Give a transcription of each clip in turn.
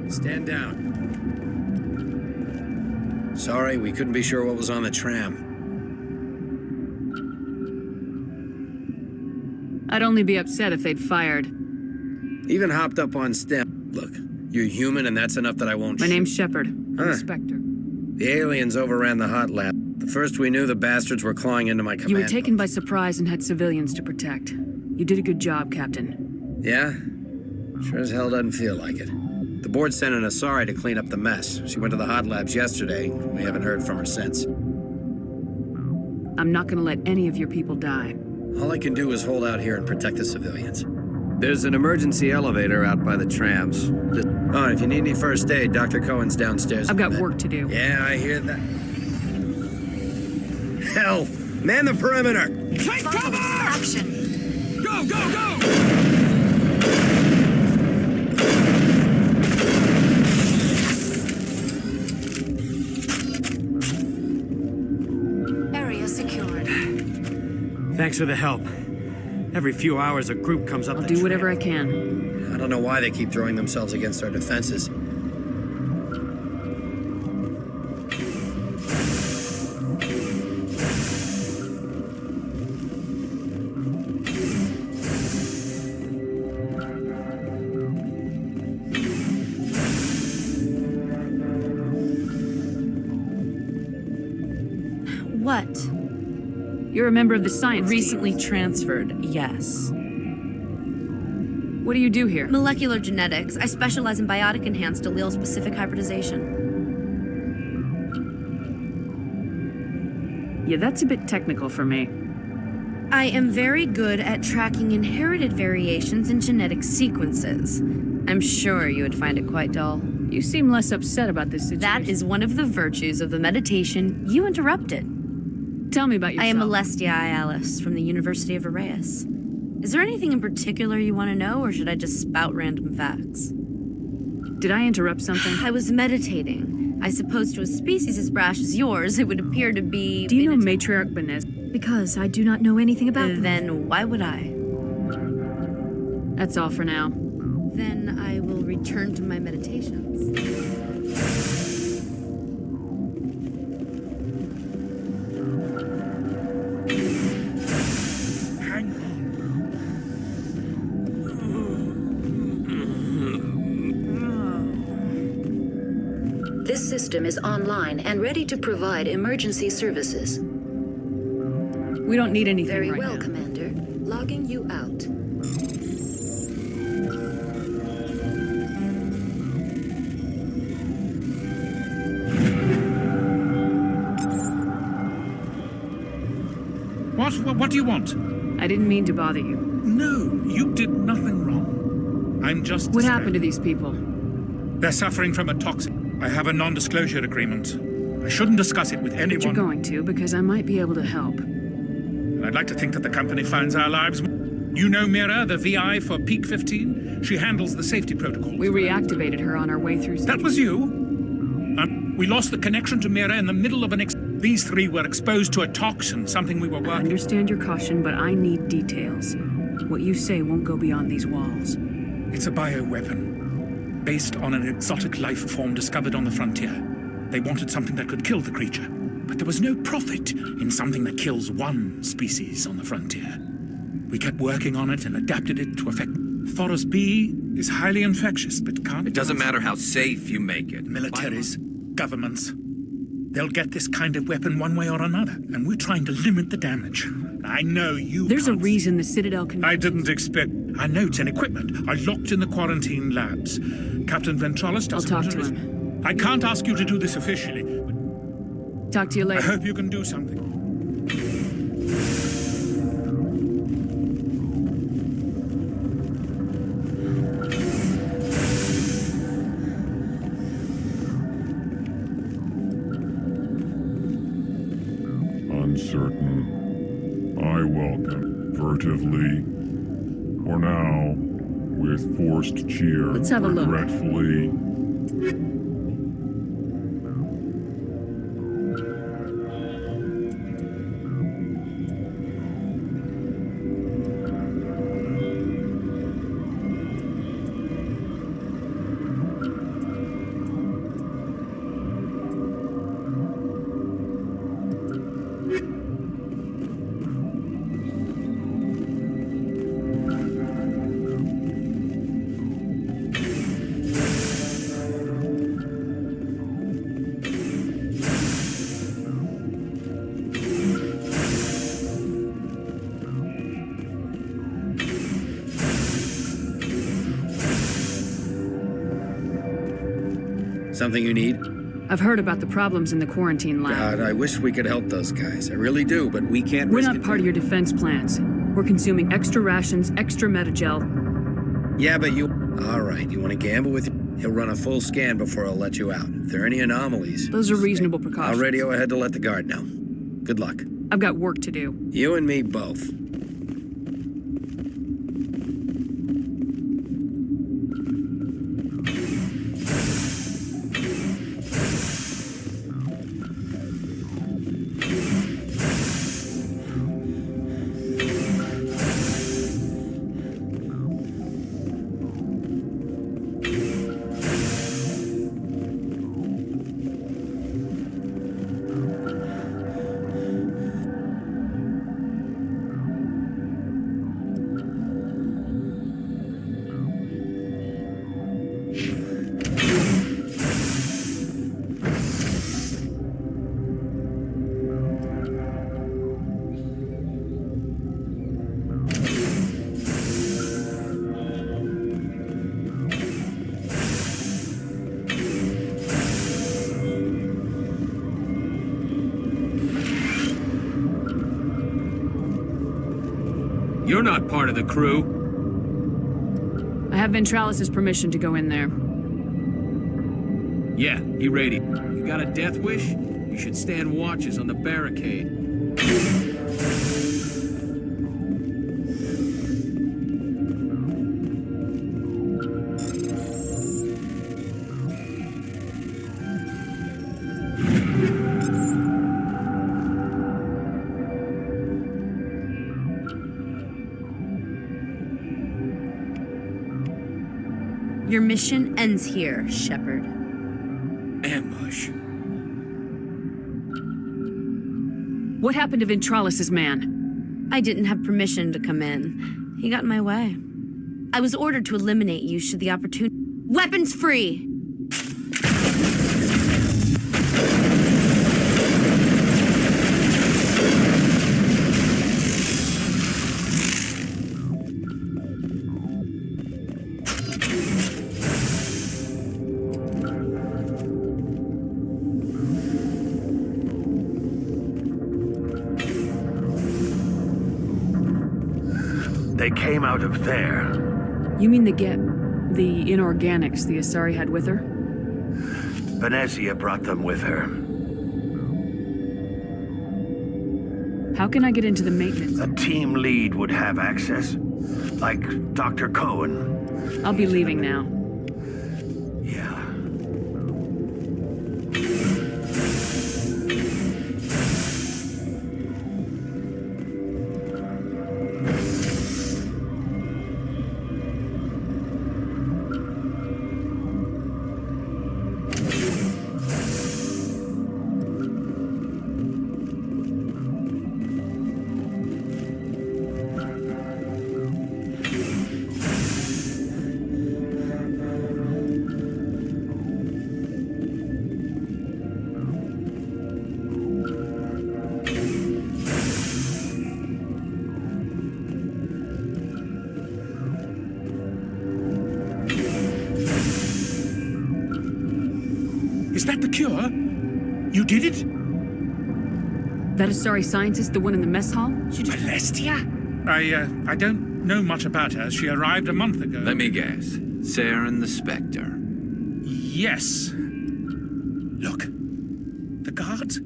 Stand down. Sorry, we couldn't be sure what was on the tram. I'd only be upset if they'd fired. Even hopped up on stem. Look, you're human and that's enough that I won't My name's Shepard. I'm Huh. a Spectre. The aliens overran the hot lab. The first we knew, the bastards were clawing into my command You were taken by post. surprise and had civilians to protect. You did a good job, Captain. Yeah? Sure as hell doesn't feel like it. The board sent an Asari to clean up the mess. She went to the hot labs yesterday. We haven't heard from her since. I'm not gonna let any of your people die. All I can do is hold out here and protect the civilians. There's an emergency elevator out by the trams. Oh, if you need any first aid, Dr. Cohen's downstairs. I've got work to do. Yeah, I hear that. Hell! Man the perimeter! Take cover! Action! Go, go, go! Area secured. Thanks for the help. Every few hours, a group comes up. I'll do whatever I can. I don't know why they keep throwing themselves against our defenses. What? You're a member of the science Recently team. transferred, yes. What do you do here? Molecular genetics. I specialize in biotic-enhanced allele-specific hybridization. Yeah, that's a bit technical for me. I am very good at tracking inherited variations in genetic sequences. I'm sure you would find it quite dull. You seem less upset about this situation. That is one of the virtues of the meditation you interrupted. Tell me about yourself. I am Alestia Alice from the University of Arrayus. Is there anything in particular you want to know, or should I just spout random facts? Did I interrupt something? I was meditating. I suppose to a species as brash as yours, it would appear to be... Do you know Matriarch Benes? Because I do not know anything about them. Then why would I? That's all for now. Then I will return to my meditations. This system is online and ready to provide emergency services. We don't need anything Very right well, now. Commander. Logging you out. What do you want? I didn't mean to bother you. No, you did nothing wrong. I'm just... What happened to these people? They're suffering from a toxin. I have a non-disclosure agreement. I shouldn't discuss it with anyone. But you're going to, because I might be able to help. And I'd like to think that the company finds our lives... You know Mira, the VI for Peak 15? She handles the safety protocol. We reactivated her on our way through... That was you? We lost the connection to Mira in the middle of an... These three were exposed to a toxin, something we were I working... understand your caution, but I need details. What you say won't go beyond these walls. It's a bioweapon, based on an exotic life form discovered on the frontier. They wanted something that could kill the creature, but there was no profit in something that kills one species on the frontier. We kept working on it and adapted it to affect... Thoros B is highly infectious, but can't... It doesn't matter how safe you make it. Militaries, governments, they'll get this kind of weapon one way or another, and we're trying to limit the damage. I know you There's a can't- reason the Citadel can... I didn't expect... Our notes and equipment are locked in the quarantine labs. Captain Ventralis doesn't... I'll talk to him. I can't ask you to do this officially, but Talk to you I later. hope you can do something. Uncertain. I welcome. Furtively. For now, with forced cheer. Let's have a look. Regretfully. Something you need? I've heard about the problems in the quarantine lab. God, I wish we could help those guys. I really do, but we can't We're risk not it. part of your defense plans. We're consuming extra rations, extra Metagel. Yeah, but you... All right, you want to gamble with you? He'll run a full scan before I'll let you out. If there are any anomalies... Those are reasonable precautions. I'll radio ahead to let the guard know. Good luck. I've got work to do. You and me both. You're not part of the crew. I have Ventralis' permission to go in there. Yeah, he radioed. You got a death wish? You should stand watches on the barricade. Your mission ends here, Shepard. Ambush. What happened to Ventralis' man? I didn't have permission to come in. He got in my way. I was ordered to eliminate you should the opportunity... Weapons free! They came out of there. You mean the inorganics the Asari had with her? Venezia brought them with her. How can I get into the maintenance? A team lead would have access, like Dr. Cohen. I'll be leaving now. Yeah. Is that the cure? You did it? That Asari scientist, the one in the mess hall? Celestia? I don't know much about her. She arrived a month ago. Let me guess. Saren the Spectre. Yes. Look, the guards,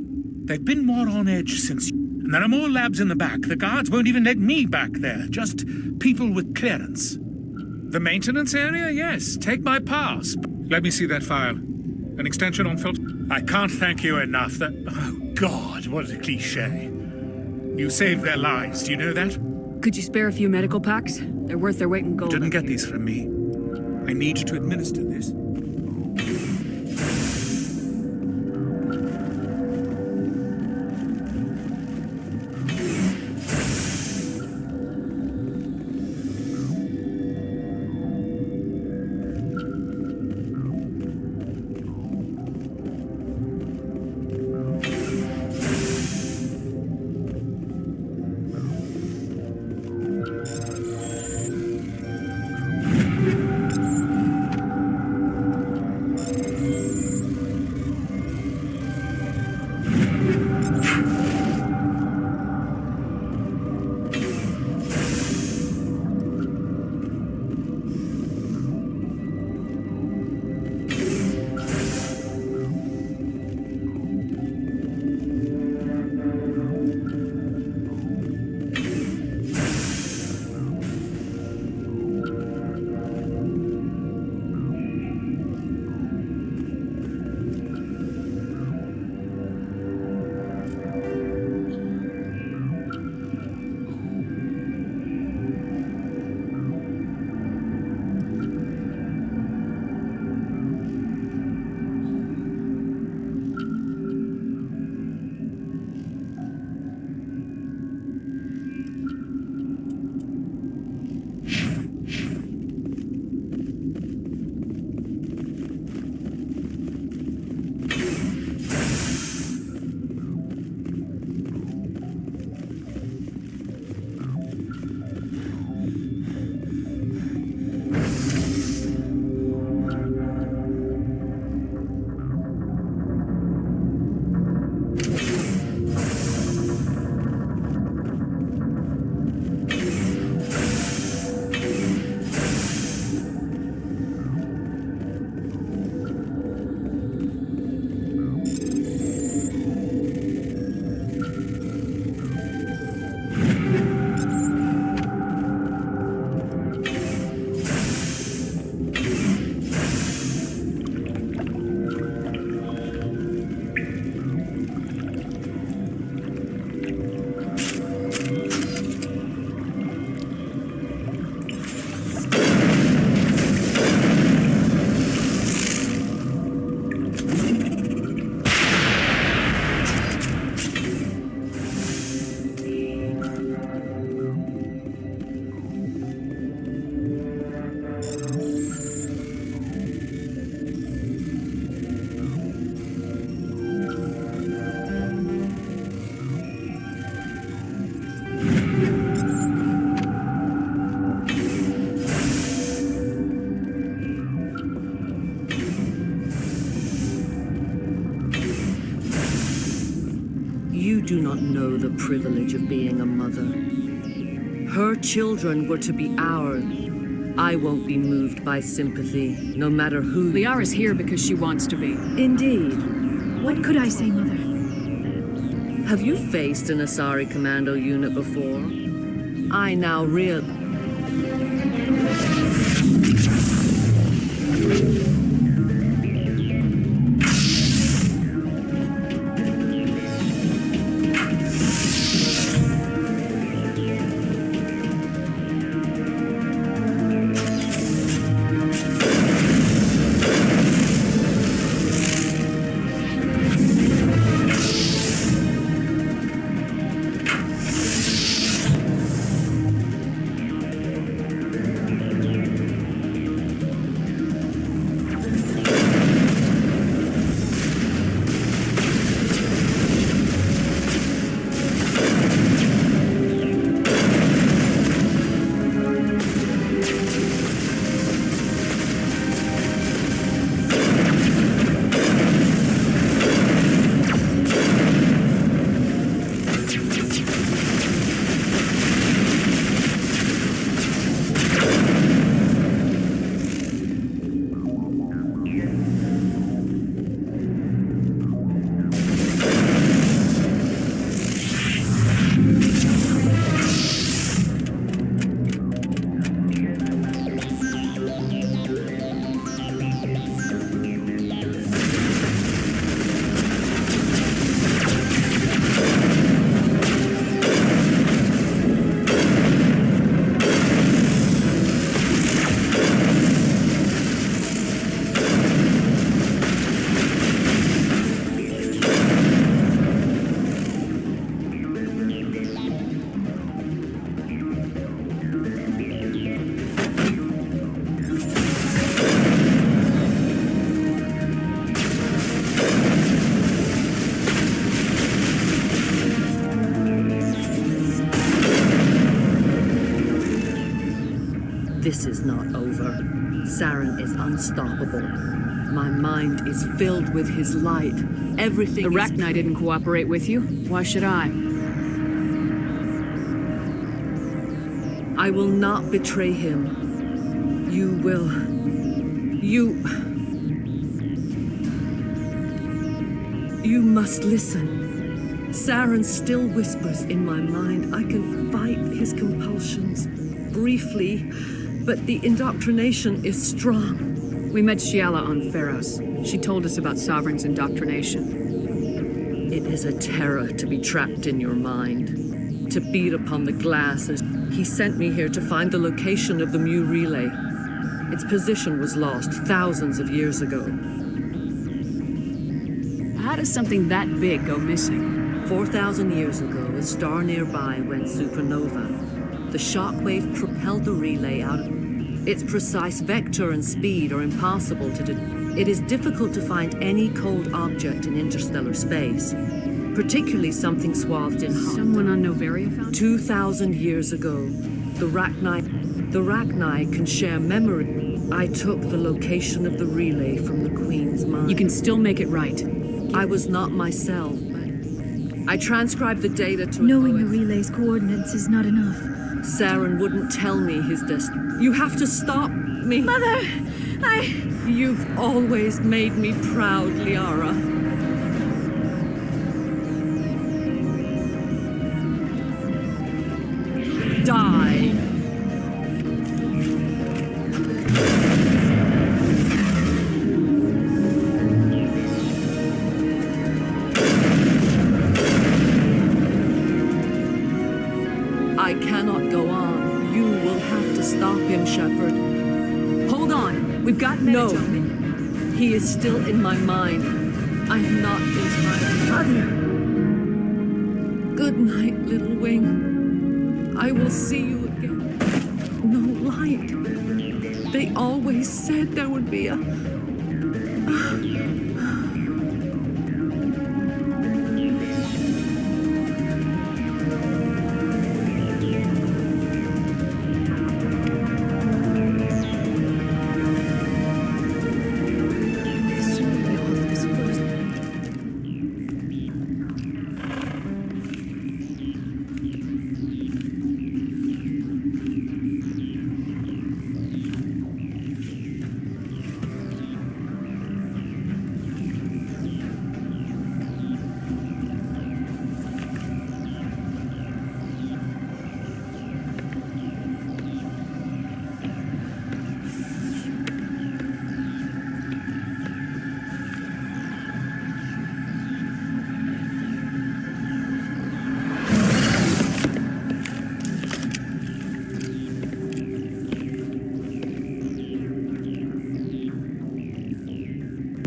they've been more on edge since... And there are more labs in the back. The guards won't even let me back there. Just people with clearance. The maintenance area? Yes. Take my pass. Let me see that file. An extension on filter. I can't thank you enough. Oh, God, what a cliche. You saved their lives. Do you know that? Could you spare a few medical packs? They're worth their weight in gold. Didn't get these from me. I need you to administer this. do not know the privilege of being a mother. Her children were to be ours. I won't be moved by sympathy, no matter who. Liara's here because she wants to be. Indeed. What could I say, Mother? Have you faced an Asari commando unit before? I now realize. This is not over. Saren is unstoppable. My mind is filled with his light. Everything The Rachni didn't cooperate with you. Why should I? I will not betray him. You will. You must listen. Saren still whispers in my mind. I can fight his compulsions. Briefly, but the indoctrination is strong. We met Shiala on Pharos. She told us about Sovereign's indoctrination. It is a terror to be trapped in your mind, to beat upon the glass as he sent me here to find the location of the Mu relay. Its position was lost thousands of years ago. How does something that big go missing? 4,000 years ago, a star nearby went supernova. The shockwave propelled the relay out of its precise vector and speed are impossible to It is difficult to find any cold object in interstellar space, particularly something swathed in hot. Someone on Noveria found 2,000 years ago, the Rachni can share memory. I took the location of the relay from the Queen's mind. You can still make it right. I was not myself, but I transcribed the data to Knowing the relay's coordinates is not enough. Saren wouldn't tell me his destiny. You have to stop me. Mother, You've always made me proud, Liara. Die. I cannot go on. You will have to stop him, Shepard. Hold on. We've got No. Meditone. He is still in my mind. I'm not entirely. Mother. Good night, little wing. I will see you again. No light. They always said there would be a...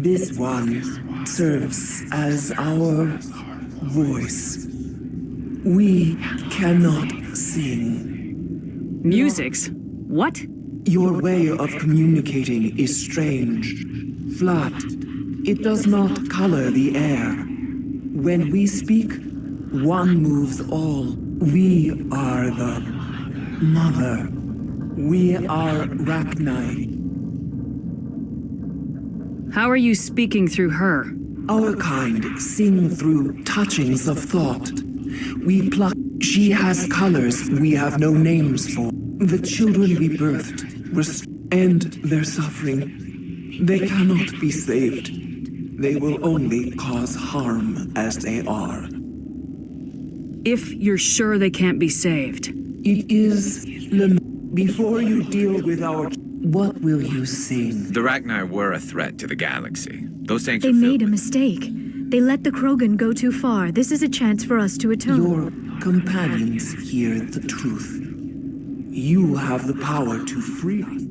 This one serves as our voice. We cannot sing. Musics? What? Your way of communicating is strange, flat. It does not color the air. When we speak, one moves all. We are the mother. We are Rachni. How are you speaking through her? Our kind sing through touchings of thought. We pluck. She has colors we have no names for. The children we birthed and their suffering. They cannot be saved. They will only cause harm as they are. If you're sure they can't be saved. It is before you deal with our... What will you sing? The Rachni were a threat to the galaxy. Those tanks They are made a mistake. They let the Krogan go too far. This is a chance for us to atone. Your companions hear the truth. You have the power to free us.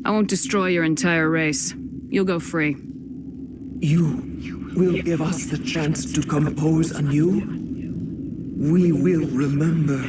I won't destroy your entire race. You'll go free. You will give us the chance to compose anew? We will remember.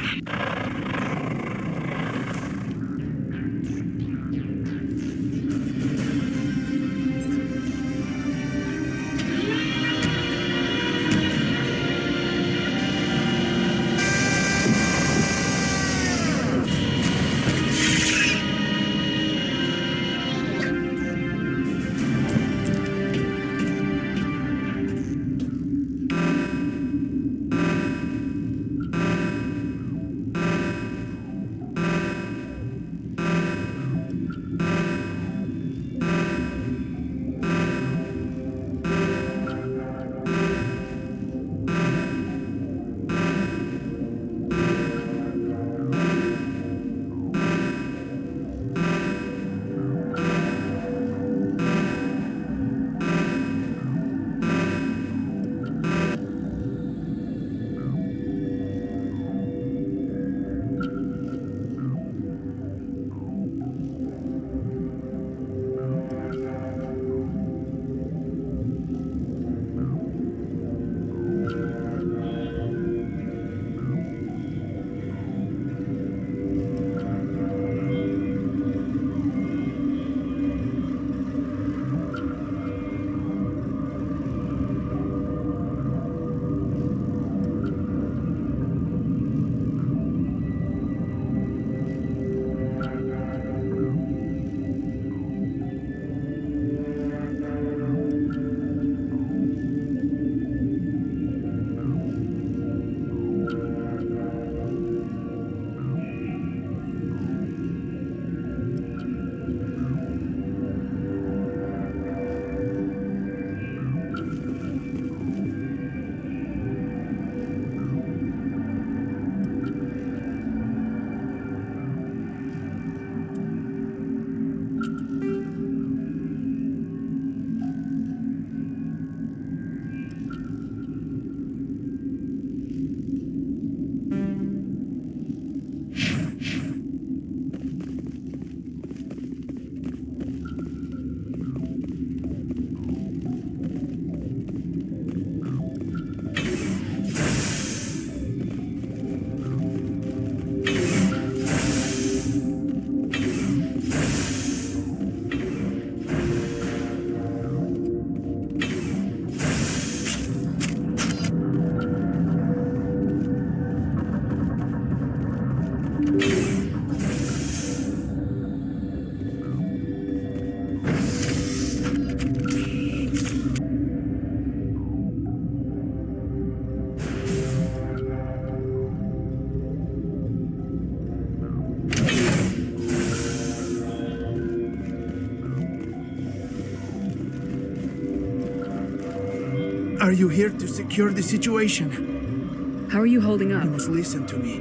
Are you here to secure the situation? How are you holding up? You must listen to me.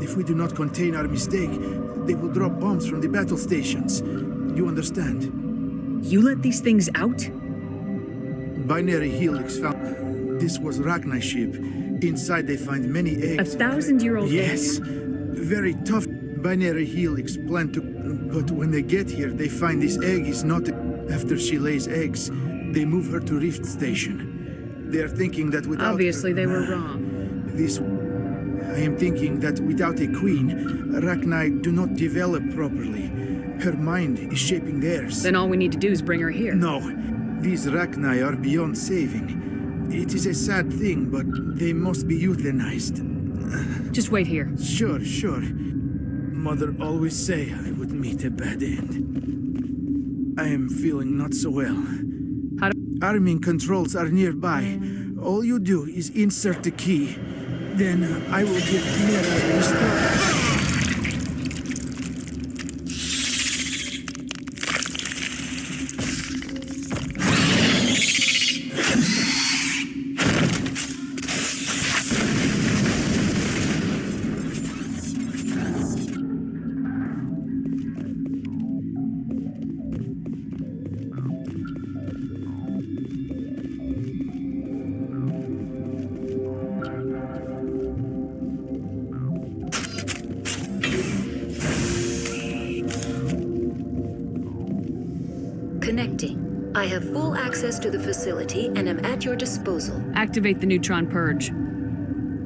If we do not contain our mistake, they will drop bombs from the battle stations. You understand? You let these things out? Binary Helix found... This was Rachni ship. Inside they find many eggs. 1,000-year-old Yes. eggs? Very tough. Binary Helix plan to... But when they get here, they find this egg is not... After After she lays eggs, they move her to Rift Station. They are thinking that without Obviously, her, they were wrong. I am thinking that without a queen, Rachni do not develop properly. Her mind is shaping theirs. Then all we need to do is bring her here. No. These Rachni are beyond saving. It is a sad thing, but they must be euthanized. Just wait here. Sure. Mother always say I would meet a bad end. I am feeling not so well. Arming controls are nearby. All you do is insert the key. Then I will give Clara a restore. Connecting. I have full access to the facility and am at your disposal. Activate the neutron purge.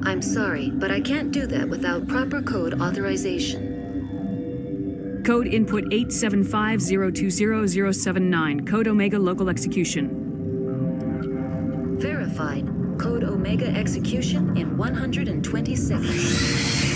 I'm sorry, but I can't do that without proper code authorization. Code input 875020079. Code Omega local execution. Verified. Code Omega execution in 120 seconds.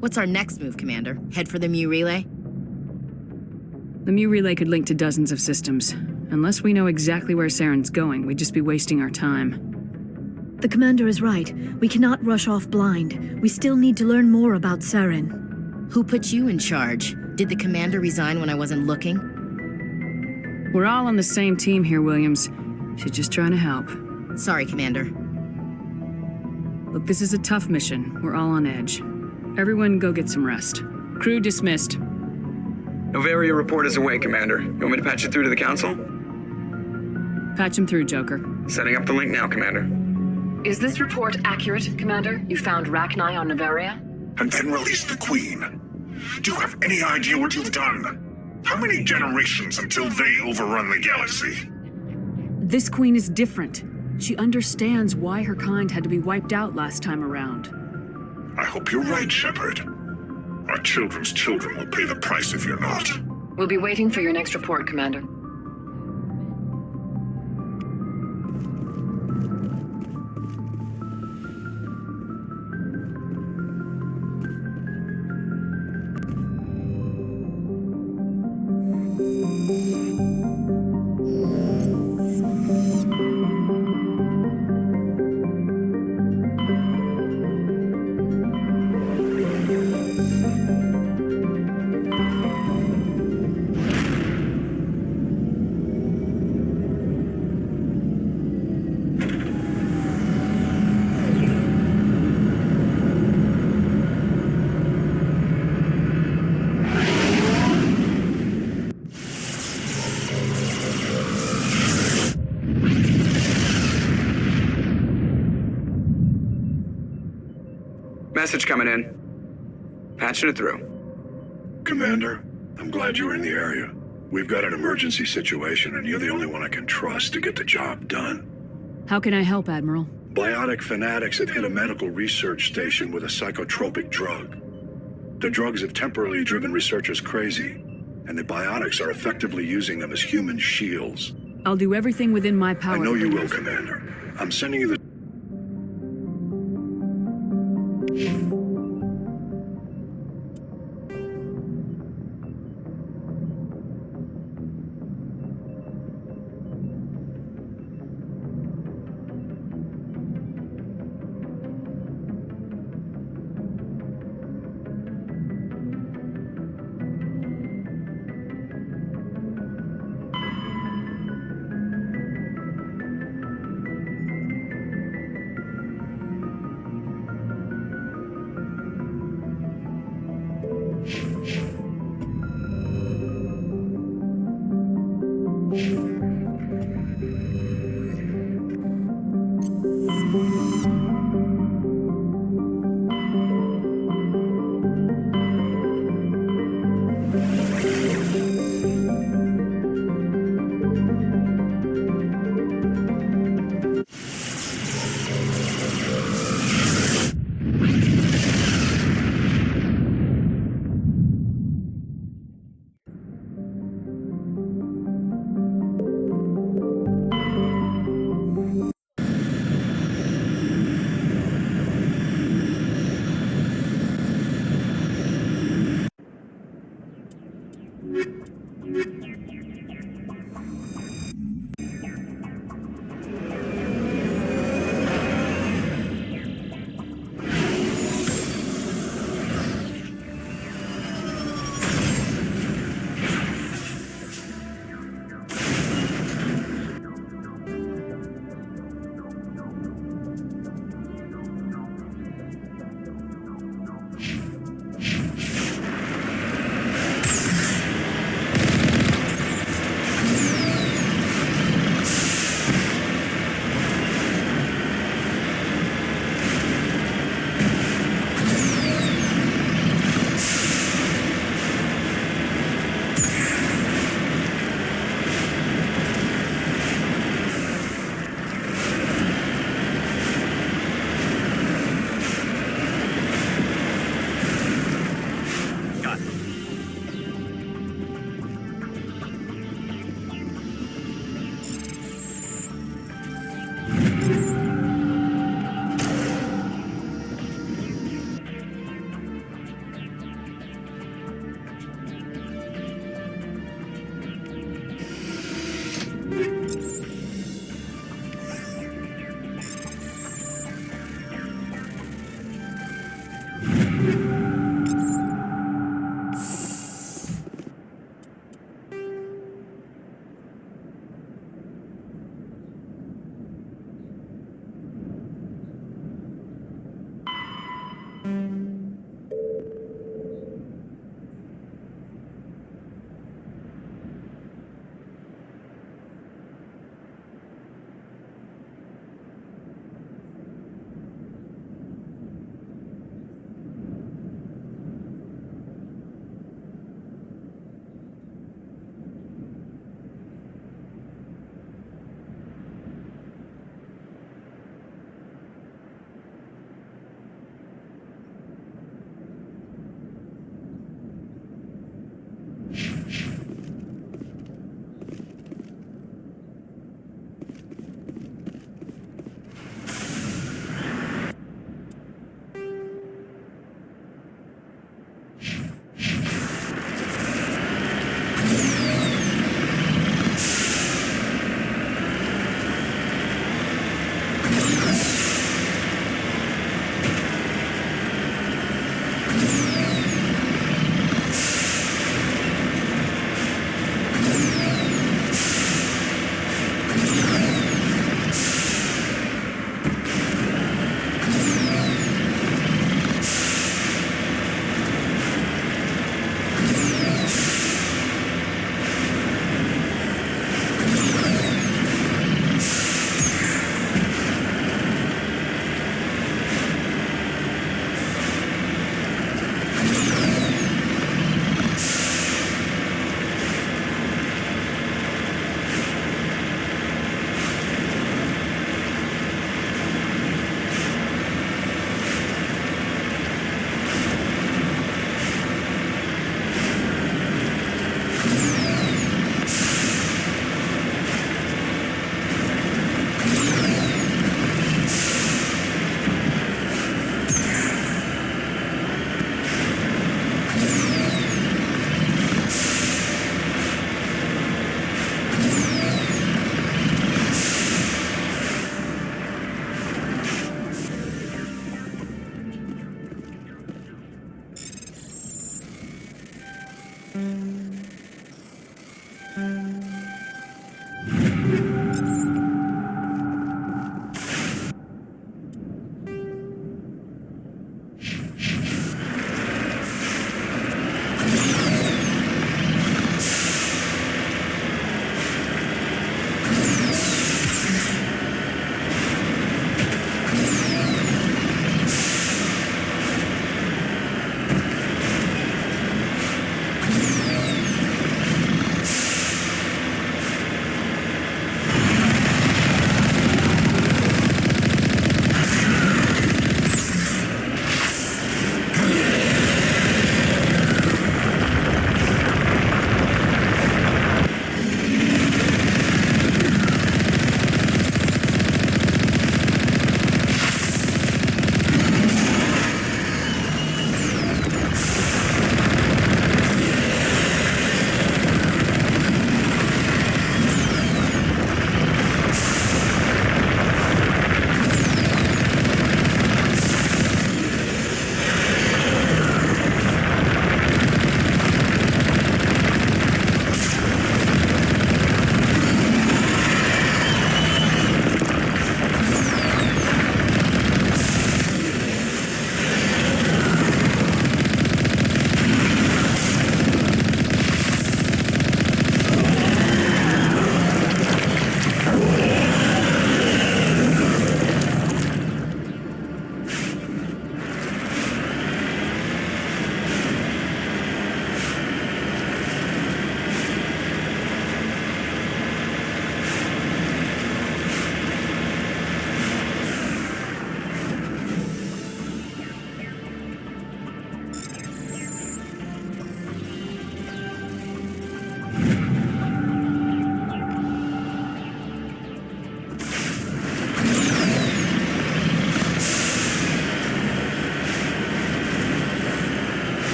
What's our next move, Commander? Head for the Mu relay? The Mu relay could link to dozens of systems. Unless we know exactly where Saren's going, we'd just be wasting our time. The commander is right. We cannot rush off blind. We still need to learn more about Saren. Who put you in charge? Did the commander resign when I wasn't looking? We're all on the same team here, Williams. She's just trying to help. Sorry, Commander. Look, this is a tough mission. We're all on edge. Everyone go get some rest. Crew dismissed. Novaria report is away, Commander. You want me to patch it through to the Council? Patch him through, Joker. Setting up the link now, Commander. Is this report accurate, Commander? You found Rachni on Novaria? And then released the Queen. Do you have any idea what you've done? How many generations until they overrun the galaxy? This Queen is different. She understands why her kind had to be wiped out last time around. I hope you're right, Shepard. Our children's children will pay the price if you're not. We'll be waiting for your next report, Commander. Message coming in. Patching it through. Commander, I'm glad you were in the area. We've got an emergency situation, and you're the only one I can trust to get the job done. How can I help, Admiral? Biotic fanatics have hit a medical research station with a psychotropic drug. The drugs have temporarily driven researchers crazy, and the biotics are effectively using them as human shields. I'll do everything within my power. I know you will, Commander. I'm sending you the...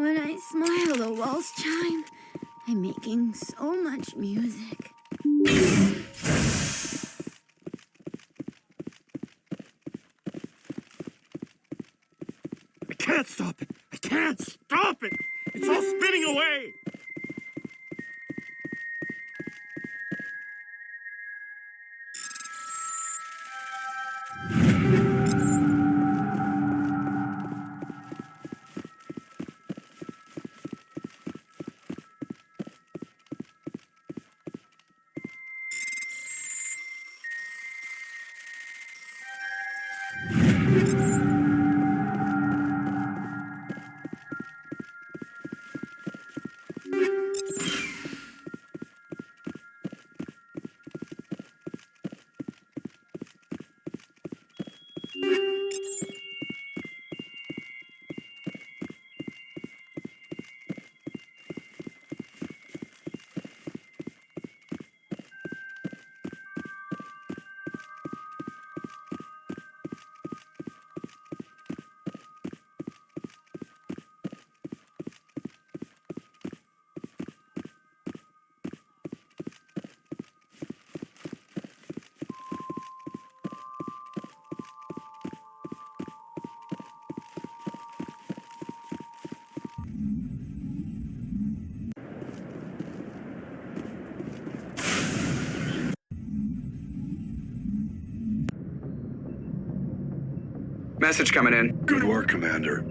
When I smile, the walls chime. I'm making so much music. I can't stop it! I can't stop it! It's all spinning away! Message coming in. Good work, Commander.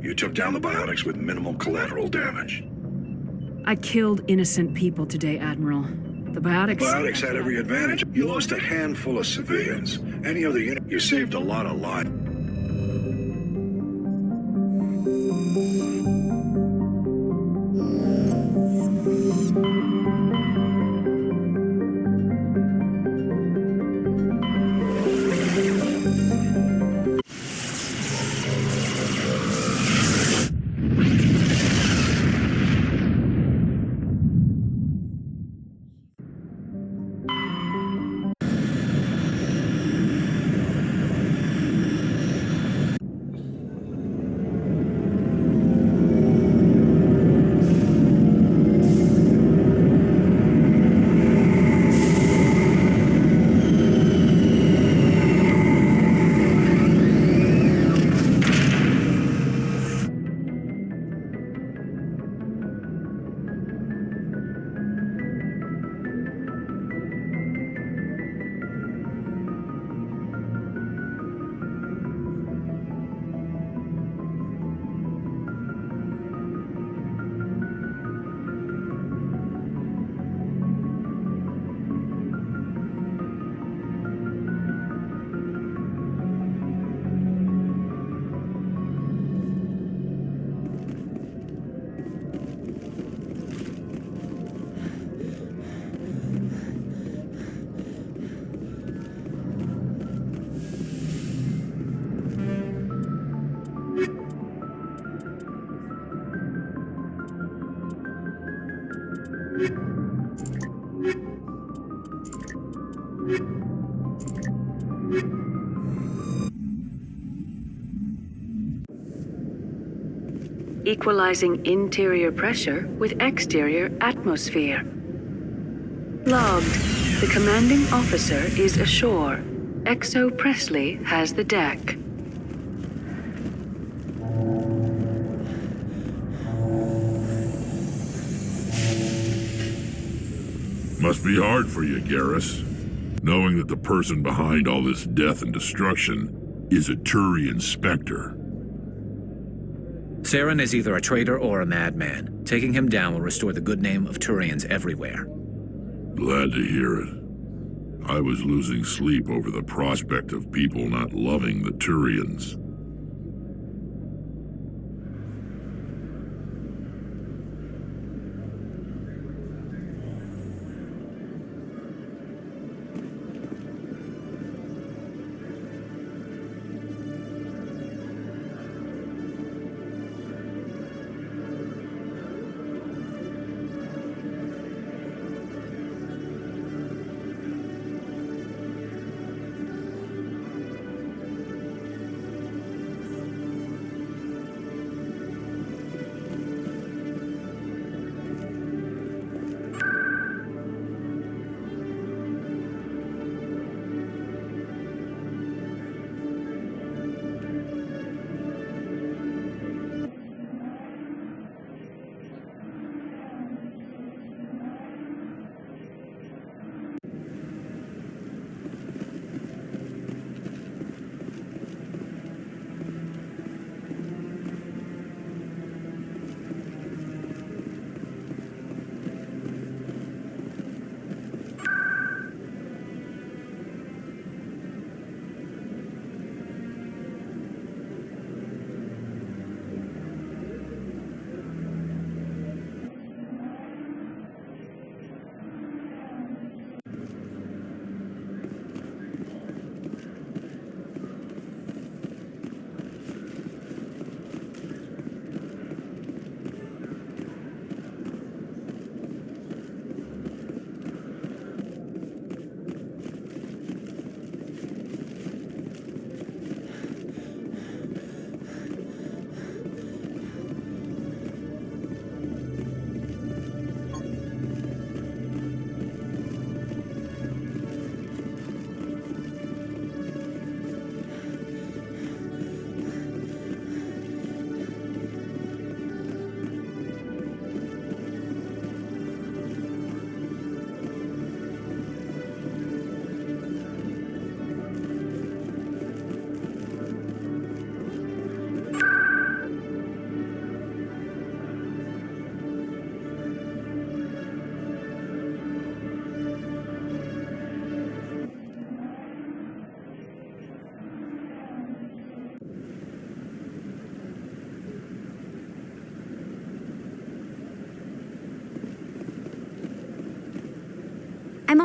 You took down the biotics with minimal collateral damage. I killed innocent people today, Admiral. The biotics... Biotics had every advantage. You lost a handful of civilians. Any other unit, you saved a lot of lives. Equalizing interior pressure with exterior atmosphere. Logged. The commanding officer is ashore. XO Presley has the deck. Must be hard for you, Garrus, knowing that the person behind all this death and destruction is a Turian Spectre. Saren is either a traitor or a madman. Taking him down will restore the good name of Turians everywhere. Glad to hear it. I was losing sleep over the prospect of people not loving the Turians.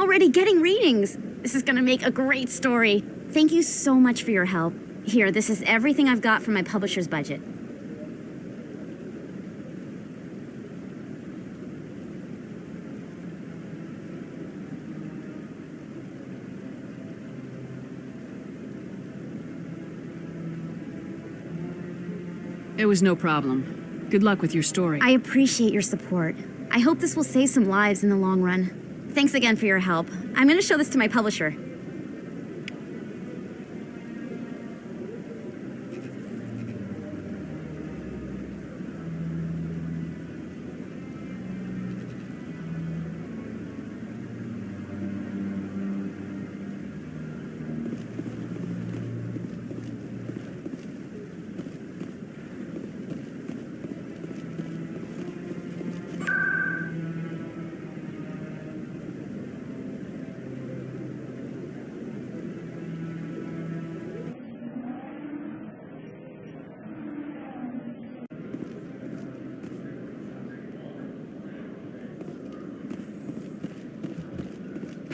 already getting readings. This is gonna make a great story. Thank you so much for your help. Here, this is everything I've got from my publisher's budget. It was no problem. Good luck with your story. I appreciate your support. I hope this will save some lives in the long run. Thanks again for your help. I'm gonna show this to my publisher.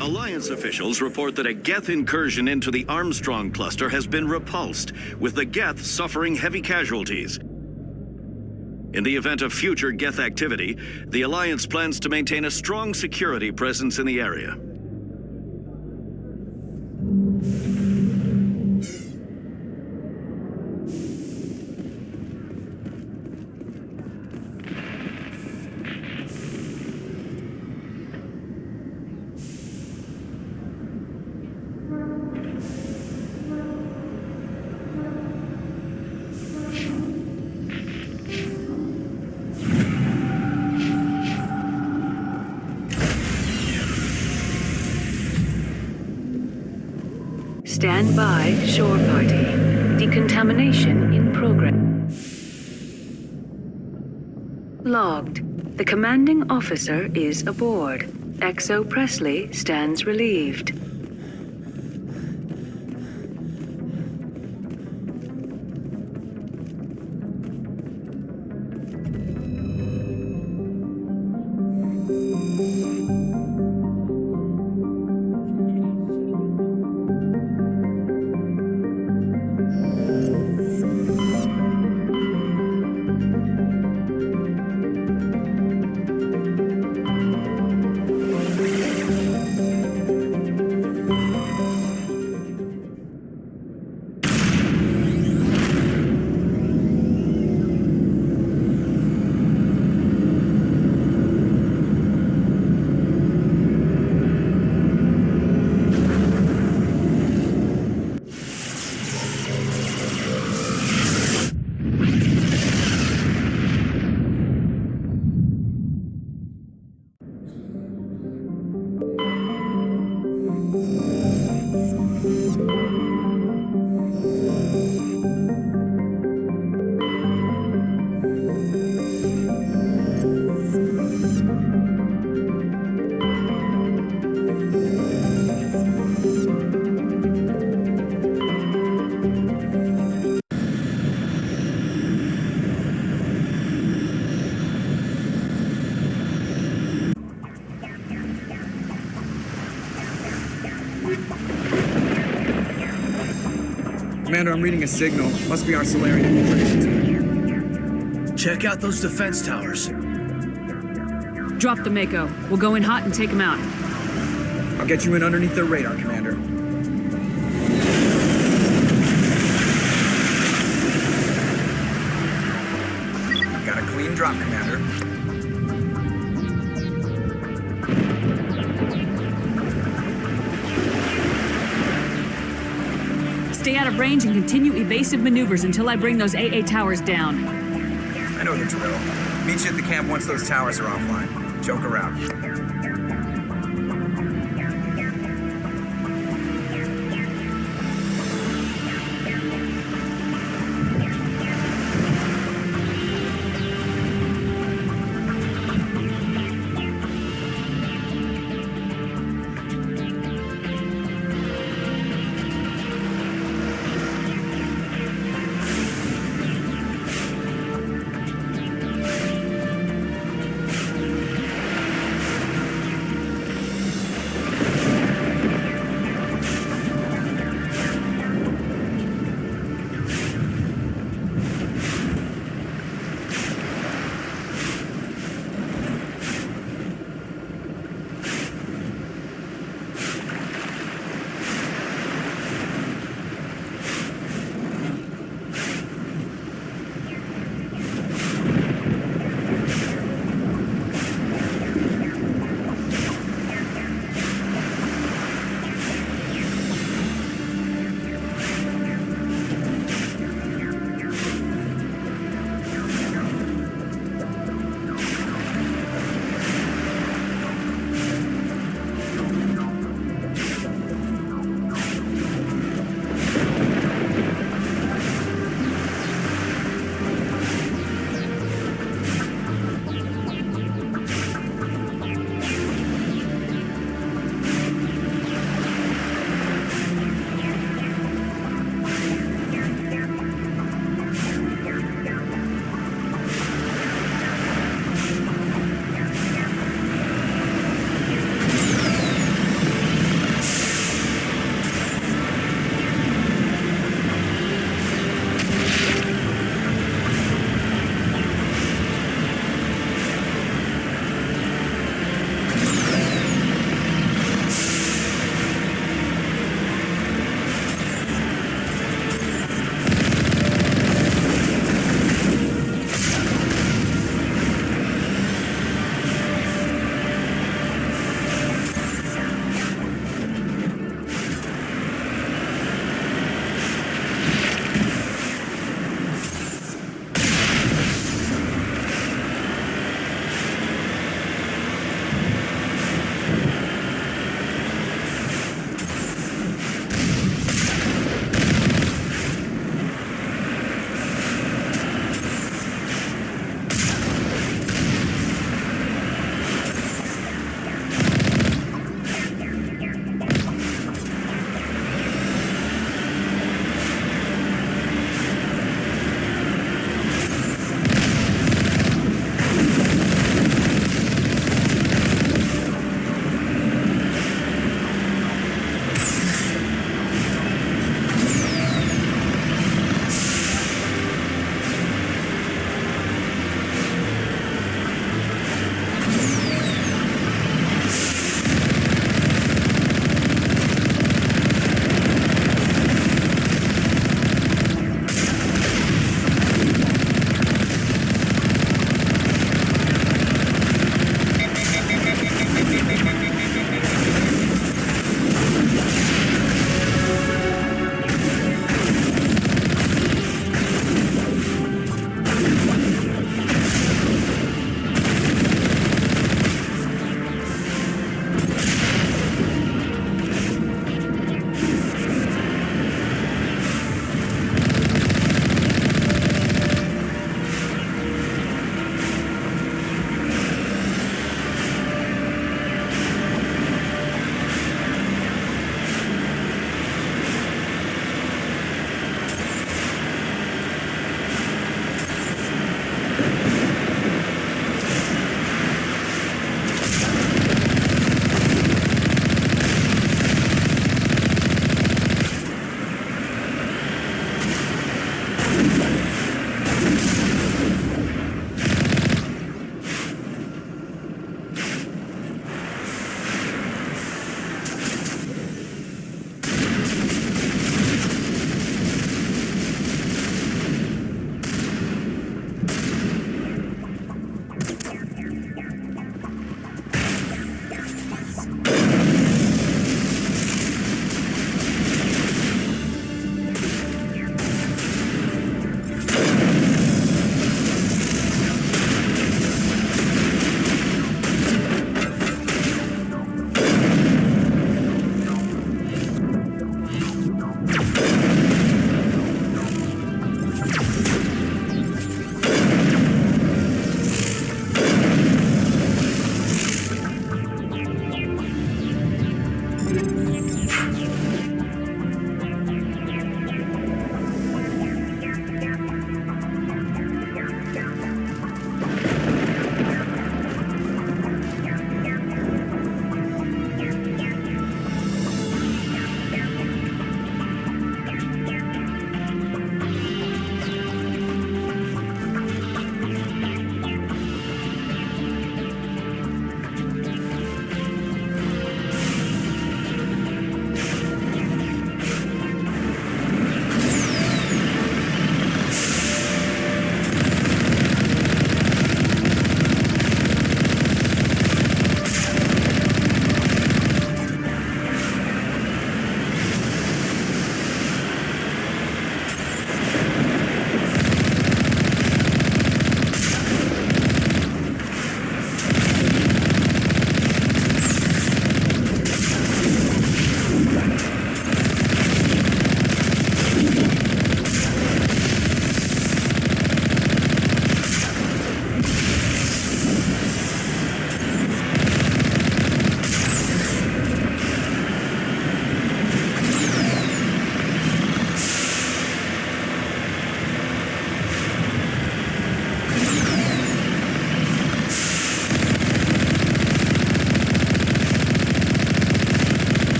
Alliance officials report that a Geth incursion into the Armstrong cluster has been repulsed, with the Geth suffering heavy casualties. In the event of future Geth activity, the Alliance plans to maintain a strong security presence in the area. Stand by, shore party. Decontamination in progress. Logged. The commanding officer is aboard. XO Presley stands relieved. Commander, I'm reading a signal. Must be our Solarian infiltration team. Check out those defense towers. Drop the Mako. We'll go in hot and take them out. I'll get you in underneath their radar, Commander. Got a clean drop, Commander. Stay out of range and continue evasive maneuvers until I bring those AA towers down. I know the drill. Meet you at the camp once those towers are offline. Joke around.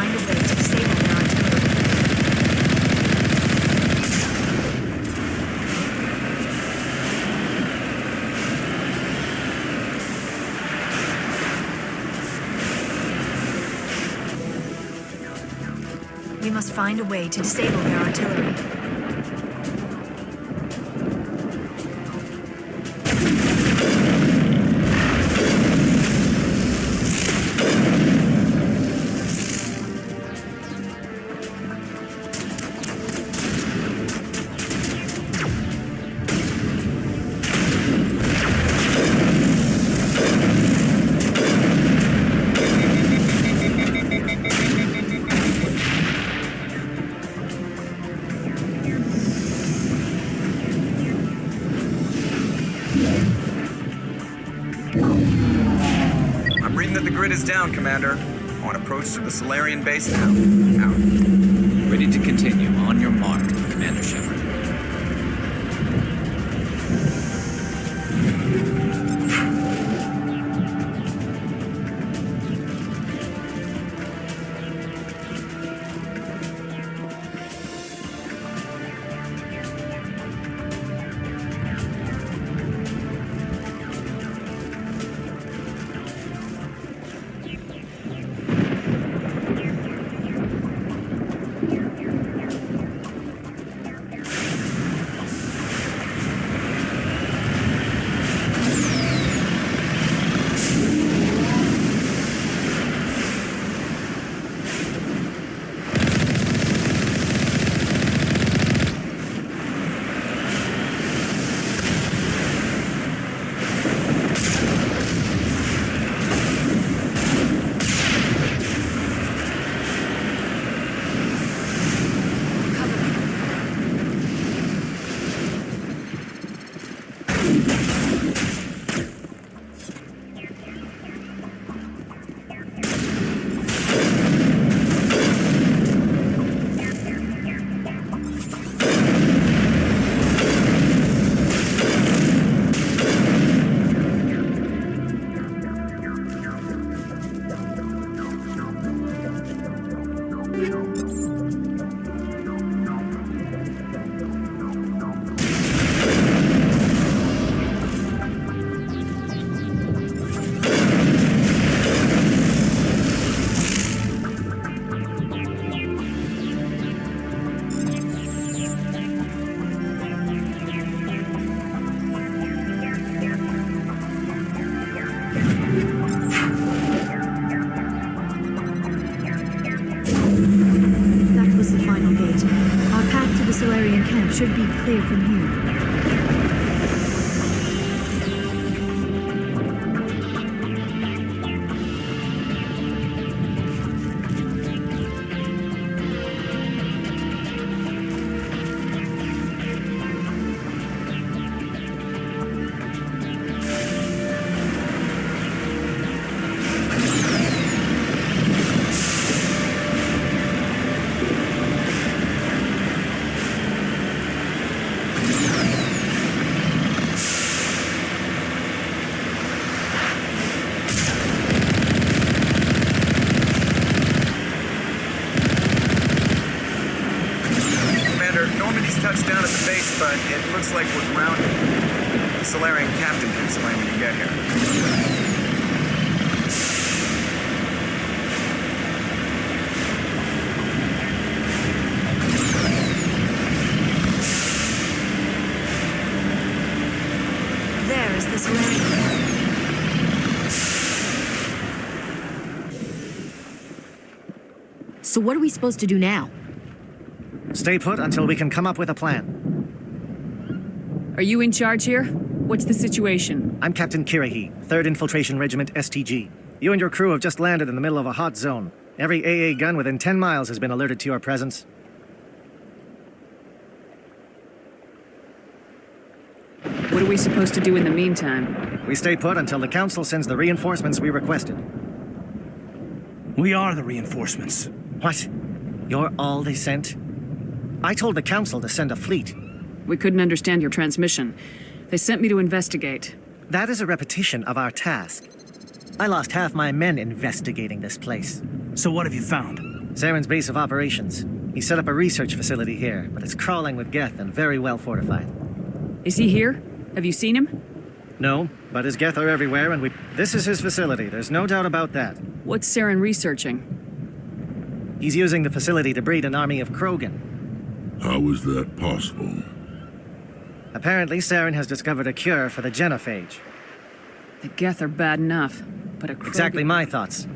find a way to disable their artillery. We must find a way to disable their artillery. I'm reading that the grid is down, Commander. On approach to the Solarian base now. Out. Ready to continue. On your mark, Commander Shepard. Should be clear from here. Touchdown at the base, but it looks like we're grounded. The Solarian captain can explain when you get here. There is the Solarian. So what are we supposed to do now? Stay put until we can come up with a plan. Are you in charge here? What's the situation? I'm Captain Kirahi, 3rd Infiltration Regiment STG. You and your crew have just landed in the middle of a hot zone. Every AA gun within 10 miles has been alerted to your presence. What are we supposed to do in the meantime? We stay put until the Council sends the reinforcements we requested. We are the reinforcements. What? You're all they sent? I told the Council to send a fleet. We couldn't understand your transmission. They sent me to investigate. That is a repetition of our task. I lost half my men investigating this place. So what have you found? Saren's base of operations. He set up a research facility here, but it's crawling with Geth and very well fortified. Is he here? Have you seen him? No, but his Geth are everywhere, and this is his facility. There's no doubt about that. What's Saren researching? He's using the facility to breed an army of Krogan. How is that possible? Apparently, Saren has discovered a cure for the genophage. The Geth are bad enough, but a Krogan... Exactly my thoughts.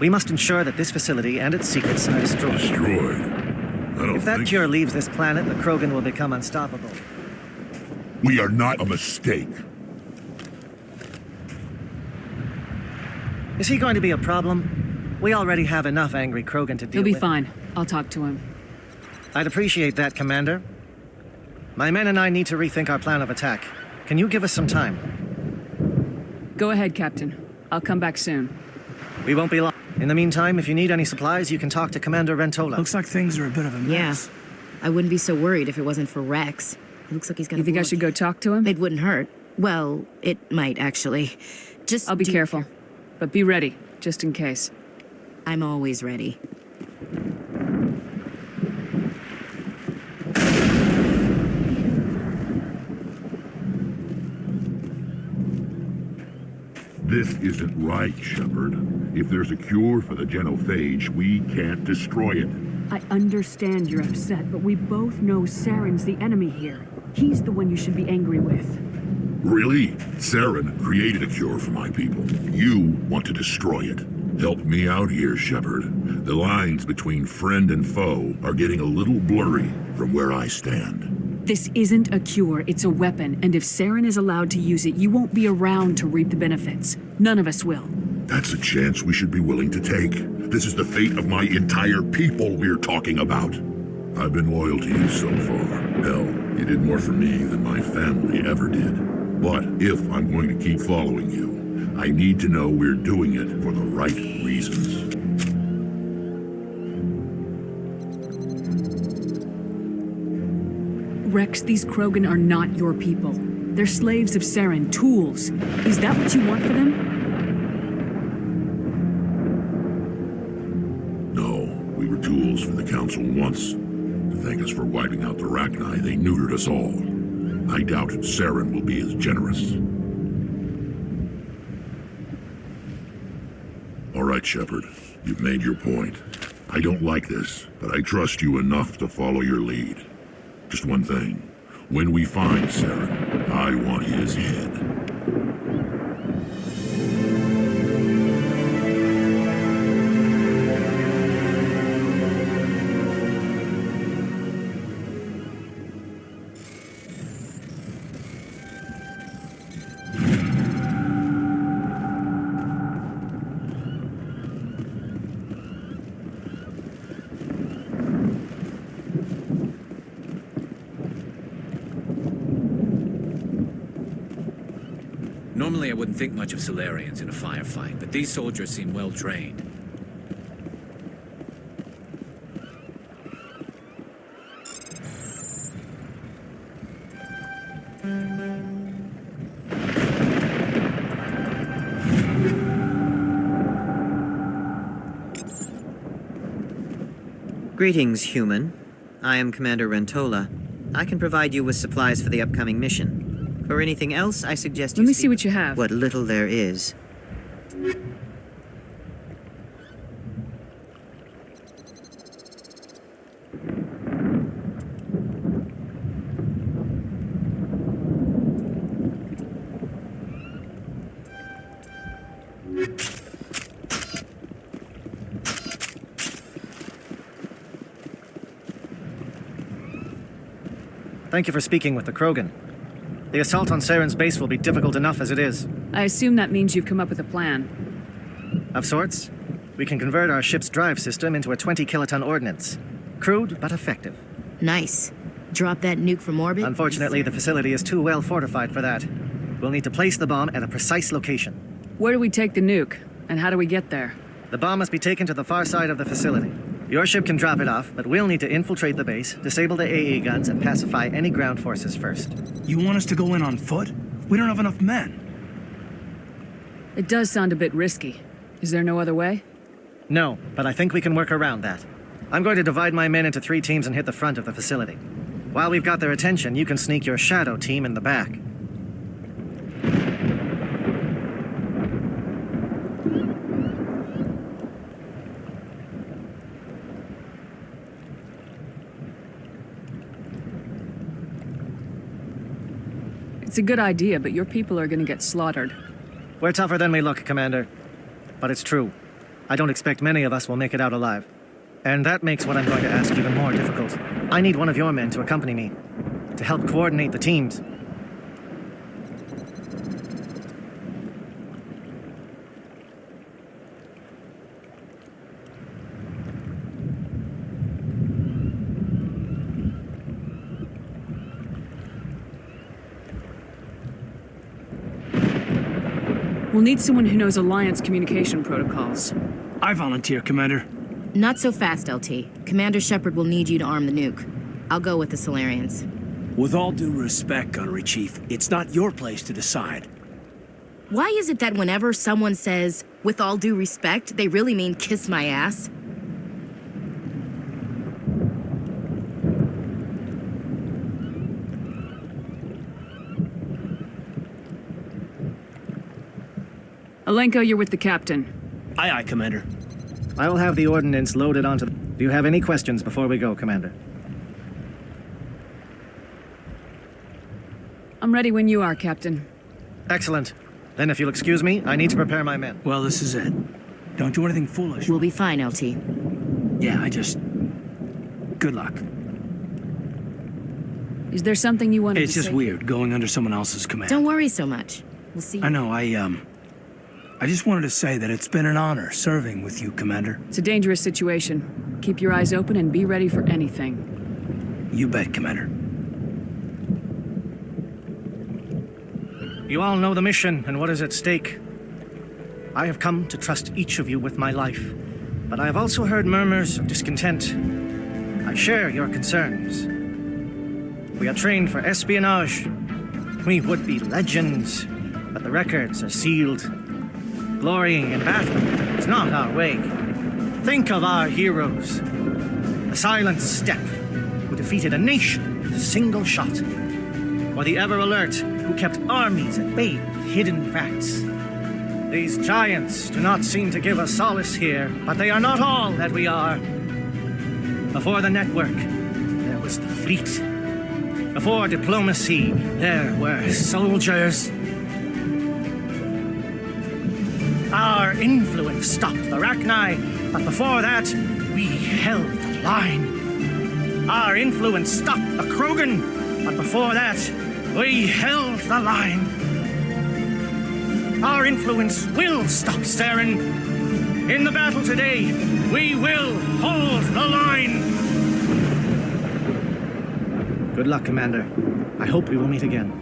We must ensure that this facility and its secrets are destroyed. If that cure leaves this planet, the Krogan will become unstoppable. We are not a mistake. Is he going to be a problem? We already have enough angry Krogan to deal with. He'll be fine. I'll talk to him. I'd appreciate that, Commander. My men and I need to rethink our plan of attack. Can you give us some time? Go ahead, Captain. I'll come back soon. We won't be long. In the meantime, if you need any supplies, you can talk to Commander Rentola. Looks like things are a bit of a mess. Yeah. I wouldn't be so worried if it wasn't for Wrex. It looks like he's gonna... You think I should go talk to him? It wouldn't hurt. Well, it might, actually. Just... I'll be careful. But be ready, just in case. I'm always ready. This isn't right, Shepard. If there's a cure for the genophage, we can't destroy it. I understand you're upset, but we both know Saren's the enemy here. He's the one you should be angry with. Really? Saren created a cure for my people. You want to destroy it. Help me out here, Shepard. The lines between friend and foe are getting a little blurry from where I stand. This isn't a cure, it's a weapon, and if Saren is allowed to use it, you won't be around to reap the benefits. None of us will. That's a chance we should be willing to take. This is the fate of my entire people we're talking about. I've been loyal to you so far. Hell, you did more for me than my family ever did. But if I'm going to keep following you, I need to know we're doing it for the right reasons. Wrex, these Krogan are not your people. They're slaves of Saren, tools. Is that what you want for them? No, we were tools for the Council once. To thank us for wiping out the Rachni, they neutered us all. I doubt Saren will be as generous. All right, Shepard. You've made your point. I don't like this, but I trust you enough to follow your lead. Just one thing. When we find Saren, I want his head. Normally I wouldn't think much of Salarians in a firefight, but these soldiers seem well trained. Greetings, human. I am Commander Rentola. I can provide you with supplies for the upcoming mission. For anything else, I suggest you Let me see what you have. What little there is. Thank you for speaking with the Krogan. The assault on Saren's base will be difficult enough as it is. I assume that means you've come up with a plan. Of sorts. We can convert our ship's drive system into a 20-kiloton ordnance. Crude, but effective. Nice. Drop that nuke from orbit? Unfortunately, the facility is too well fortified for that. We'll need to place the bomb at a precise location. Where do we take the nuke? And how do we get there? The bomb must be taken to the far side of the facility. Your ship can drop it off, but we'll need to infiltrate the base, disable the AA guns, and pacify any ground forces first. You want us to go in on foot? We don't have enough men. It does sound a bit risky. Is there no other way? No, but I think we can work around that. I'm going to divide my men into 3 teams and hit the front of the facility. While we've got their attention, you can sneak your shadow team in the back. It's a good idea, but your people are gonna get slaughtered. We're tougher than we look, Commander. But it's true. I don't expect many of us will make it out alive. And that makes what I'm going to ask even more difficult. I need one of your men to accompany me, to help coordinate the teams. We'll need someone who knows Alliance communication protocols. I volunteer, Commander. Not so fast, LT. Commander Shepard will need you to arm the nuke. I'll go with the Solarians. With all due respect, Gunnery Chief, it's not your place to decide. Why is it that whenever someone says, with all due respect, they really mean kiss my ass? Alenko, you're with the captain. Aye, aye, Commander. I will have the ordnance loaded onto... Do you have any questions before we go, Commander? I'm ready when you are, Captain. Excellent. Then if you'll excuse me, I need to prepare my men. Well, this is it. Don't do anything foolish. We'll be fine, LT. Yeah, Good luck. Is there something you wanted to say? It's just weird, going under someone else's command. Don't worry so much. We'll see you. I know, I just wanted to say that it's been an honor serving with you, Commander. It's a dangerous situation. Keep your eyes open and be ready for anything. You bet, Commander. You all know the mission and what is at stake. I have come to trust each of you with my life, but I have also heard murmurs of discontent. I share your concerns. We are trained for espionage. We would be legends, but the records are sealed. Glorying in battle is not our way. Think of our heroes. The silent step who defeated a nation with a single shot. Or the ever alert who kept armies at bay with hidden facts. These giants do not seem to give us solace here, but they are not all that we are. Before the network, there was the fleet. Before diplomacy, there were soldiers. Our influence stopped the Rachni, but before that, we held the line. Our influence stopped the Krogan, but before that, we held the line. Our influence will stop Saren. In the battle today, we will hold the line. Good luck, Commander. I hope we will meet again.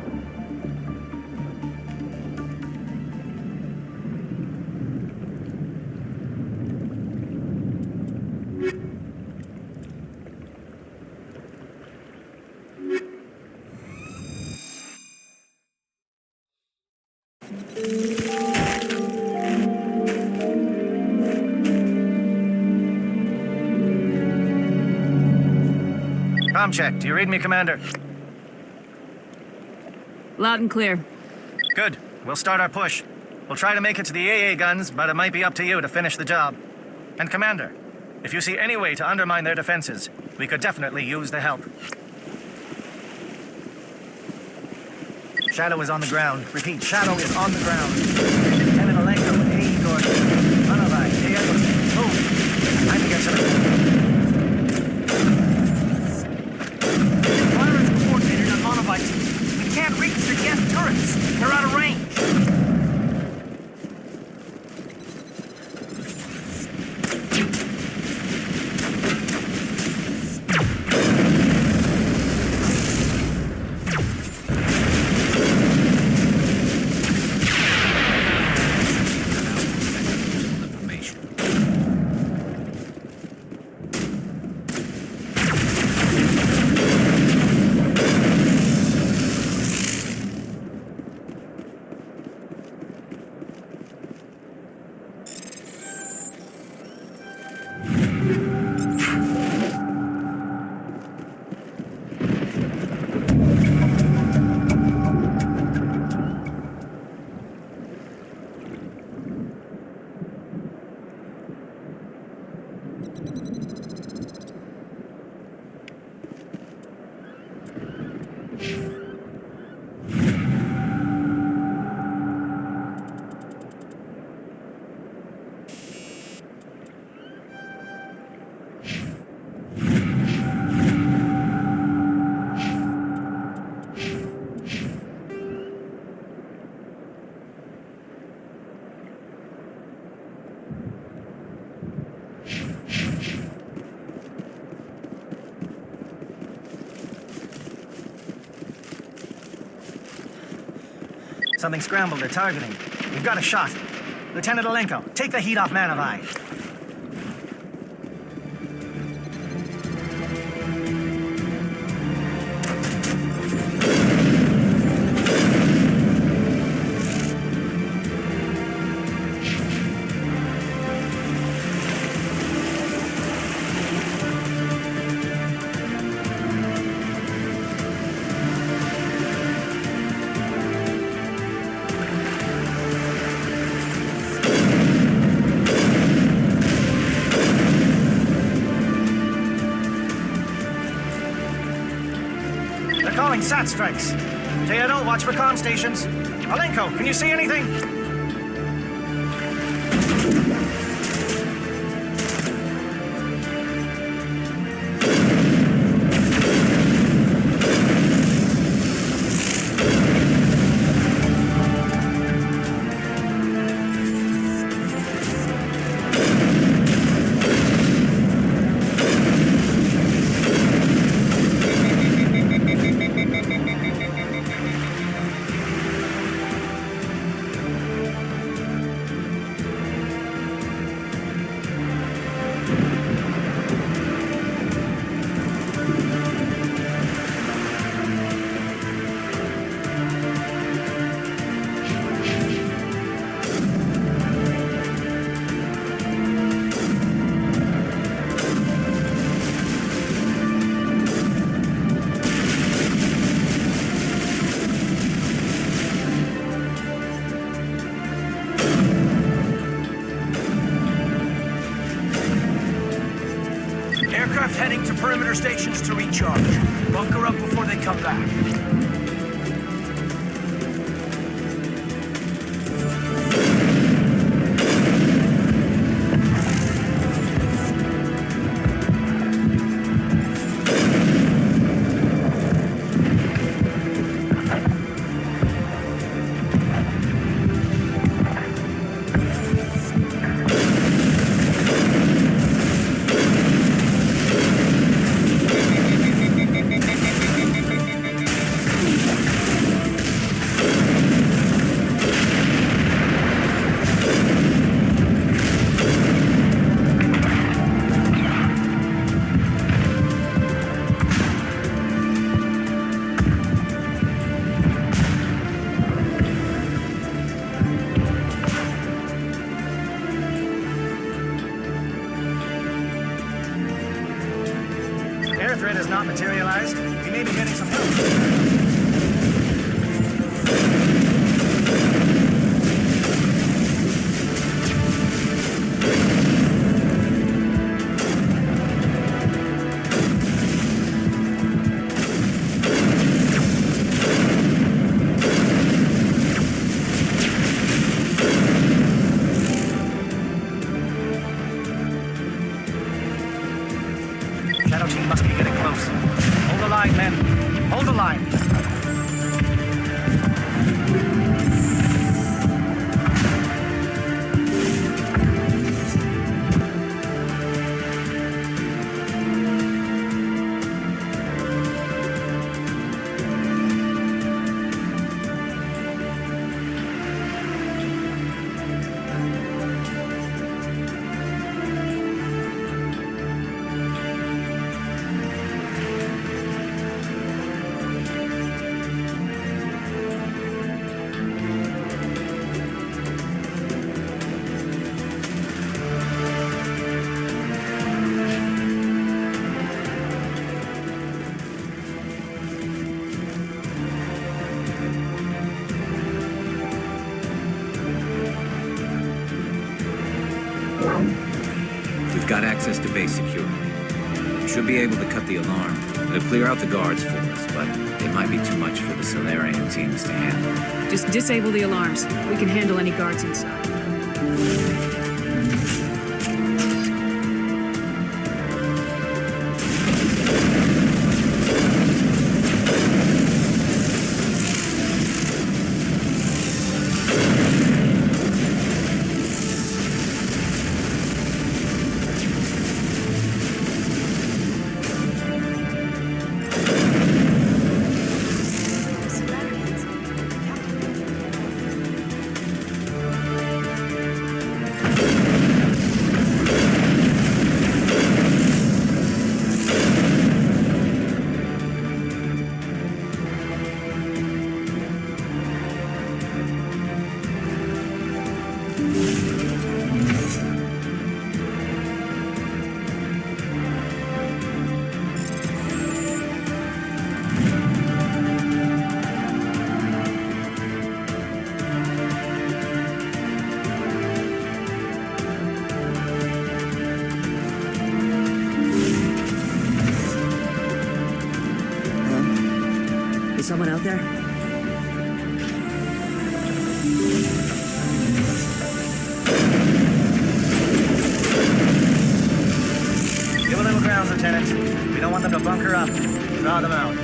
Check. Do you read me, Commander? Loud and clear. Good. We'll start our push. We'll try to make it to the AA guns, but it might be up to you to finish the job. And Commander, if you see any way to undermine their defenses, we could definitely use the help. Shadow is on the ground. Repeat, Shadow is on the ground. Lieutenant Alenko, A. Gordon. Manavai, A. Edwards. Move. Time to get some... We can't reach the gas turrets. They're out of range. Something scrambled their targeting. We've got a shot. Lieutenant Alenko, take the heat off Man of Eye. SAT strikes. J.Edo, watch for comm stations. Alenko, can you see anything? Aircraft heading to perimeter stations to recharge. Bunker up before they come back. Air threat has not materialized. We may be getting some help. Shadow team must be getting close. Hold the line, men. Hold the line. We've got access to base security. We should be able to cut the alarm. It'll clear out the guards for us, but they might be too much for the Salarian teams to handle. Just disable the alarms. We can handle any guards inside. someone out there? Give a little ground, Lieutenant. We don't want them to bunker up. Draw them out.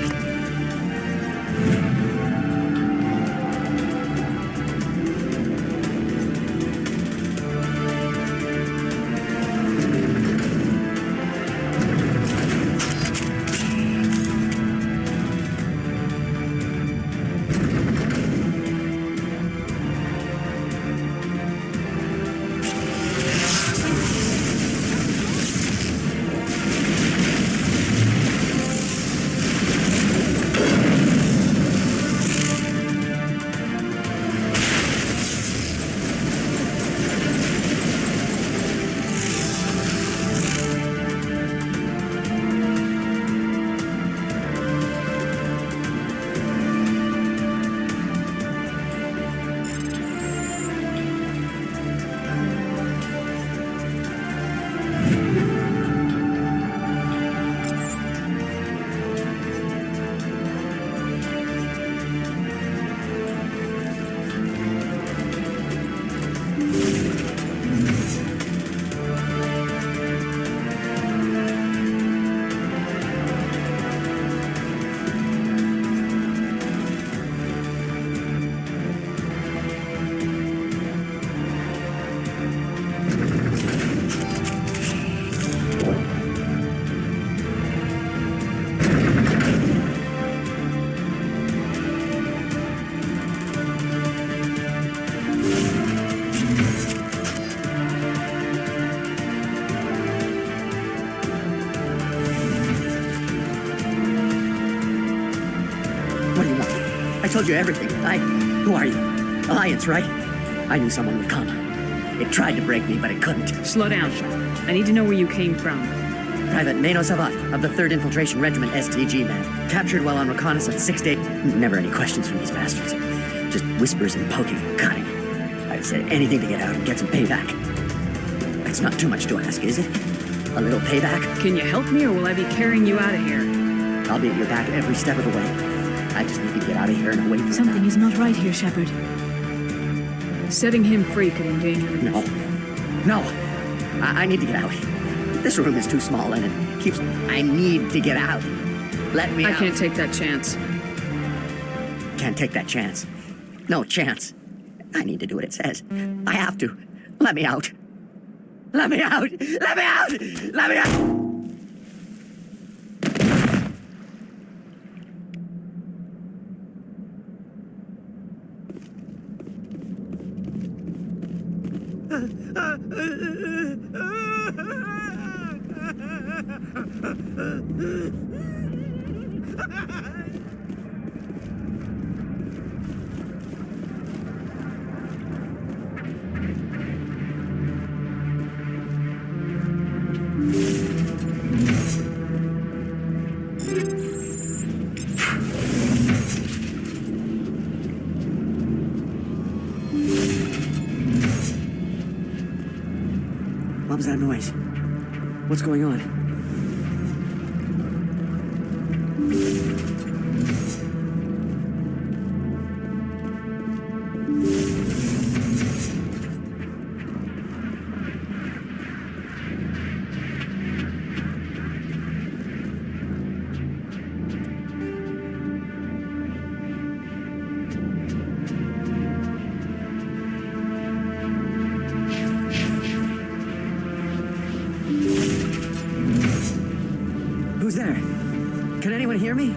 I told you everything. Who are you? Alliance, right? I knew someone would come. It tried to break me, but it couldn't. Slow down. I need to know where you came from. Private Mano Savat of the 3rd Infiltration Regiment STG man. Captured while on reconnaissance 6 days. Never any questions from these bastards. Just whispers and poking and cutting. I said anything to get out and get some payback. It's not too much to ask, is it? A little payback? Can you help me, or will I be carrying you out of here? I'll be at your back every step of the way. I just need to get out of here and away from Something is not right here, Shepard. Setting him free could endanger the... No. I need to get out. This room is too small and it keeps... I need to get out. Let me out. I can't take that chance. Can't take that chance. No chance. I need to do what it says. I have to. Let me out. Let me out! Let me out! Let me out! What was that noise? What's going on? Who's there? Can anyone hear me?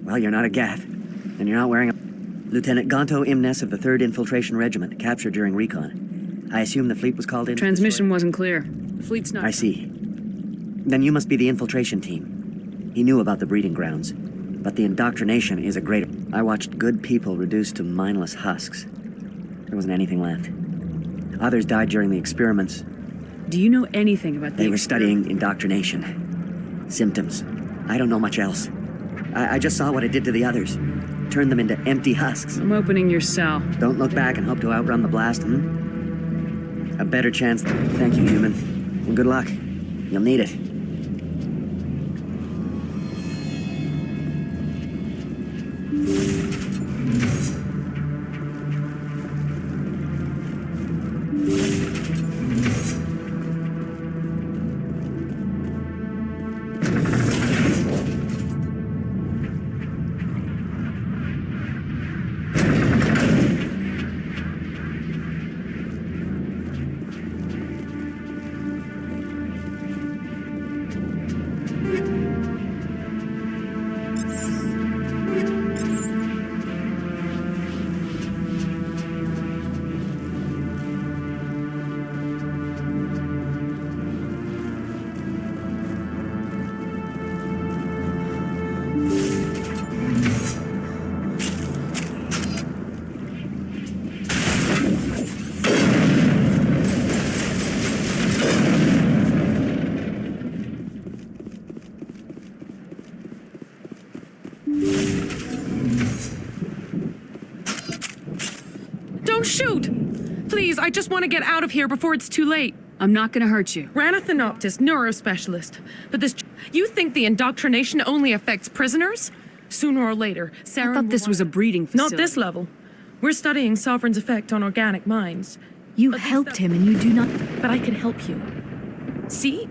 Well, you're not a Gath, and you're not wearing a... Lieutenant Gonto Imnes of the 3rd Infiltration Regiment, captured during recon. I assume the fleet was called in? Transmission wasn't clear. The fleet's not... I see. Then you must be the infiltration team. He knew about the breeding grounds, but the indoctrination is a greater... I watched good people reduced to mindless husks. There wasn't anything left. Others died during the experiments, Do you know anything about They were studying indoctrination. Symptoms. I don't know much else. I just saw what it did to the others. Turned them into empty husks. I'm opening your cell. Don't look back and hope to outrun the blast, A better chance. Thank you, human. And good luck. You'll need it. Shoot! Please, I just want to get out of here before it's too late. I'm not gonna hurt you. Ranathanoptis, neurospecialist. But you think the indoctrination only affects prisoners? Sooner or later, Saren. I thought this was a breeding facility. Not this level. We're studying Sovereign's effect on organic minds. You helped him and you do not... But I can help you. See?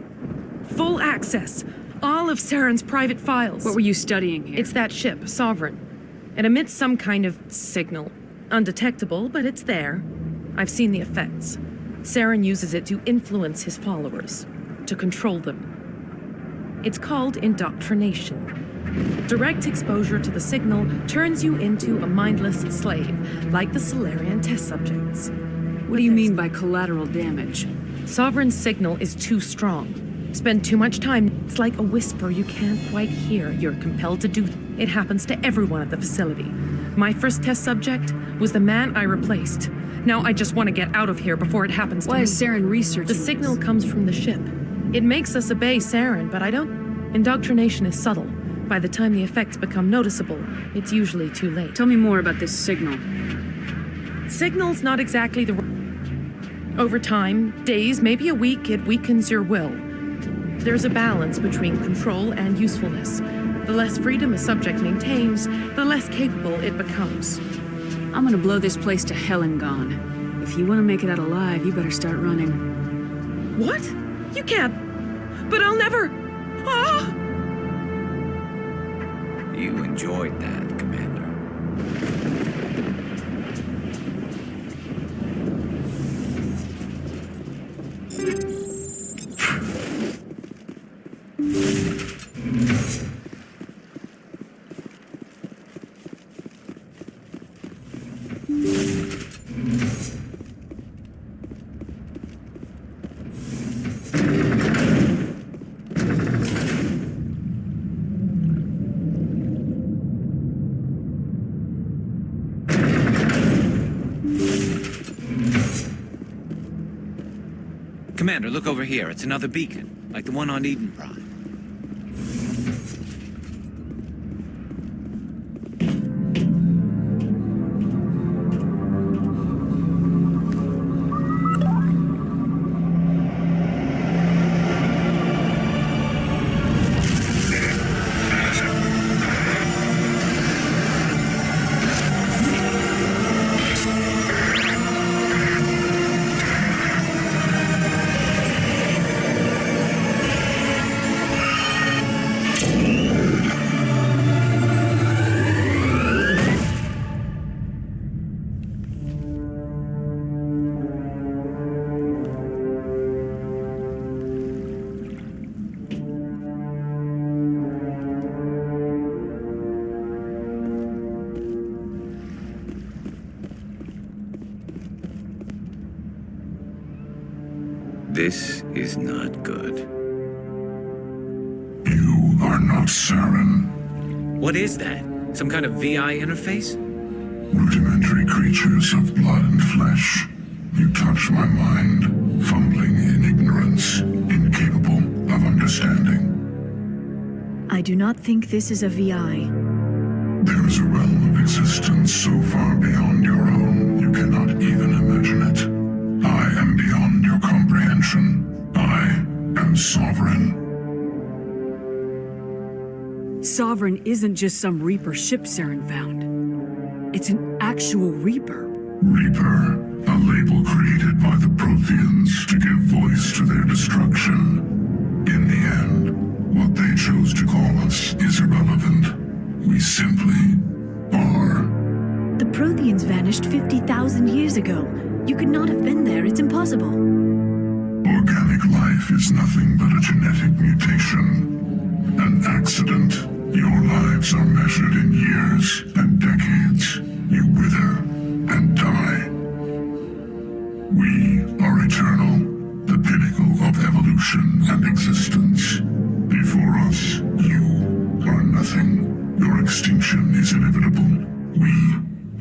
Full access. All of Saren's private files. What were you studying here? It's that ship, Sovereign. It emits some kind of signal. Undetectable, but it's there. I've seen the effects. Saren uses it to influence his followers, to control them. It's called indoctrination. Direct exposure to the signal turns you into a mindless slave, like the Salarian test subjects. What do you mean by collateral damage? Sovereign's signal is too strong. Spend too much time. It's like a whisper you can't quite hear. You're compelled to do. It happens to everyone at the facility. My first test subject was the man I replaced. Now I just want to get out of here before it happens to me. Why is Saren researching The signal comes from the ship. It makes us obey Saren, but I don't... Indoctrination is subtle. By the time the effects become noticeable, it's usually too late. Tell me more about this signal. Signal's not exactly the... Over time, days, maybe a week, it weakens your will. There's a balance between control and usefulness. The less freedom a subject maintains, the less capable it becomes. I'm gonna blow this place to hell and gone. If you want to make it out alive, you better start running. What? You can't. But I'll never... Ah! You enjoyed that, Commander. Commander, look over here. It's another beacon, like the one on Eden Prime. This is not good. You are not Saren. What is that? Some kind of VI interface? Rudimentary creatures of blood and flesh. You touch my mind, fumbling in ignorance, incapable of understanding. I do not think this is a VI. There is a realm of existence so far beyond your own, you cannot even imagine it. I am beyond your comprehension. I am sovereign. Sovereign isn't just some Reaper ship Saren found. It's an actual Reaper. Reaper, a label created by the Protheans to give voice to their destruction. In the end, what they chose to call us is irrelevant. We simply are. The Protheans vanished 50,000 years ago. You could not have been there. It's impossible. Organic life is nothing but a genetic mutation. An accident. Your lives are measured in years and decades. You wither and die. We are eternal, the pinnacle of evolution and existence. Before us, you are nothing. Your extinction is inevitable. We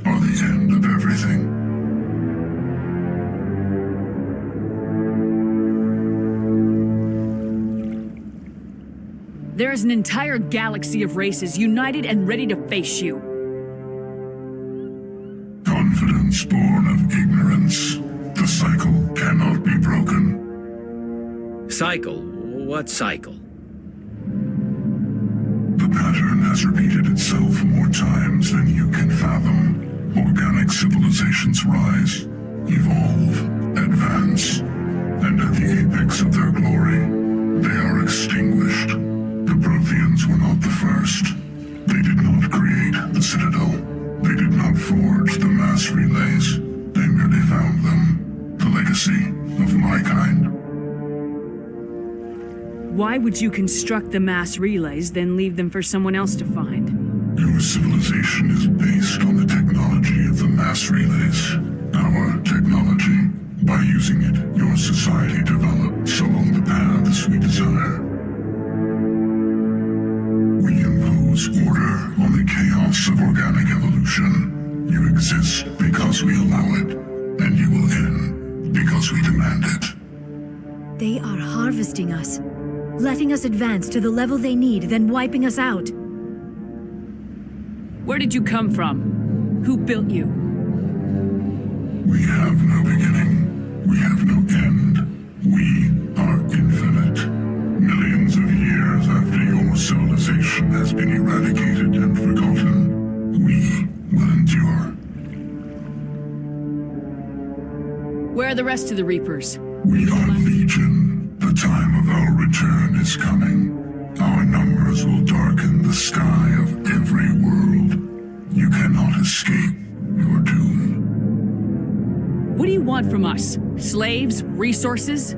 are the end of everything. There is an entire galaxy of races united and ready to face you. Confidence born of ignorance. The cycle cannot be broken. Cycle? What cycle? The pattern has repeated itself more times than you can fathom. Organic civilizations rise, evolve, advance, and at the apex of their glory, they are extinguished. The Protheans were not the first. They did not create the Citadel. They did not forge the mass relays. They merely found them. The legacy of my kind. Why would you construct the mass relays, then leave them for someone else to find? Your civilization is based on the technology of the mass relays. Our technology. By using it, your society develops along the paths we desire. We impose order on the chaos of organic evolution. You exist because we allow it, and you will end because we demand it. They are harvesting us, letting us advance to the level they need, then wiping us out. Where did you come from? Who built you? We have no beginning. We have no end. We are infinite. Millions of years after your civilization has been eradicated and forgotten, we will endure. Where are the rest of the Reapers? We are legion. The time of our return is coming. Our numbers will darken the sky of every world. You cannot escape your doom. What do you want from us? Slaves? Resources?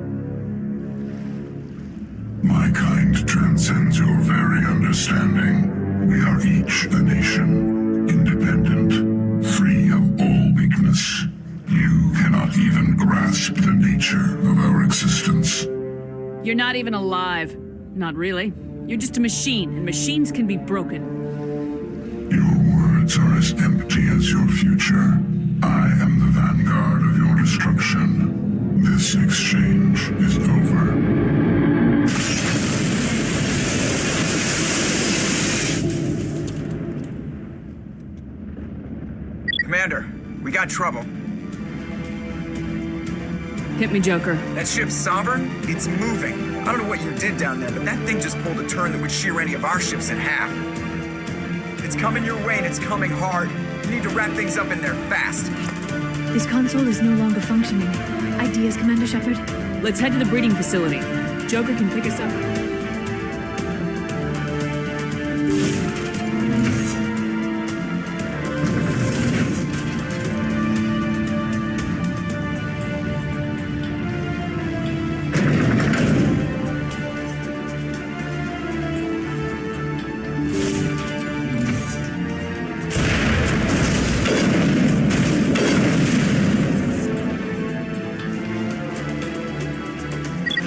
My kind transcends your very understanding. We are each a nation, independent, free of all weakness. You cannot even grasp the nature of our existence. You're not even alive. Not really. You're just a machine, and machines can be broken. Your words are as empty as your future. I am the vanguard of your destruction. This exchange is over. Commander, we got trouble. Hit me, Joker. That ship's Sovereign? It's moving. I don't know what you did down there, but that thing just pulled a turn that would shear any of our ships in half. It's coming your way, and it's coming hard. You need to wrap things up in there fast. This console is no longer functioning. Ideas, Commander Shepard? Let's head to the breeding facility. Joker can pick us up.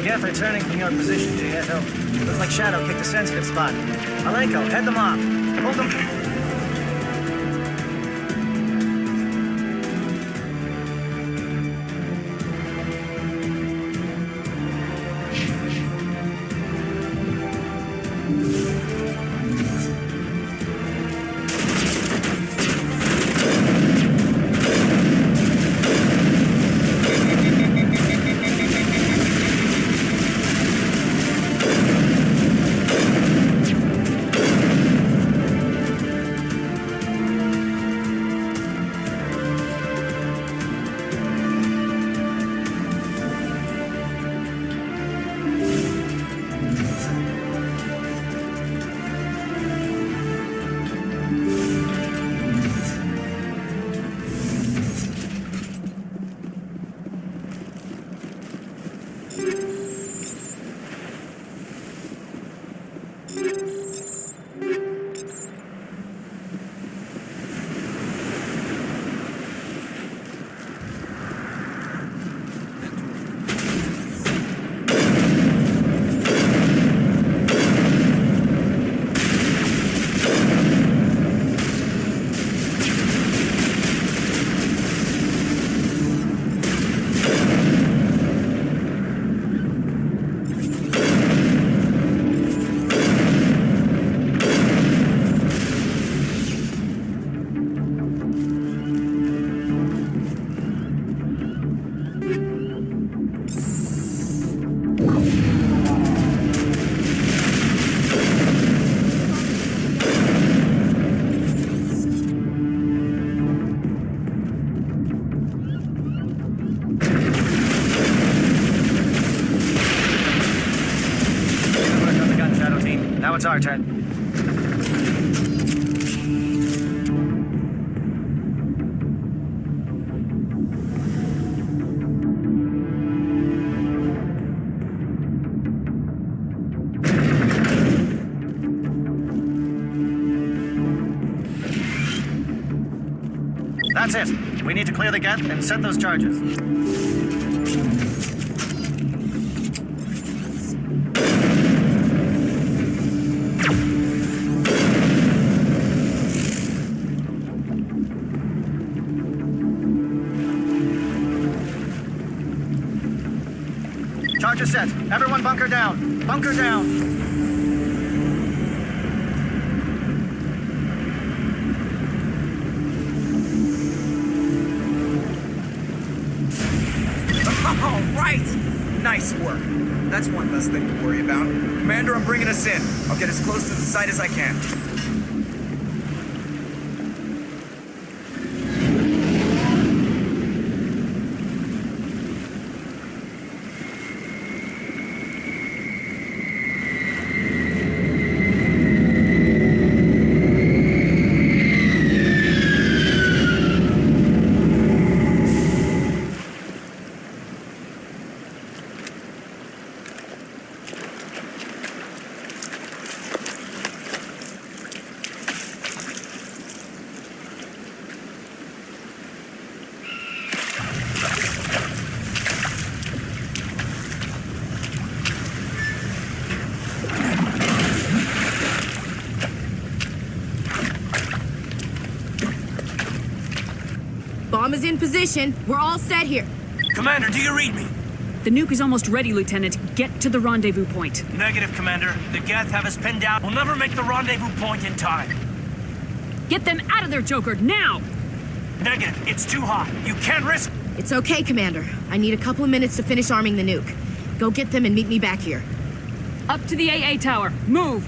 Geth turning from your position, do you? No. Looks like Shadow kicked a sensitive spot. Malenko, head them off. Hold them. it's our turn. That's it. We need to clear the geth and set those charges. Charges set. Everyone bunker down. Bunker down. All right! Nice work. That's one less thing to worry about. Commander, I'm bringing us in. I'll get as close to the site as I can. Bomb is in position. We're all set here. Commander, do you read me? The nuke is almost ready, Lieutenant. Get to the rendezvous point. Negative, Commander. The geth have us pinned down. We'll never make the rendezvous point in time. Get them out of there, Joker, now! Negative. It's too hot. You can't risk... It's okay, Commander. I need a couple of minutes to finish arming the nuke. Go get them and meet me back here. Up to the AA tower. Move!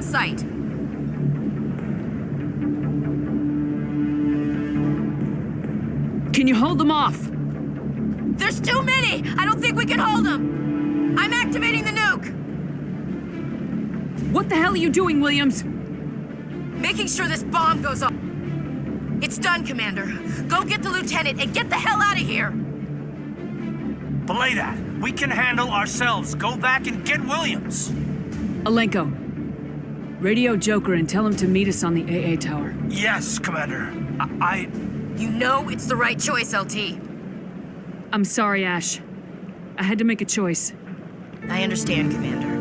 sight. Can you hold them off? There's too many! I don't think we can hold them! I'm activating the nuke! What the hell are you doing, Williams? Making sure this bomb goes off. It's done, Commander. Go get the lieutenant and get the hell out of here! Belay that. We can handle ourselves. Go back and get Williams. Alenko, Radio Joker and tell him to meet us on the AA tower. Yes, Commander. You know it's the right choice, LT. I'm sorry, Ash. I had to make a choice. I understand, Commander.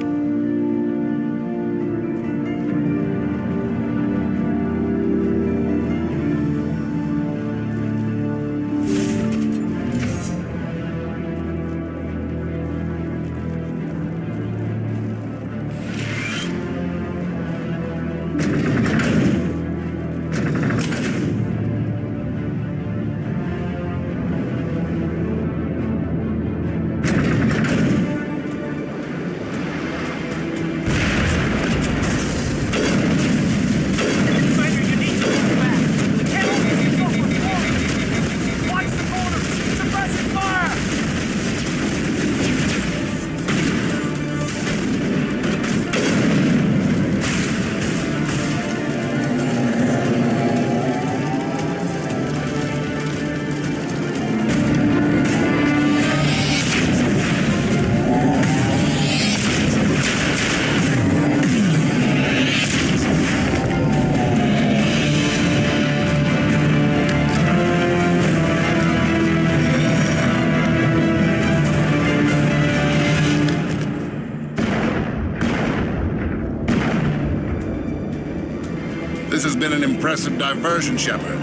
This has been an impressive diversion, Shepard.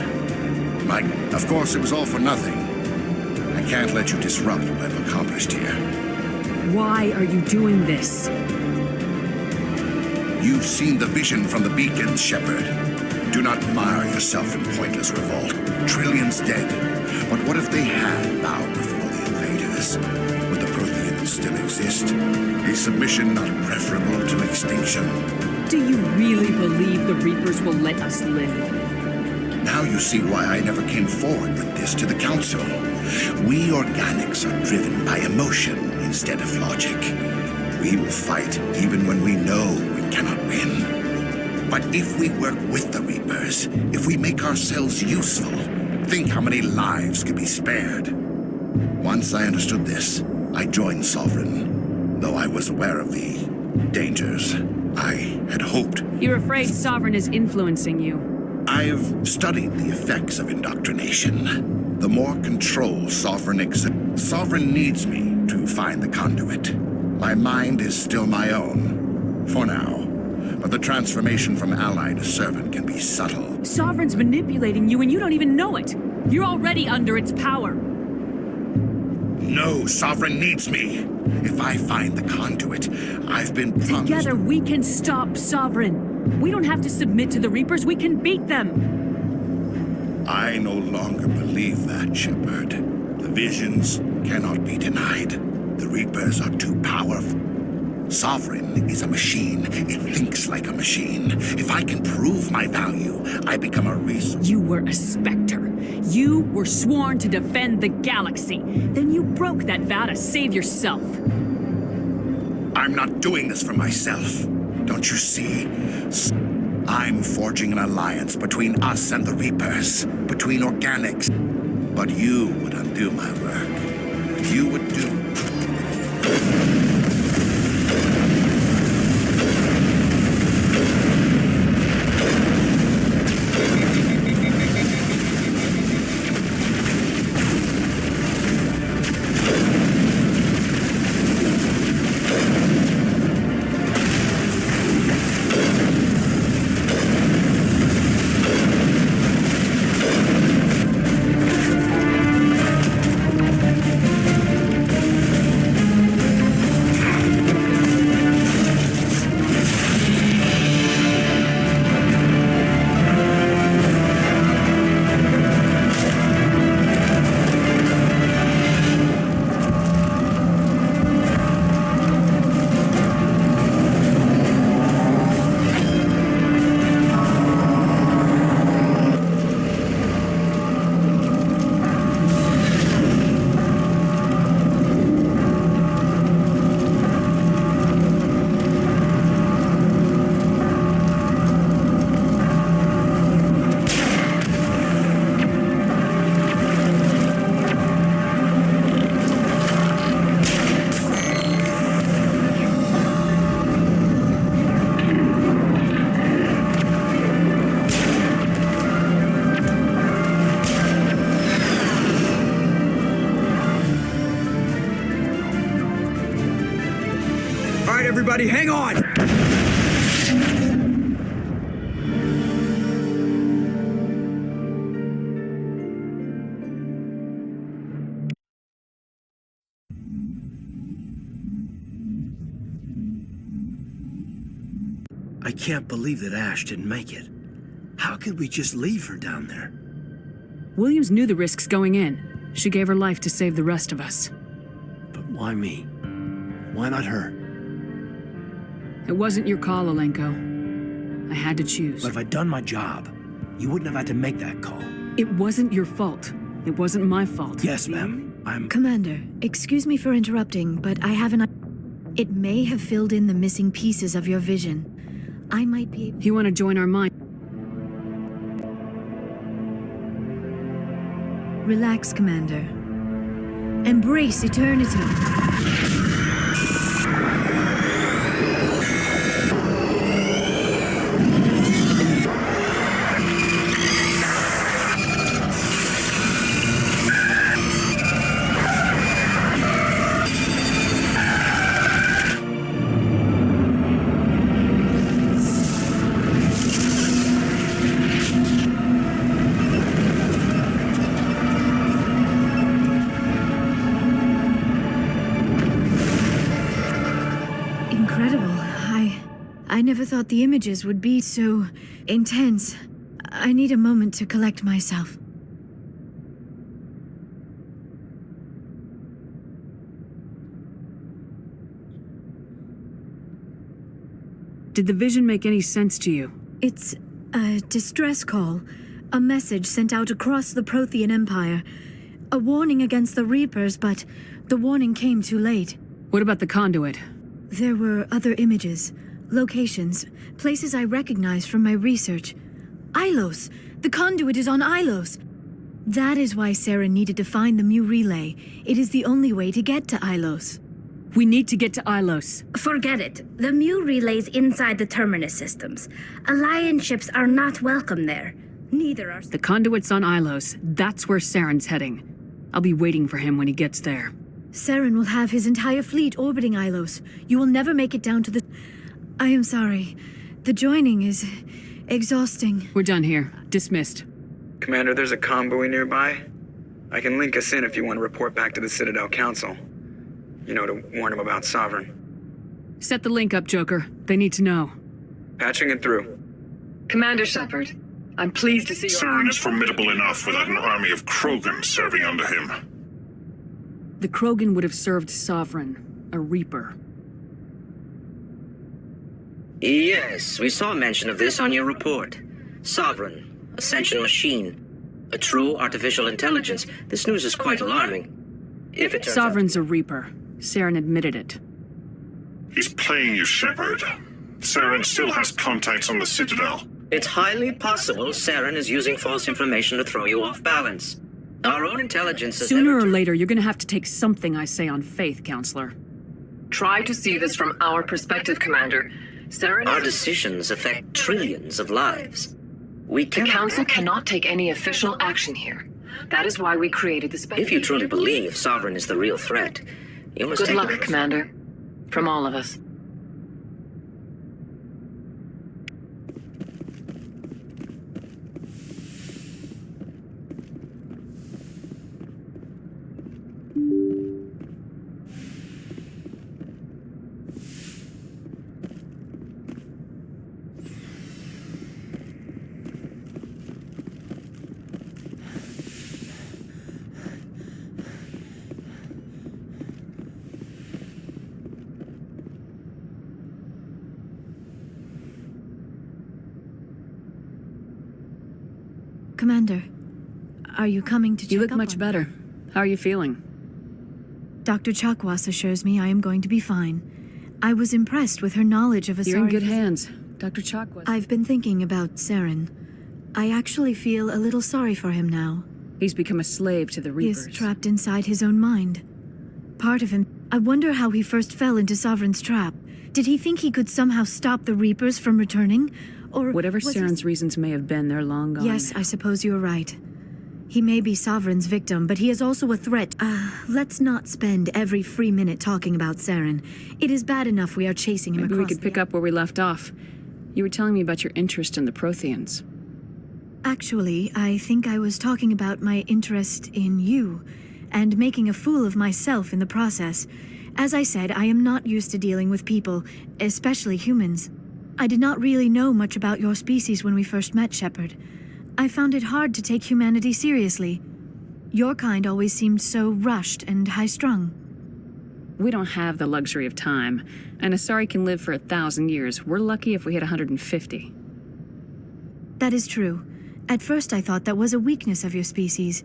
Mike, of course, it was all for nothing. I can't let you disrupt what I've accomplished here. Why are you doing this? You've seen the vision from the beacons, Shepard. Do not mire yourself in pointless revolt. Trillions dead. But what if they had bowed before the invaders? Would the Protheans still exist? A submission not preferable to extinction? Do you really believe the Reapers will let us live? Now you see why I never came forward with this to the Council. We organics are driven by emotion instead of logic. We will fight even when we know we cannot win. But if we work with the Reapers, if we make ourselves useful, think how many lives could be spared. Once I understood this, I joined Sovereign, though I was aware of the dangers. I had hoped. You're afraid Sovereign is influencing you. I've studied the effects of indoctrination. The more control Sovereign exerts, Sovereign needs me to find the conduit. My mind is still my own, for now. But the transformation from ally to servant can be subtle. Sovereign's manipulating you and you don't even know it. You're already under its power. No, Sovereign needs me. If I find the conduit, I've been promised... Together we can stop Sovereign. We don't have to submit to the Reapers, we can beat them. I no longer believe that, Shepard. The visions cannot be denied. The Reapers are too powerful. Sovereign is a machine. It thinks like a machine. If I can prove my value, I become a resource. You were a Spectre. You were sworn to defend the galaxy. Then you broke that vow to save yourself. I'm not doing this for myself. Don't you see? I'm forging an alliance between us and the Reapers. Between organics. But you would undo my work. You would do... Everybody, hang on! I can't believe that Ash didn't make it. How could we just leave her down there? Williams knew the risks going in. She gave her life to save the rest of us. But why me? Why not her? It wasn't your call, Alenko. I had to choose. But if I'd done my job, you wouldn't have had to make that call. It wasn't your fault. It wasn't my fault. Yes, ma'am. Commander, excuse me for interrupting, but I have an... It may have filled in the missing pieces of your vision. I might be able... You want to join our mind? Relax, Commander. Embrace eternity. I never thought the images would be so intense. I need a moment to collect myself. Did the vision make any sense to you? It's a distress call. A message sent out across the Prothean Empire. A warning against the Reapers, but the warning came too late. What about the conduit? There were other images. Locations, places I recognize from my research. Ilos! The conduit is on Ilos! That is why Saren needed to find the Mu relay. It is the only way to get to Ilos. We need to get to Ilos. Forget it. The Mu relay's inside the Terminus systems. Alliance ships are not welcome there. Neither are... The conduit's on Ilos. That's where Saren's heading. I'll be waiting for him when he gets there. Saren will have his entire fleet orbiting Ilos. You will never make it down to the... I am sorry. The joining is exhausting. We're done here. Dismissed. Commander, there's a comm buoy nearby. I can link us in if you want to report back to the Citadel Council. You know, to warn them about Sovereign. Set the link up, Joker. They need to know. Patching it through. Commander Shepard, I'm pleased to see you. Saren is formidable enough without an army of Krogan serving under him. The Krogan would have served Sovereign, a Reaper. Yes, we saw mention of this on your report. Sovereign, a sentient machine, a true artificial intelligence. This news is quite alarming. If it turns Sovereign's a Reaper. Saren admitted it. He's playing you, Shepard. Saren still has contacts on the Citadel. It's highly possible Saren is using false information to throw you off balance. Our own intelligence has Sooner or later, you're gonna have to take something I say on faith, Counselor. Try to see this from our perspective, Commander. Saren... Our decisions affect trillions of lives. The Council cannot take any official action here. That is why we created the space. If you truly believe Sovereign is the real threat, you must Good luck, Commander. From all of us. Commander, are you coming to check up? You look much better. How are you feeling? Dr. Chakwas assures me I am going to be fine. I was impressed with her knowledge of Asari. You're in good hands, Dr. Chakwas. I've been thinking about Saren. I actually feel a little sorry for him now. He's become a slave to the Reapers. He's trapped inside his own mind. Part of him... I wonder how he first fell into Sovereign's trap. Did he think he could somehow stop the Reapers from returning? Or whatever Saren's reasons may have been, they're long gone. Yes, I suppose you're right. He may be Sovereign's victim, but he is also a threat. Let's not spend every free minute talking about Saren. It is bad enough we are chasing him Maybe across we could pick up where we left off. You were telling me about your interest in the Protheans. Actually, I think I was talking about my interest in you, and making a fool of myself in the process. As I said, I am not used to dealing with people, especially humans. I did not really know much about your species when we first met, Shepard. I found it hard to take humanity seriously. Your kind always seemed so rushed and high-strung. We don't have the luxury of time, and Asari can live for 1,000 years. We're lucky if we hit 150. That is true. At first I thought that was a weakness of your species.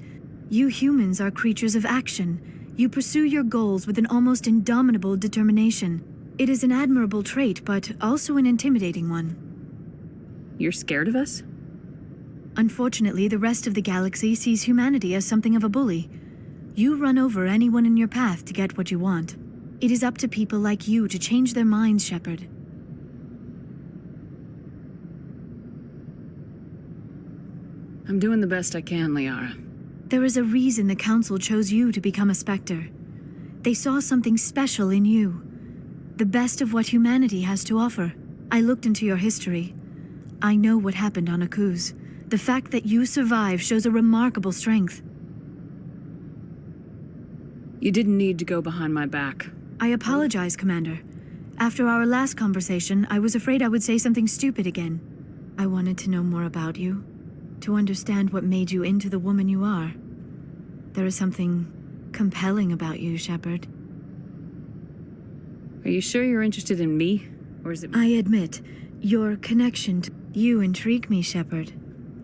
You humans are creatures of action. You pursue your goals with an almost indomitable determination. It is an admirable trait, but also an intimidating one. You're scared of us? Unfortunately, the rest of the galaxy sees humanity as something of a bully. You run over anyone in your path to get what you want. It is up to people like you to change their minds, Shepard. I'm doing the best I can, Liara. There is a reason the Council chose you to become a Spectre. They saw something special in you. The best of what humanity has to offer. I looked into your history. I know what happened on Akuz. The fact that you survived shows a remarkable strength. You didn't need to go behind my back. I apologize, Commander. After our last conversation, I was afraid I would say something stupid again. I wanted to know more about you, to understand what made you into the woman you are. There is something compelling about you, Shepard. Are you sure you're interested in me? Or is it... I admit, your connection to you intrigue me, Shepard.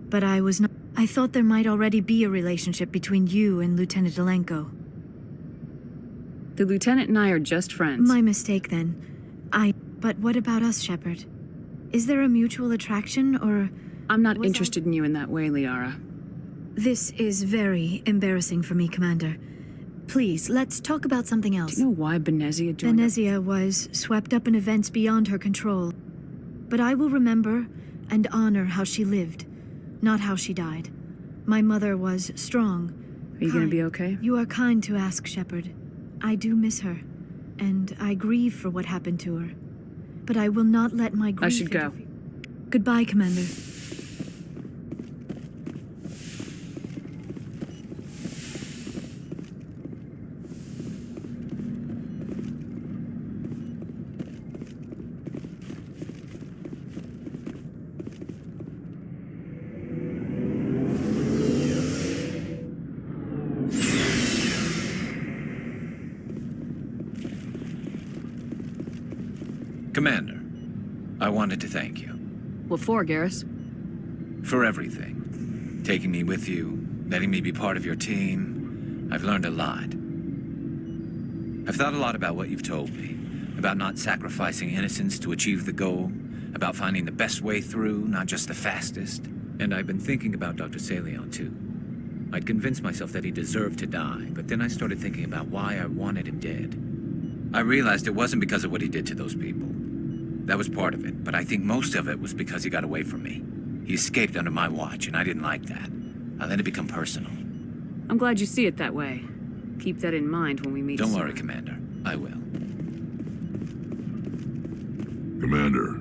But I was not... I thought there might already be a relationship between you and Lieutenant Alenko. The Lieutenant and I are just friends. My mistake, then. But what about us, Shepard? Is there a mutual attraction, or... I'm not interested in you in that way, Liara. This is very embarrassing for me, Commander. Please, let's talk about something else. Do you know why Benezia joined Benezia was swept up in events beyond her control. But I will remember and honor how she lived, not how she died. My mother was strong. Are you gonna be okay? You are kind to ask, Shepard. I do miss her, and I grieve for what happened to her. But I will not let my grief... I should go. Goodbye, Commander. Commander, I wanted to thank you. What for, Garrus? For everything. Taking me with you, letting me be part of your team. I've learned a lot. I've thought a lot about what you've told me. About not sacrificing innocence to achieve the goal. About finding the best way through, not just the fastest. And I've been thinking about Dr. Saleon, too. I'd convinced myself that he deserved to die, but then I started thinking about why I wanted him dead. I realized it wasn't because of what he did to those people. That was part of it, but I think most of it was because he got away from me. He escaped under my watch, and I didn't like that. I let it become personal. I'm glad you see it that way. Keep that in mind when we meet. Don't worry, Commander. I will. Commander,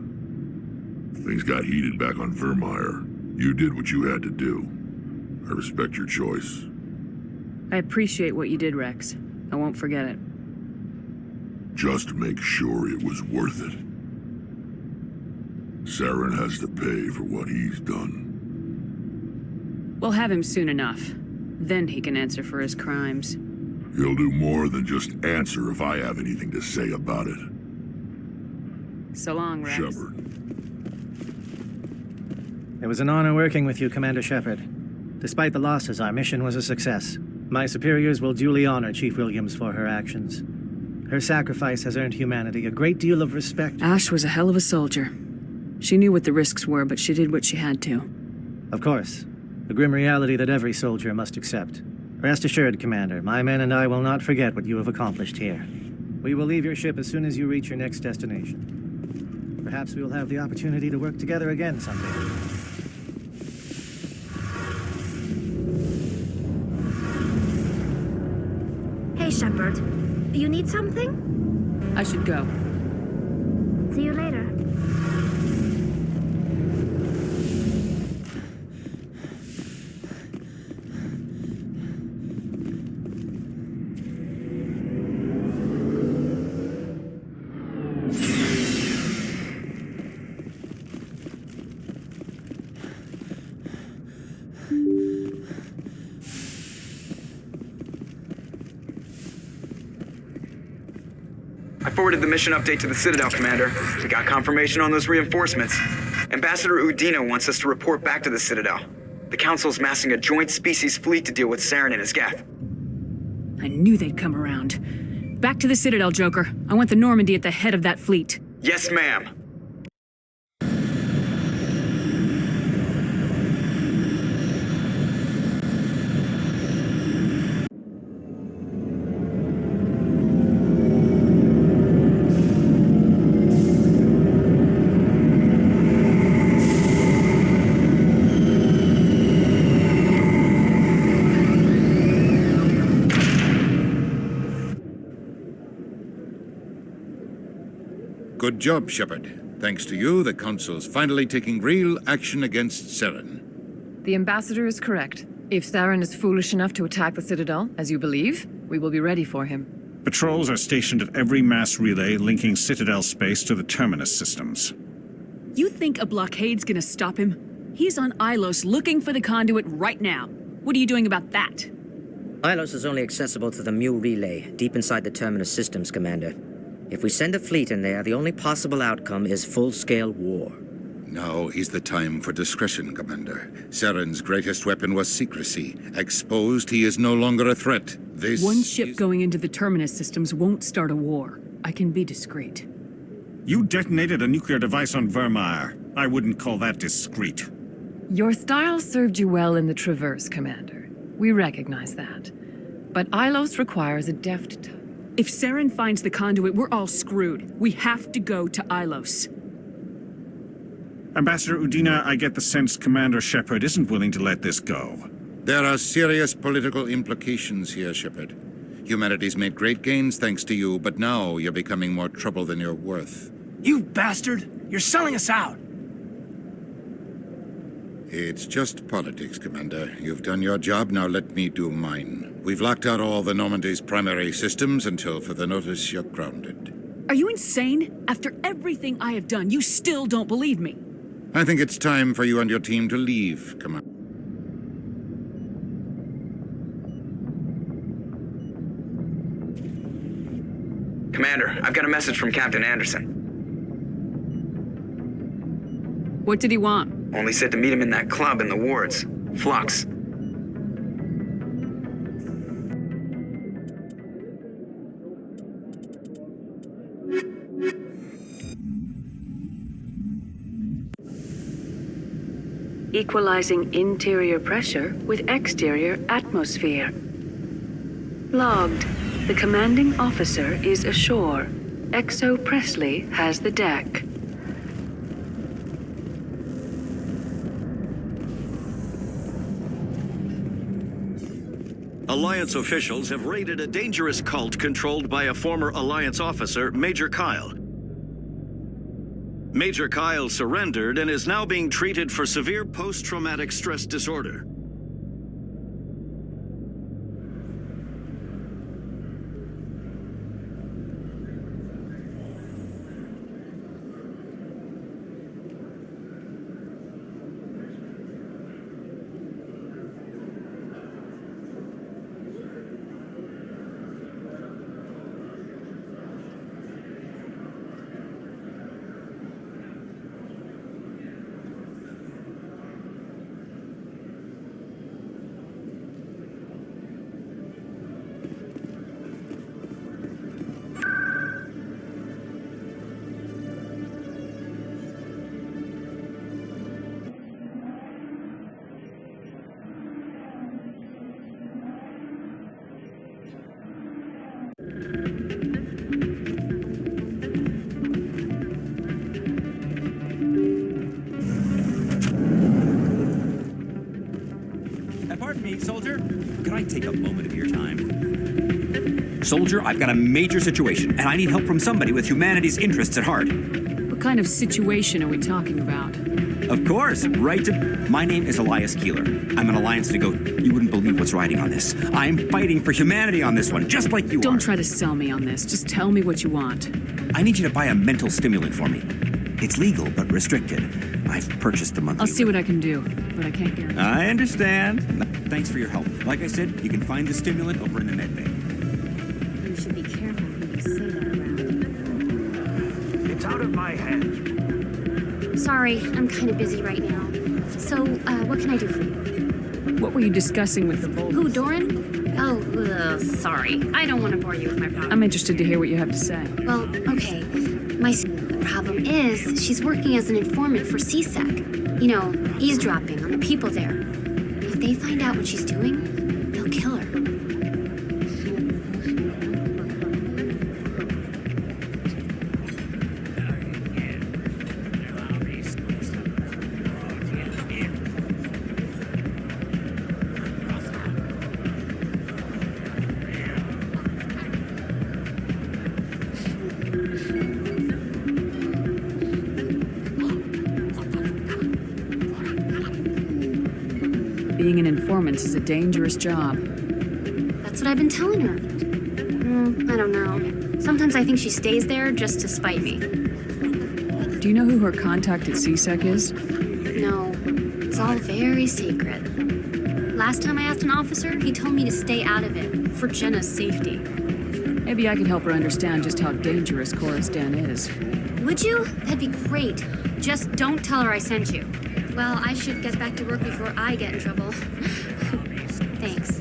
things got heated back on Vermeer. You did what you had to do. I respect your choice. I appreciate what you did, Wrex. I won't forget it. Just make sure it was worth it. Saren has to pay for what he's done. We'll have him soon enough. Then he can answer for his crimes. He'll do more than just answer if I have anything to say about it. So long, Wrex. Shepard. It was an honor working with you, Commander Shepard. Despite the losses, our mission was a success. My superiors will duly honor Chief Williams for her actions. Her sacrifice has earned humanity a great deal of respect. Ash was a hell of a soldier. She knew what the risks were, but she did what she had to. Of course. The grim reality that every soldier must accept. Rest assured, Commander, my men and I will not forget what you have accomplished here. We will leave your ship as soon as you reach your next destination. Perhaps we will have the opportunity to work together again someday. Shepard. You need something? I should go. See you later. I forwarded the mission update to the Citadel, Commander. We got confirmation on those reinforcements. Ambassador Udina wants us to report back to the Citadel. The Council's massing a joint species fleet to deal with Saren and his Geth. I knew they'd come around. Back to the Citadel, Joker. I want the Normandy at the head of that fleet. Yes, ma'am. Good job, Shepard. Thanks to you, the Council's finally taking real action against Saren. The Ambassador is correct. If Saren is foolish enough to attack the Citadel, as you believe, we will be ready for him. Patrols are stationed at every mass relay linking Citadel space to the Terminus systems. You think a blockade's gonna stop him? He's on Ilos looking for the conduit right now. What are you doing about that? Ilos is only accessible to the Mu relay, deep inside the Terminus systems, Commander. If we send a fleet in there, the only possible outcome is full-scale war. Now is the time for discretion, Commander. Saren's greatest weapon was secrecy. Exposed, he is no longer a threat. One ship going into the Terminus systems won't start a war. I can be discreet. You detonated a nuclear device on Vermeer. I wouldn't call that discreet. Your style served you well in the Traverse, Commander. We recognize that. But Ilos requires a deft touch. If Saren finds the conduit, we're all screwed. We have to go to Ilos. Ambassador Udina, I get the sense Commander Shepard isn't willing to let this go. There are serious political implications here, Shepard. Humanity's made great gains thanks to you, but now you're becoming more trouble than you're worth. You bastard! You're selling us out! It's just politics, Commander. You've done your job, now let me do mine. We've locked out all the Normandy's primary systems until further notice you're grounded. Are you insane? After everything I have done, you still don't believe me. I think it's time for you and your team to leave, Commander. Commander, I've got a message from Captain Anderson. What did he want? Only said to meet him in that club in the wards. Flux. Equalizing interior pressure with exterior atmosphere. Logged. The commanding officer is ashore. Exo Presley has the deck. Alliance officials have raided a dangerous cult controlled by a former Alliance officer, Major Kyle. Major Kyle surrendered and is now being treated for severe post-traumatic stress disorder. Pardon me, soldier. Could I take a moment of your time? Soldier, I've got a major situation, and I need help from somebody with humanity's interests at heart. What kind of situation are we talking about? Of course, right to... My name is Elias Keeler. I'm an Alliance You wouldn't believe what's riding on this. I'm fighting for humanity on this one, just like you are. Don't try to sell me on this. Just tell me what you want. I need you to buy a mental stimulant for me. It's legal, but restricted. I've purchased the monthly... I'll see what I can do, but I can't guarantee. I understand. Thanks for your help. Like I said, you can find the stimulant over in the med bay. You should be careful who you say that around. It's out of my hands. Sorry, I'm kind of busy right now. So, what can I do for you? What were you discussing with the Volks? Who, Doran? Oh, sorry. I don't want to bore you with my problem. I'm interested to hear what you have to say. Well, okay. The problem is, she's working as an informant for CSEC. You know, eavesdropping on the people there. If they find out what she's doing, they'll kill her. Being an informant is a dangerous job. That's what I've been telling her. I don't know. Sometimes I think she stays there just to spite me. Do you know who her contact at CSEC is? No, it's all very secret. Last time I asked an officer, he told me to stay out of it, for Jenna's safety. Maybe I can help her understand just how dangerous Cora's Den is. Would you? That'd be great. Just don't tell her I sent you. Well, I should get back to work before I get in trouble. Thanks.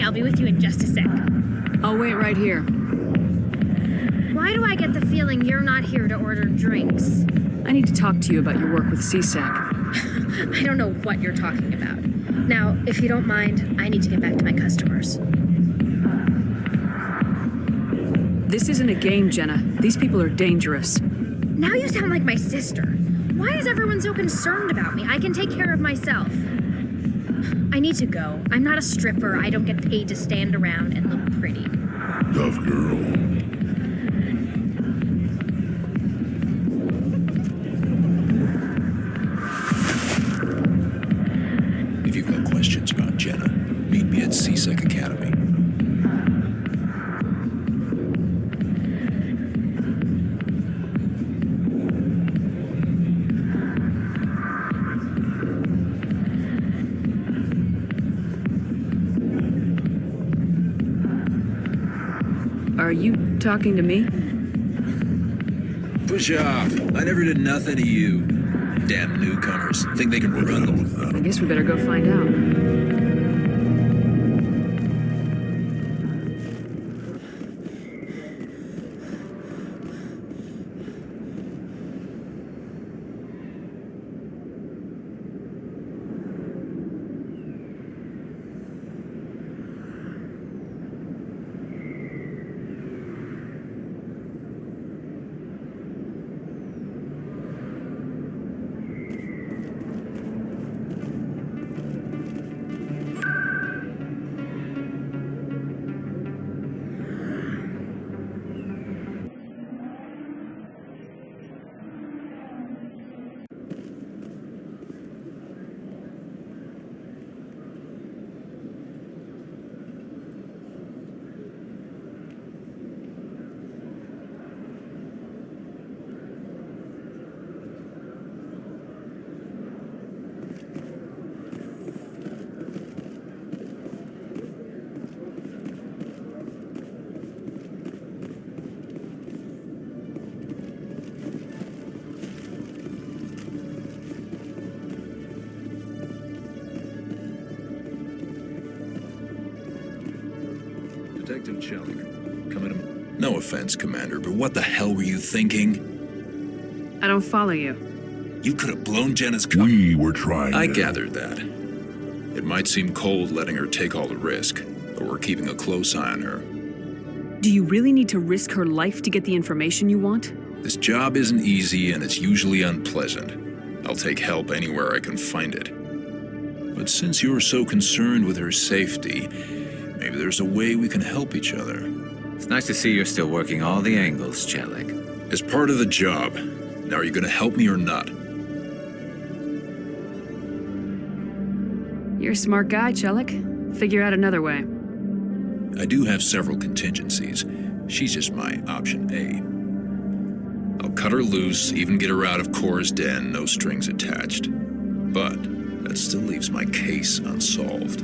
I'll be with you in just a sec. I'll wait right here. Why do I get the feeling you're not here to order drinks? I need to talk to you about your work with CSEC. I don't know what you're talking about. Now, if you don't mind, I need to get back to my customers. This isn't a game, Jenna. These people are dangerous. Now you sound like my sister. Why is everyone so concerned about me? I can take care of myself. I need to go. I'm not a stripper. I don't get paid to stand around and look pretty. Tough girl. If you've got questions about Jenna, meet me at CSEC Academy. Are you talking to me? Push off. I never did nothing to you. Damn newcomers. Think they can run them. I guess we better go find out. Detective Chellick, coming to... No offense, Commander, but what the hell were you thinking? I don't follow you. You could have blown Jenna's... We were trying I to... gathered that. It might seem cold letting her take all the risk, but we're keeping a close eye on her. Do you really need to risk her life to get the information you want? This job isn't easy and it's usually unpleasant. I'll take help anywhere I can find it. But since you're so concerned with her safety, maybe there's a way we can help each other. It's nice to see you're still working all the angles, Chellick. As part of the job. Now, are you going to help me or not? You're a smart guy, Chellick. Figure out another way. I do have several contingencies. She's just my option A. I'll cut her loose, even get her out of Cora's den, no strings attached. But that still leaves my case unsolved.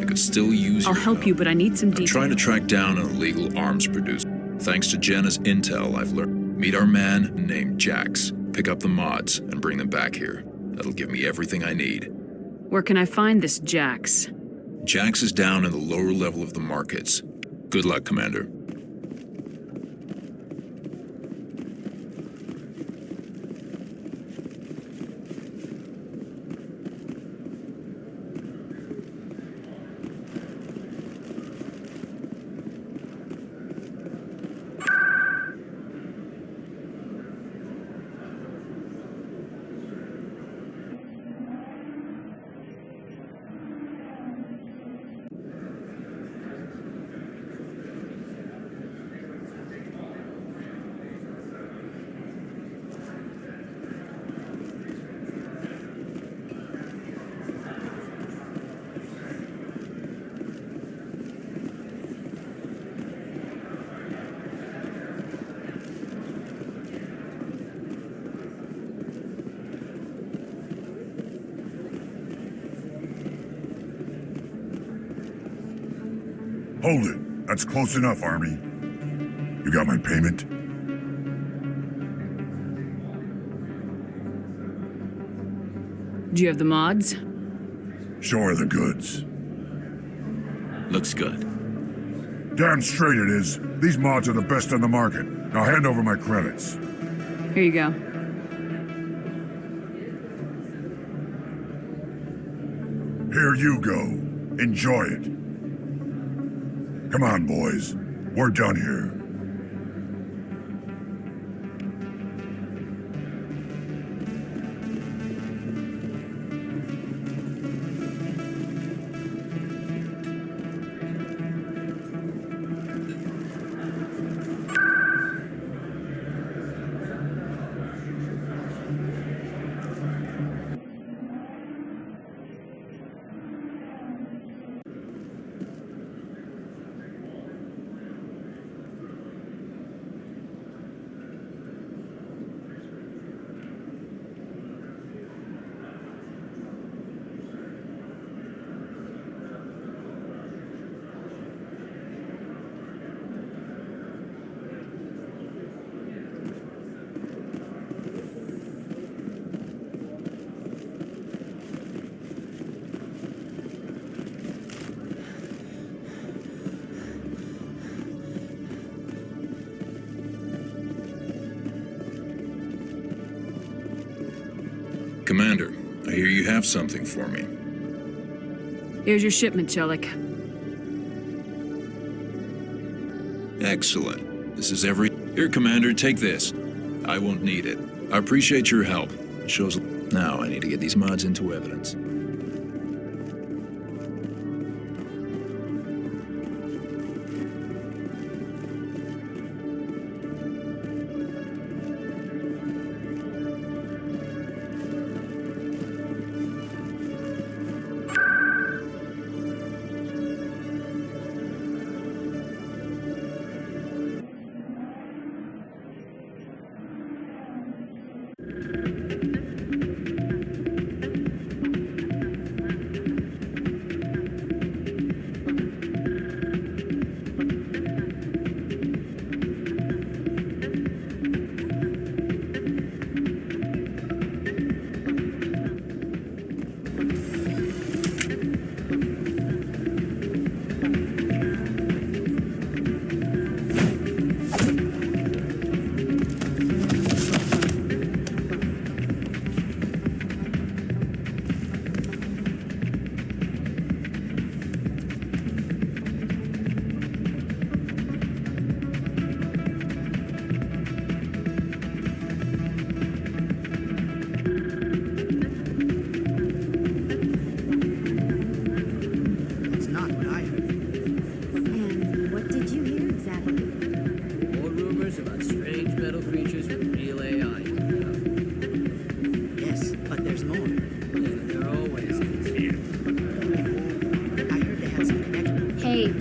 I could still use I'll help you, but I need some details. I'm trying to track down an illegal arms producer. Thanks to Jenna's intel, I've learned. Meet our man named Jax. Pick up the mods and bring them back here. That'll give me everything I need. Where can I find this Jax? Jax is down in the lower level of the markets. Good luck, Commander. Hold it. That's close enough, Army. You got my payment? Do you have the mods? Show her the goods. Looks good. Damn straight it is. These mods are the best on the market. Now hand over my credits. Here you go. Here you go. Enjoy it. Come on, boys. We're done here. Commander, I hear you have something for me. Here's your shipment, Chellick. Excellent. This is Here, Commander, take this. I won't need it. I appreciate your help. It shows... Now I need to get these mods into evidence.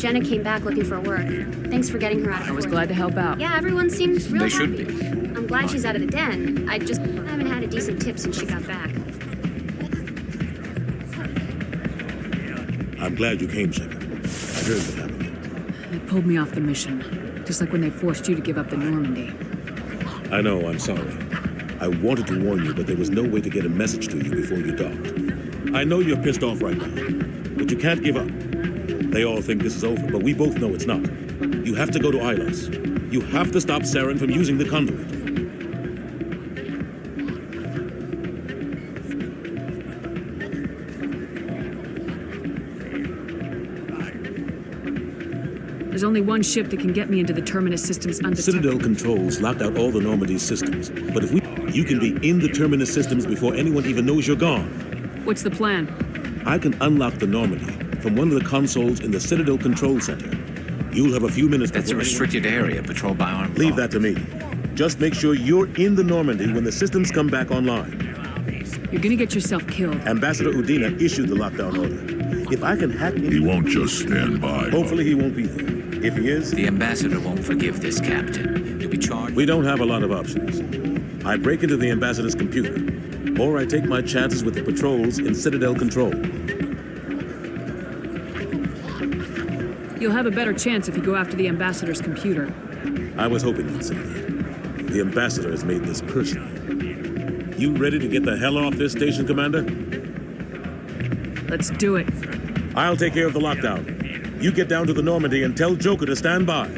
Jenna came back looking for work. Thanks for getting her out of I was court. glad to help out. Yeah, everyone seems real They should happy. be. I'm glad she's out of the den. I just haven't had a decent tip since she got back. I'm glad you came, Shepard. I heard what happened. They pulled me off the mission, just like when they forced you to give up the Normandy. I know, I'm sorry. I wanted to warn you, but there was no way to get a message to you before you docked. I know you're pissed off right now, but you can't give up. They all think this is over, but we both know it's not. You have to go to Ilos. You have to stop Saren from using the conduit. There's only one ship that can get me into the Terminus systems undetected. Citadel controls locked out all the Normandy's systems, but if you can be in the Terminus systems before anyone even knows you're gone. What's the plan? I can unlock the Normandy from one of the consoles in the Citadel Control Center. You'll have a few minutes. That's a restricted area patrolled by armed. Leave that to me. Just make sure you're in the Normandy when the systems come back online. You're gonna get yourself killed. Ambassador Udina issued the lockdown order. If I can hack in... He won't just stand by. Hopefully he won't be there. If he is... The ambassador won't forgive this, Captain. You'll be charged... We don't have a lot of options. I break into the ambassador's computer, or I take my chances with the patrols in Citadel Control. You'll have a better chance if you go after the ambassador's computer. I was hoping you'd say that. The ambassador has made this personal. You ready to get the hell off this station, Commander? Let's do it. I'll take care of the lockdown. You get down to the Normandy and tell Joker to stand by.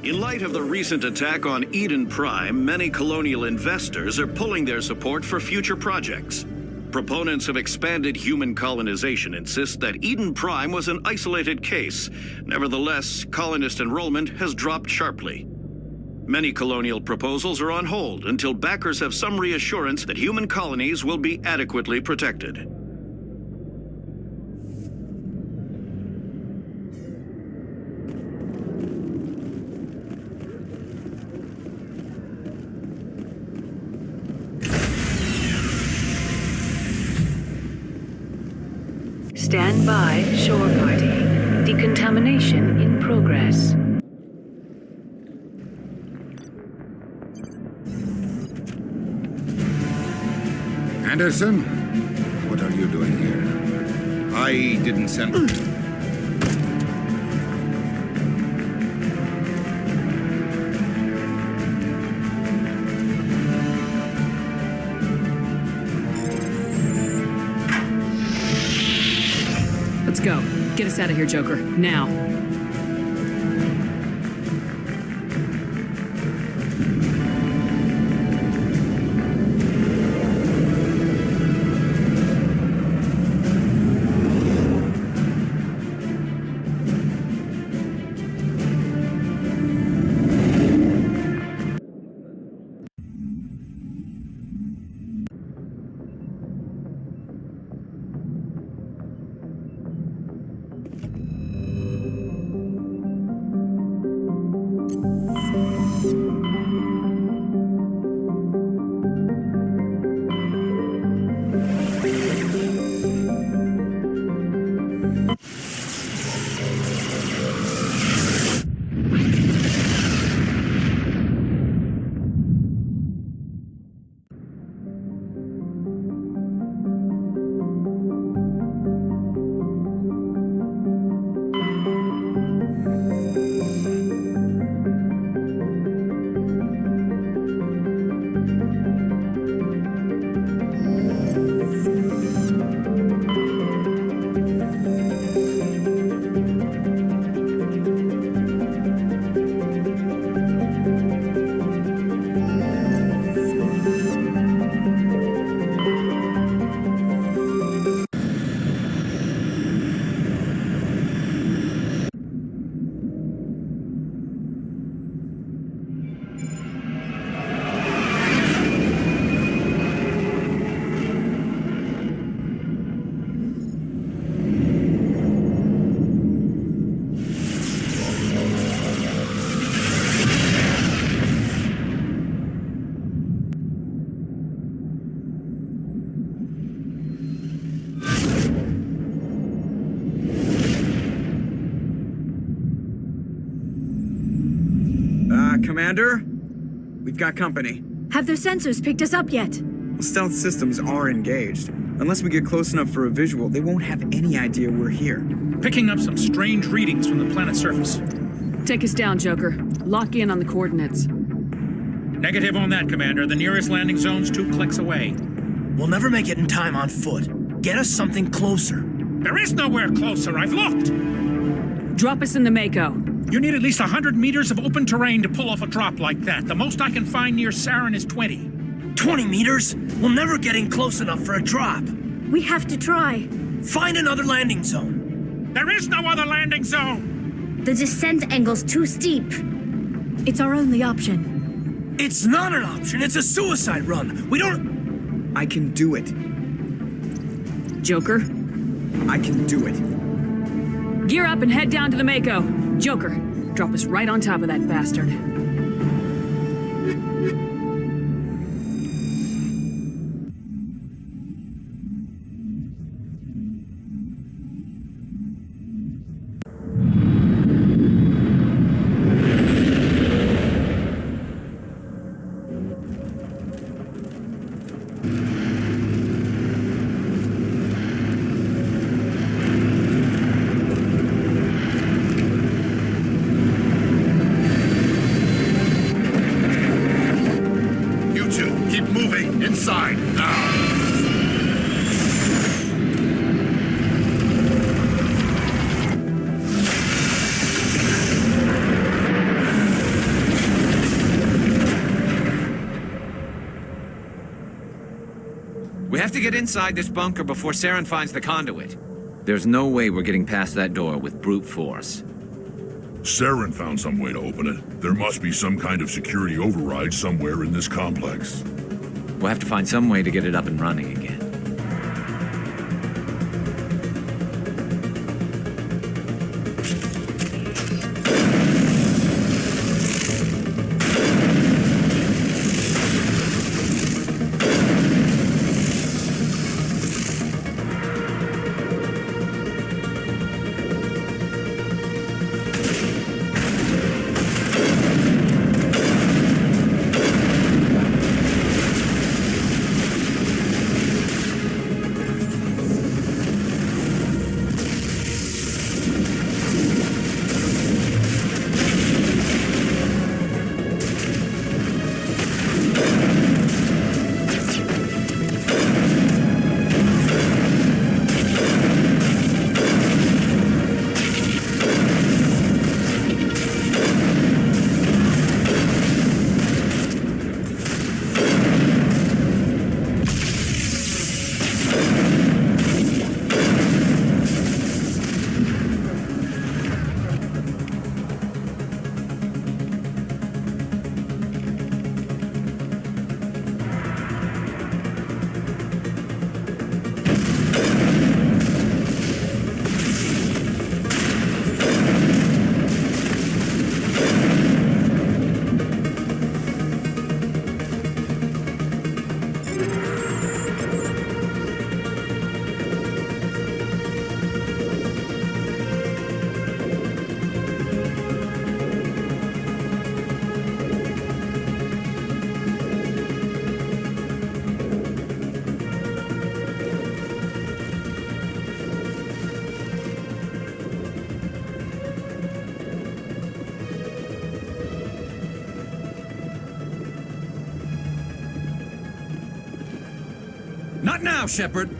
In light of the recent attack on Eden Prime, many colonial investors are pulling their support for future projects. Proponents of expanded human colonization insist that Eden Prime was an isolated case. Nevertheless, colonist enrollment has dropped sharply. Many colonial proposals are on hold until backers have some reassurance that human colonies will be adequately protected. Stand by, shore party. Decontamination in progress. Anderson, what are you doing here? I didn't send... Let's go. Get us out of here, Joker. Now. Commander, we've got company. Have their sensors picked us up yet? Stealth systems are engaged. Unless we get close enough for a visual, they won't have any idea we're here. Picking up some strange readings from the planet's surface. Take us down, Joker. Lock in on the coordinates. Negative on that, Commander. The nearest landing zone's 2 clicks away. We'll never make it in time on foot. Get us something closer. There is nowhere closer. I've looked. Drop us in the Mako. You need at least 100 meters of open terrain to pull off a drop like that. The most I can find near Saren is 20. 20 meters? We'll never get in close enough for a drop. We have to try. Find another landing zone. There is no other landing zone! The descent angle's too steep. It's our only option. It's not an option. It's a suicide run. We don't... I can do it. Joker? I can do it. Gear up and head down to the Mako. Joker, drop us right on top of that bastard. Inside, now! We have to get inside this bunker before Saren finds the conduit. There's no way we're getting past that door with brute force. Saren found some way to open it. There must be some kind of security override somewhere in this complex. We'll have to find some way to get it up and running again. Not now, Shepard!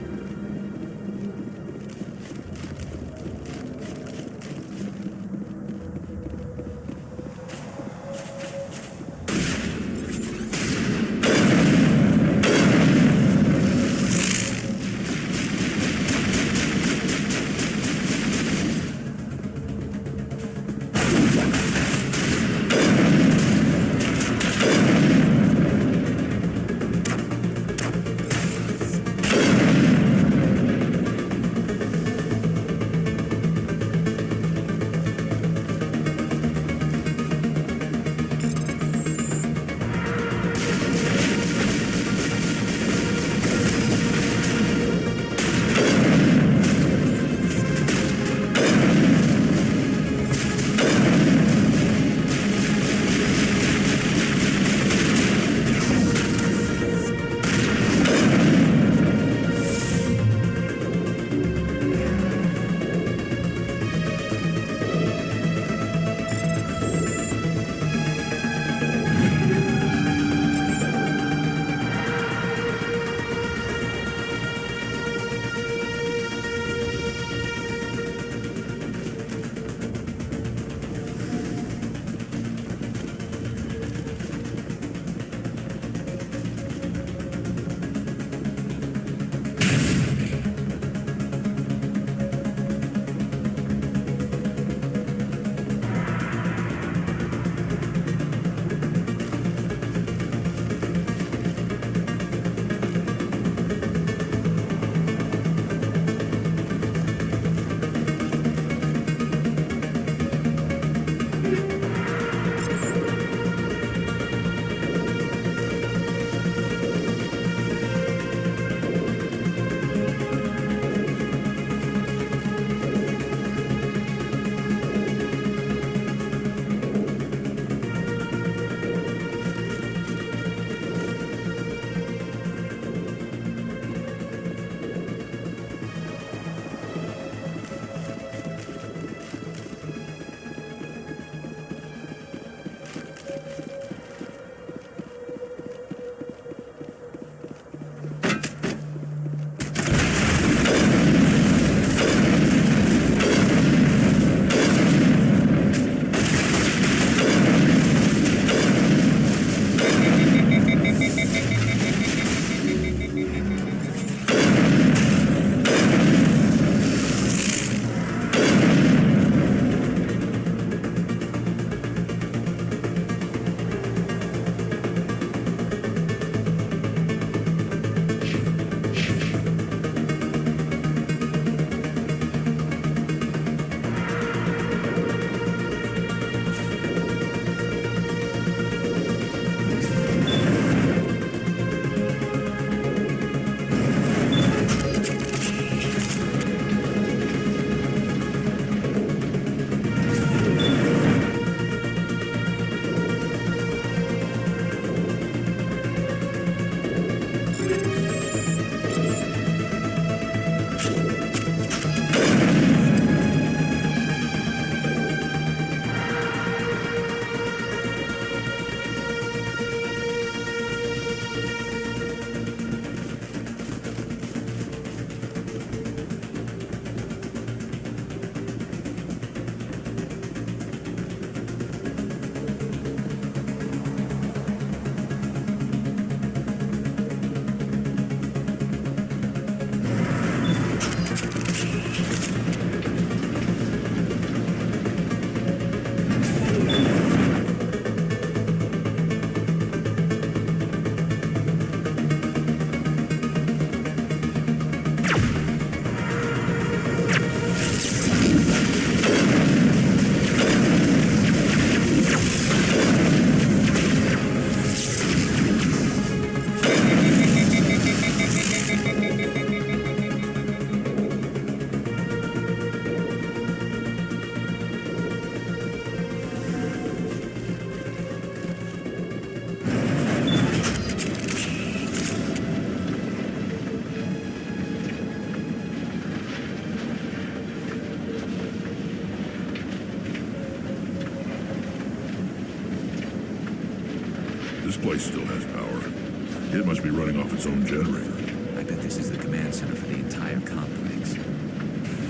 This place still has power. It must be running off its own generator. I bet this is the command center for the entire complex.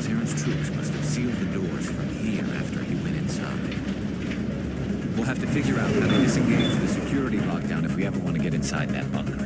Saren's troops must have sealed the doors from here after he went inside. We'll have to figure out how to disengage the security lockdown if we ever want to get inside that bunker.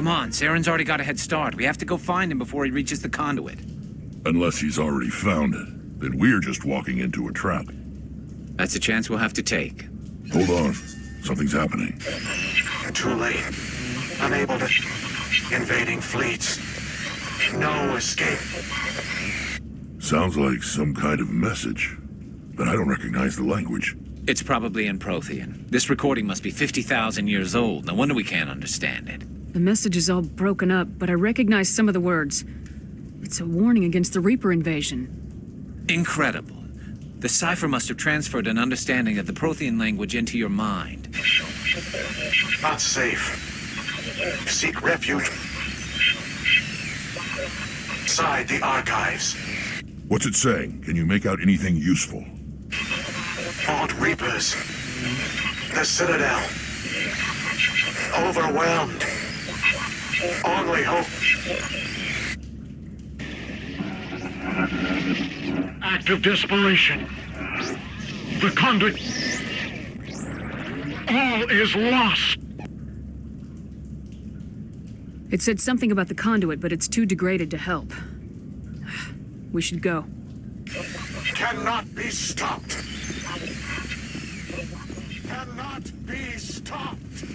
Come on, Saren's already got a head start. We have to go find him before he reaches the conduit. Unless he's already found it, then we're just walking into a trap. That's a chance we'll have to take. Hold on. Something's happening. Too late. Unable to... Invading fleets. No escape. Sounds like some kind of message, but I don't recognize the language. It's probably in Prothean. This recording must be 50,000 years old. No wonder we can't understand it. The message is all broken up, but I recognize some of the words. It's a warning against the Reaper invasion. Incredible. The cipher must have transferred an understanding of the Prothean language into your mind. Not safe. Seek refuge inside the archives. What's it saying? Can you make out anything useful? Fought Reapers. The Citadel. Overwhelmed. Only hope. Act of desperation. The conduit. All is lost. It said something about the conduit, but it's too degraded to help. We should go. Cannot be stopped. Cannot be stopped.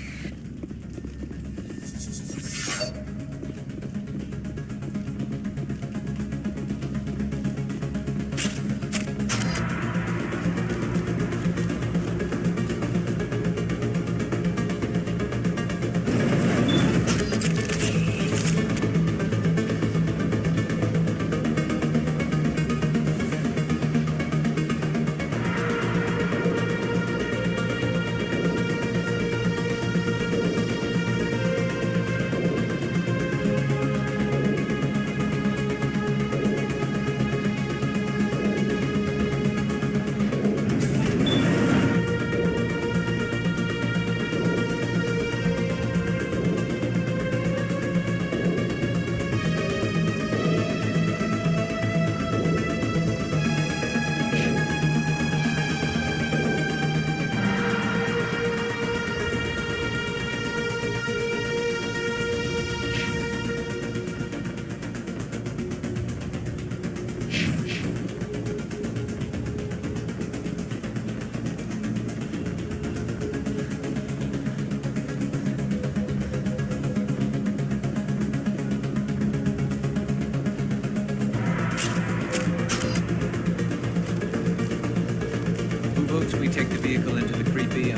We take the vehicle into the creepy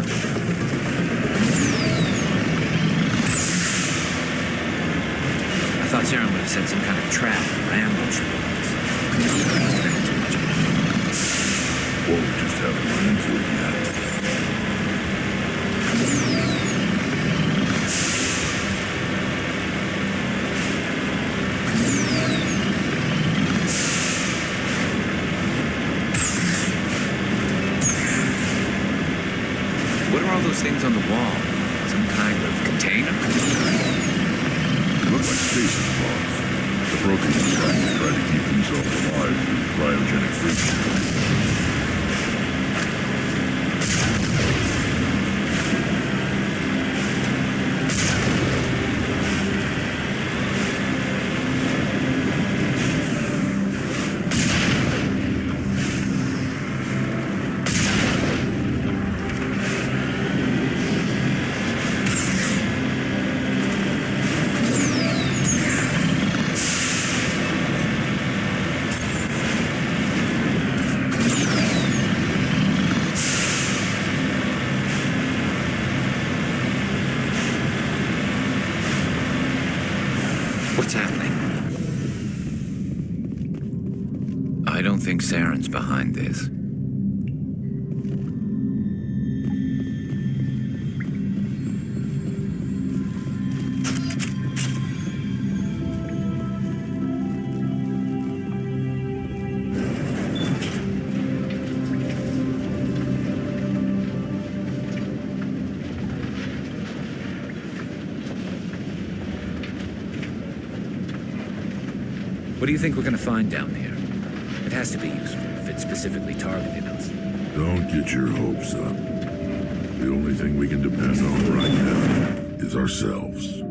Saren would have set some kind of trap or ambush for us. I must have been in too much of it. Or we just haven't run into it yet. What are all those things on the wall? Some kind of container? They look like stasis pods. The proteins try to keep themselves alive through cryogenic freezing. What's happening? I don't think Saren's behind this. What do you think we're gonna find down there? It has to be useful if it's specifically targeting us. Don't get your hopes up. The only thing we can depend on right now is ourselves.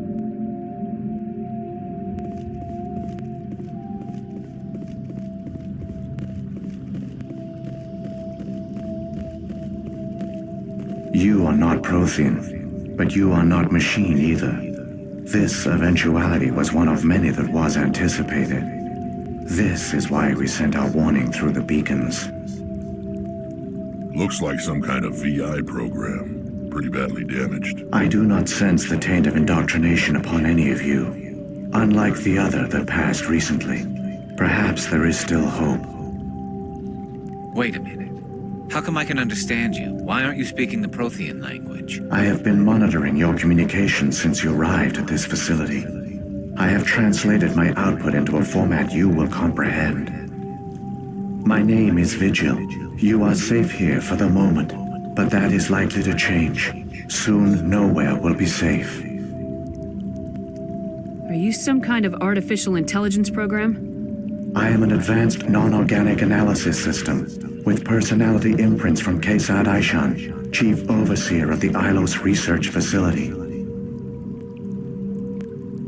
You are not Prothean, but you are not machine either. This eventuality was one of many that was anticipated. This is why we sent our warning through the beacons. Looks like some kind of VI program. Pretty badly damaged. I do not sense the taint of indoctrination upon any of you. Unlike the other that passed recently. Perhaps there is still hope. Wait a minute. How come I can understand you? Why aren't you speaking the Prothean language? I have been monitoring your communications since you arrived at this facility. I have translated my output into a format you will comprehend. My name is Vigil. You are safe here for the moment, but that is likely to change. Soon, nowhere will be safe. Are you some kind of artificial intelligence program? I am an advanced non-organic analysis system, with personality imprints from Kesad Aishan, Chief Overseer of the Ilos Research Facility.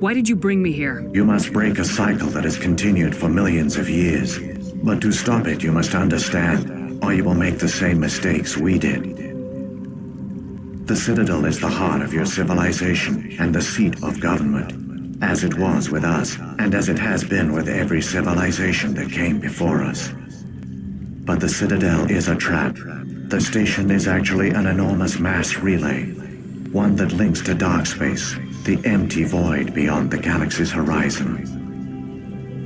Why did you bring me here? You must break a cycle that has continued for millions of years. But to stop it, you must understand, or you will make the same mistakes we did. The Citadel is the heart of your civilization and the seat of government, as it was with us, and as it has been with every civilization that came before us. But the Citadel is a trap. The station is actually an enormous mass relay, one that links to dark space, the empty void beyond the galaxy's horizon.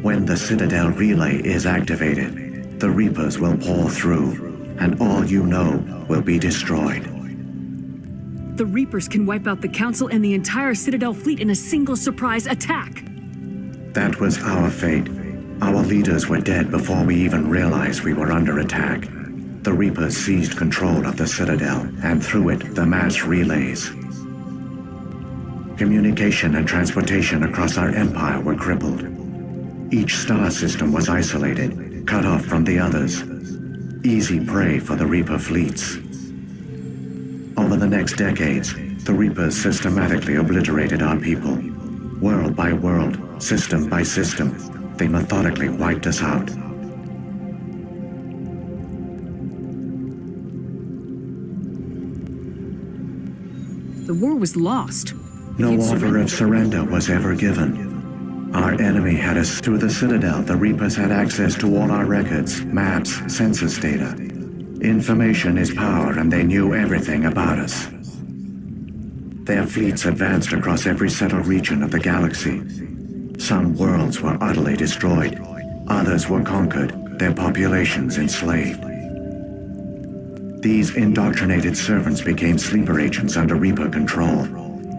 When the Citadel relay is activated, the Reapers will pour through, and all you know will be destroyed. The Reapers can wipe out the Council and the entire Citadel fleet in a single surprise attack. That was our fate. Our leaders were dead before we even realized we were under attack. The Reapers seized control of the Citadel, and through it, the mass relays. Communication and transportation across our empire were crippled. Each star system was isolated, cut off from the others. Easy prey for the Reaper fleets. Over the next decades, the Reapers systematically obliterated our people. World by world, system by system, they methodically wiped us out. The war was lost. No offer of surrender was ever given. Our enemy had us through the Citadel. The Reapers had access to all our records, maps, census data. Information is power, and they knew everything about us. Their fleets advanced across every settled region of the galaxy. Some worlds were utterly destroyed. Others were conquered, their populations enslaved. These indoctrinated servants became sleeper agents under Reaper control.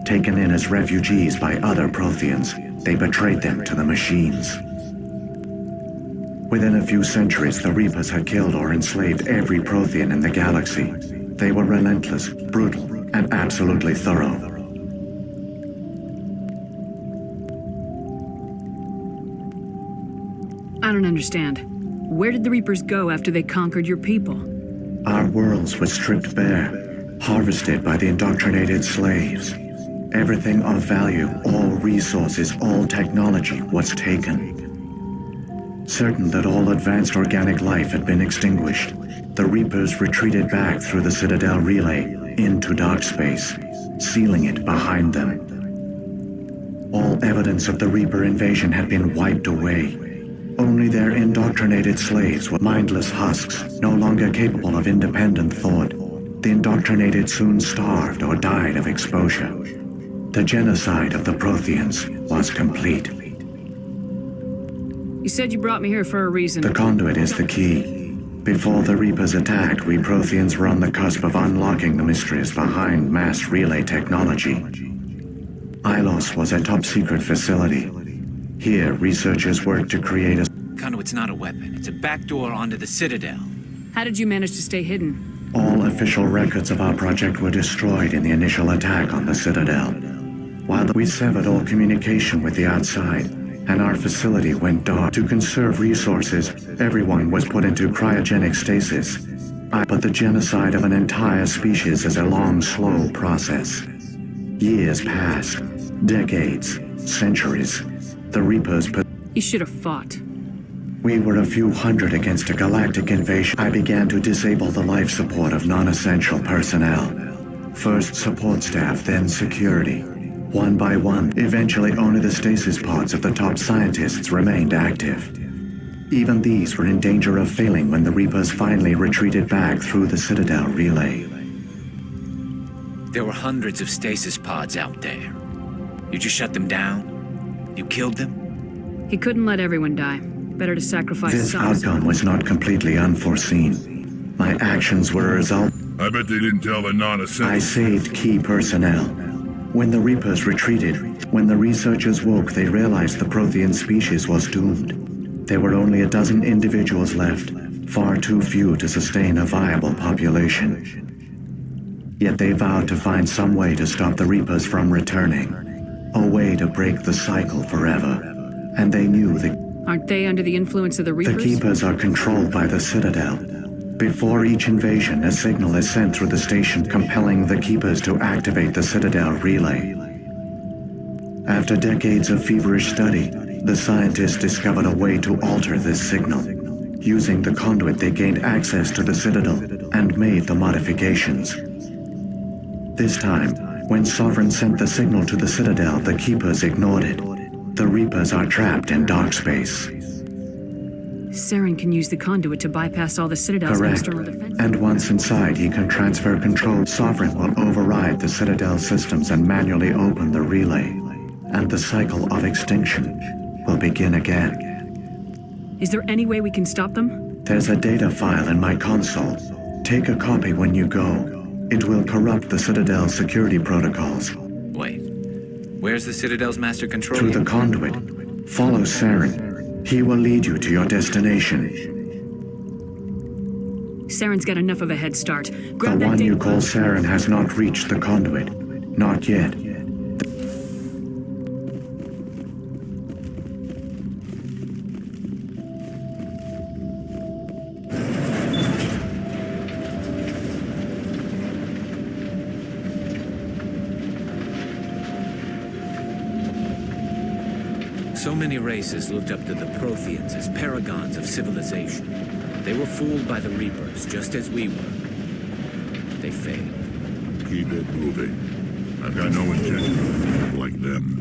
Taken in as refugees by other Protheans, they betrayed them to the machines. Within a few centuries, the Reapers had killed or enslaved every Prothean in the galaxy. They were relentless, brutal, and absolutely thorough. I don't understand. Where did the Reapers go after they conquered your people? Our worlds were stripped bare, harvested by the indoctrinated slaves. Everything of value, all resources, all technology was taken. Certain that all advanced organic life had been extinguished, the Reapers retreated back through the Citadel relay into dark space, sealing it behind them. All evidence of the Reaper invasion had been wiped away. Only their indoctrinated slaves were mindless husks, no longer capable of independent thought. The indoctrinated soon starved or died of exposure. The genocide of the Protheans was complete. You said you brought me here for a reason. The conduit is the key. Before the Reapers attacked, we Protheans were on the cusp of unlocking the mysteries behind mass relay technology. Ilos was a top-secret facility. Here, researchers worked to create a... Conduit's not a weapon. It's a backdoor onto the Citadel. How did you manage to stay hidden? All official records of our project were destroyed in the initial attack on the Citadel. While we severed all communication with the outside, and our facility went dark. To conserve resources, everyone was put into cryogenic stasis. But the genocide of an entire species is a long, slow process. Years passed, decades, centuries. The Reapers... You should have fought. We were a few hundred against a galactic invasion. I began to disable the life support of non-essential personnel. First support staff, then security. One by one, eventually only the stasis pods of the top scientists remained active. Even these were in danger of failing when the Reapers finally retreated back through the Citadel relay. There were hundreds of stasis pods out there. You just shut them down? You killed them? He couldn't let everyone die. Better to sacrifice This some. outcome was not completely unforeseen. My actions were a result. I bet they didn't tell the non-essential. I saved key personnel. When the Reapers retreated, when the researchers woke, they realized the Prothean species was doomed. There were only a dozen individuals left, far too few to sustain a viable population. Yet they vowed to find some way to stop the Reapers from returning, a way to break the cycle forever. And they knew that... Aren't they under the influence of the Reapers? The Keepers are controlled by the Citadel. Before each invasion, a signal is sent through the station compelling the Keepers to activate the Citadel relay. After decades of feverish study, the scientists discovered a way to alter this signal. Using the conduit, they gained access to the Citadel and made the modifications. This time, when Sovereign sent the signal to the Citadel, the Keepers ignored it. The Reapers are trapped in dark space. Saren can use the conduit to bypass all the Citadel's Correct. external defense. And once inside, he can transfer control. Sovereign will override the Citadel systems and manually open the relay. And the cycle of extinction will begin again. Is there any way we can stop them? There's a data file in my console. Take a copy when you go. It will corrupt the Citadel's security protocols. Wait. Where's the Citadel's master control? Through the conduit. Follow Saren. He will lead you to your destination. Saren's got enough of a head start. The Grab that one data you call file. Saren has not reached the conduit. Not yet. So many races looked up to the Protheans as paragons of civilization. They were fooled by the Reapers, just as we were. They failed. Keep it moving. I've got no intention of being like them.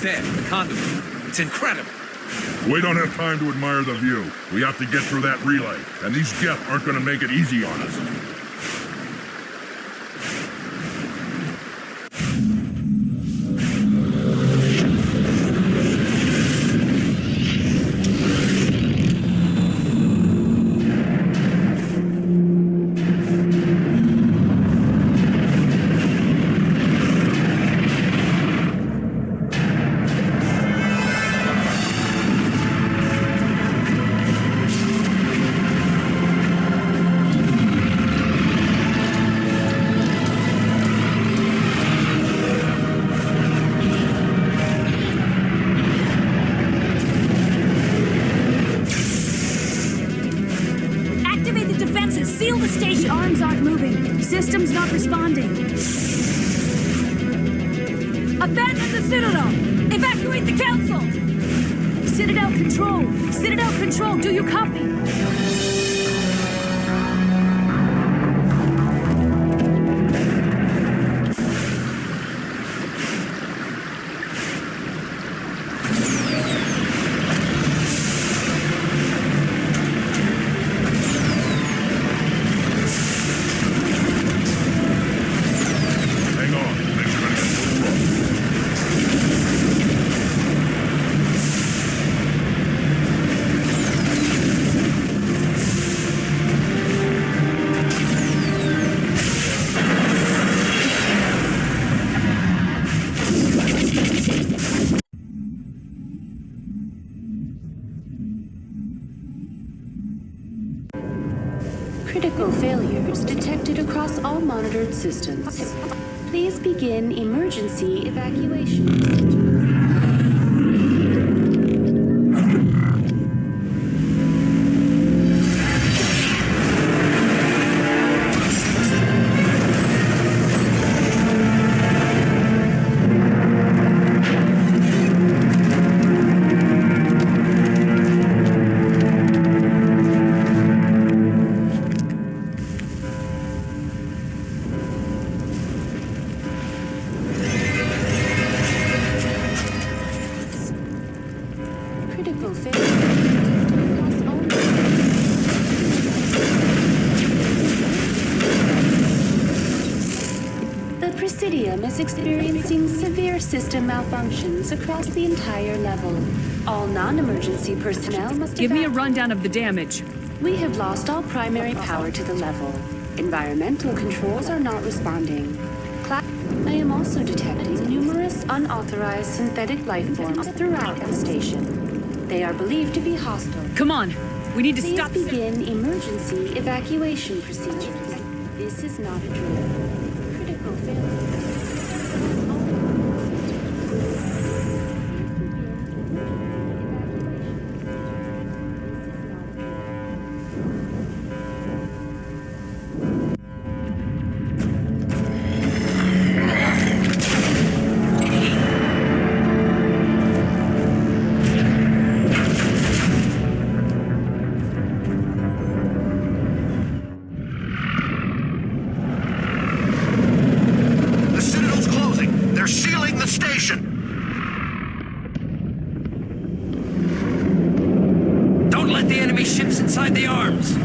there, the conduit. It's incredible. We don't have time to admire the view. We have to get through that relay, and these Geth aren't going to make it easy on us. Seal the station! The arms aren't moving. Systems not responding. Abandon the Citadel! Evacuate the Council! Citadel Control! Citadel Control, do you copy? Critical failures detected across all monitored systems. Please begin emergency evacuation. Is experiencing severe system malfunctions across the entire level. All non-emergency personnel must give me a rundown of the damage. We have lost all primary power to the level. Environmental controls are not responding. I am also detecting numerous unauthorized synthetic life forms throughout the station. They are believed to be hostile. Come on, we need to stop. Please begin emergency evacuation procedures. This is not a drill. Critical failure. Inside the arms!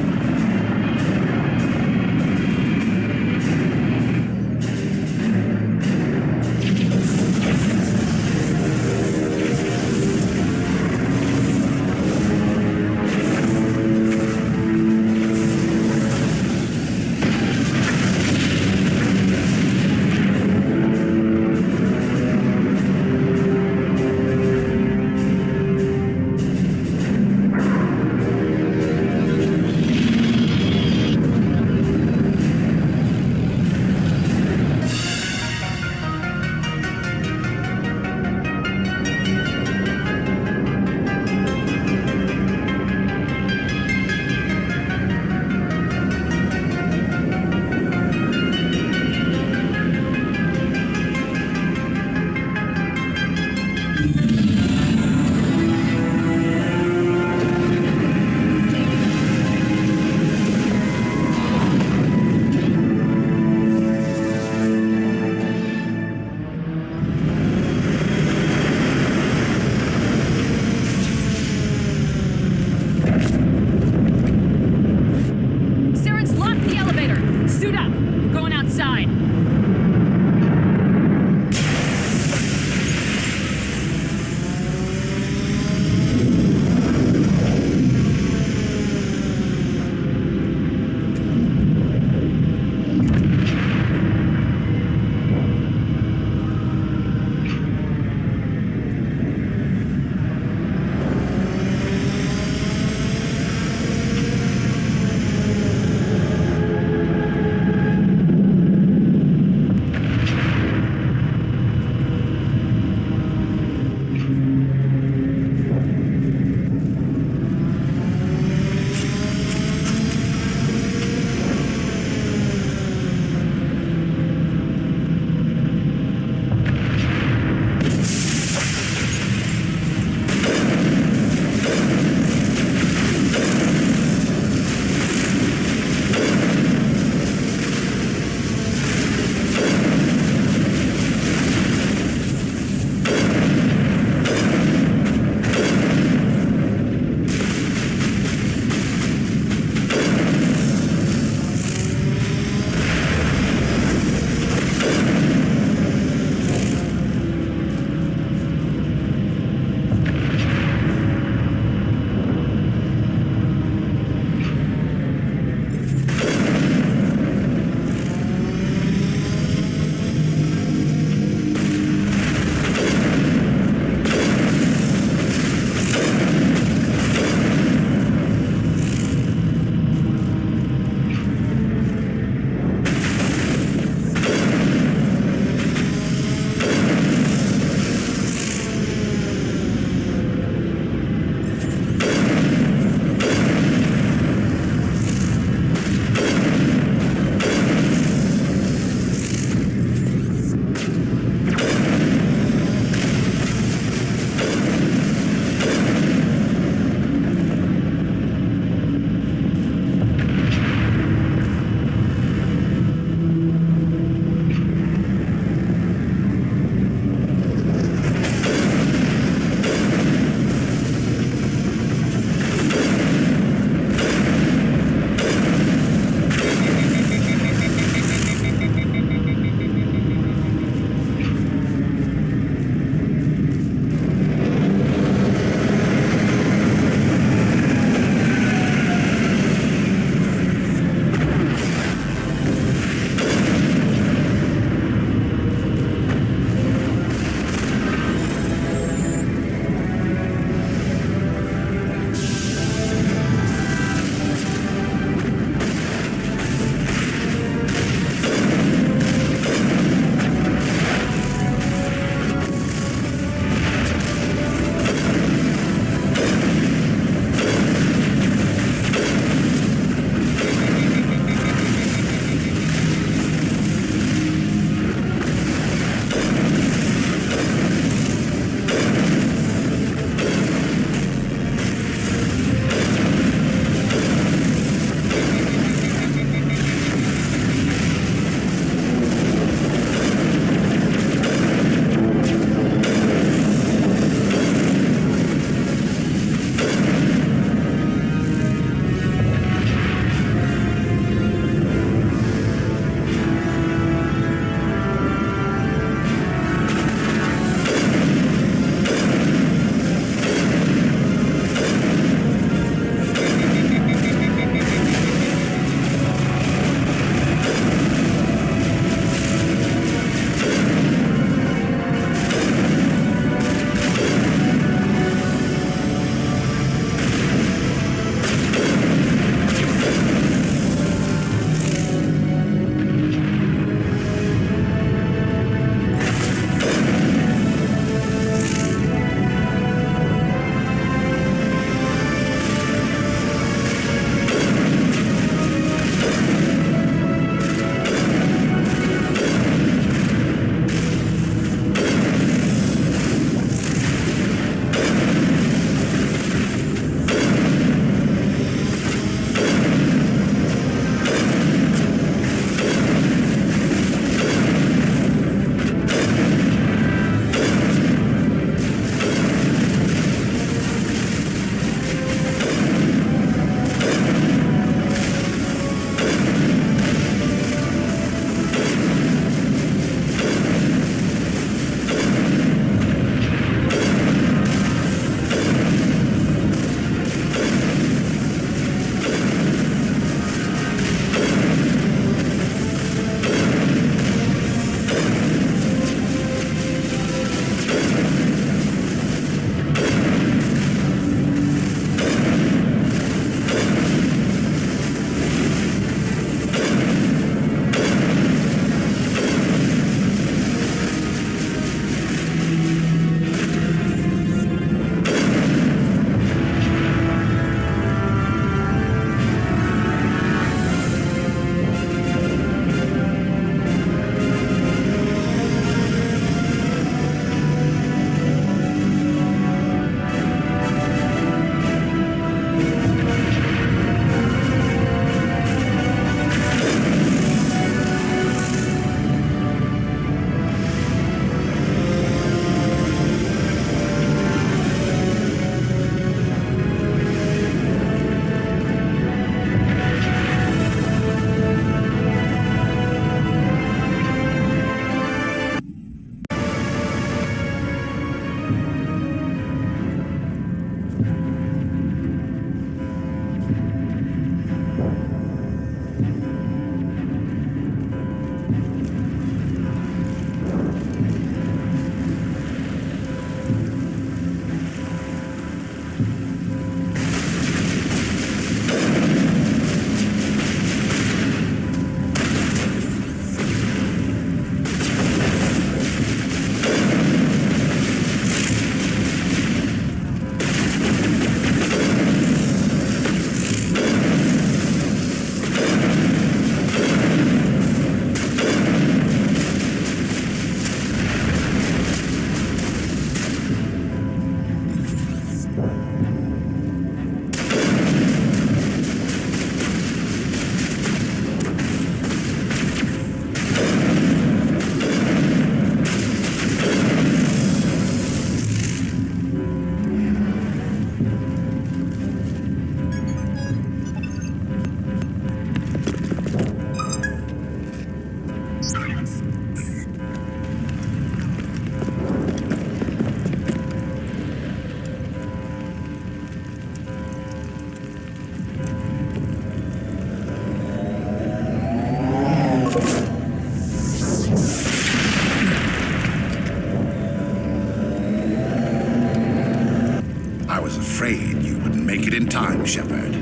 afraid you wouldn't make it in time, Shepard.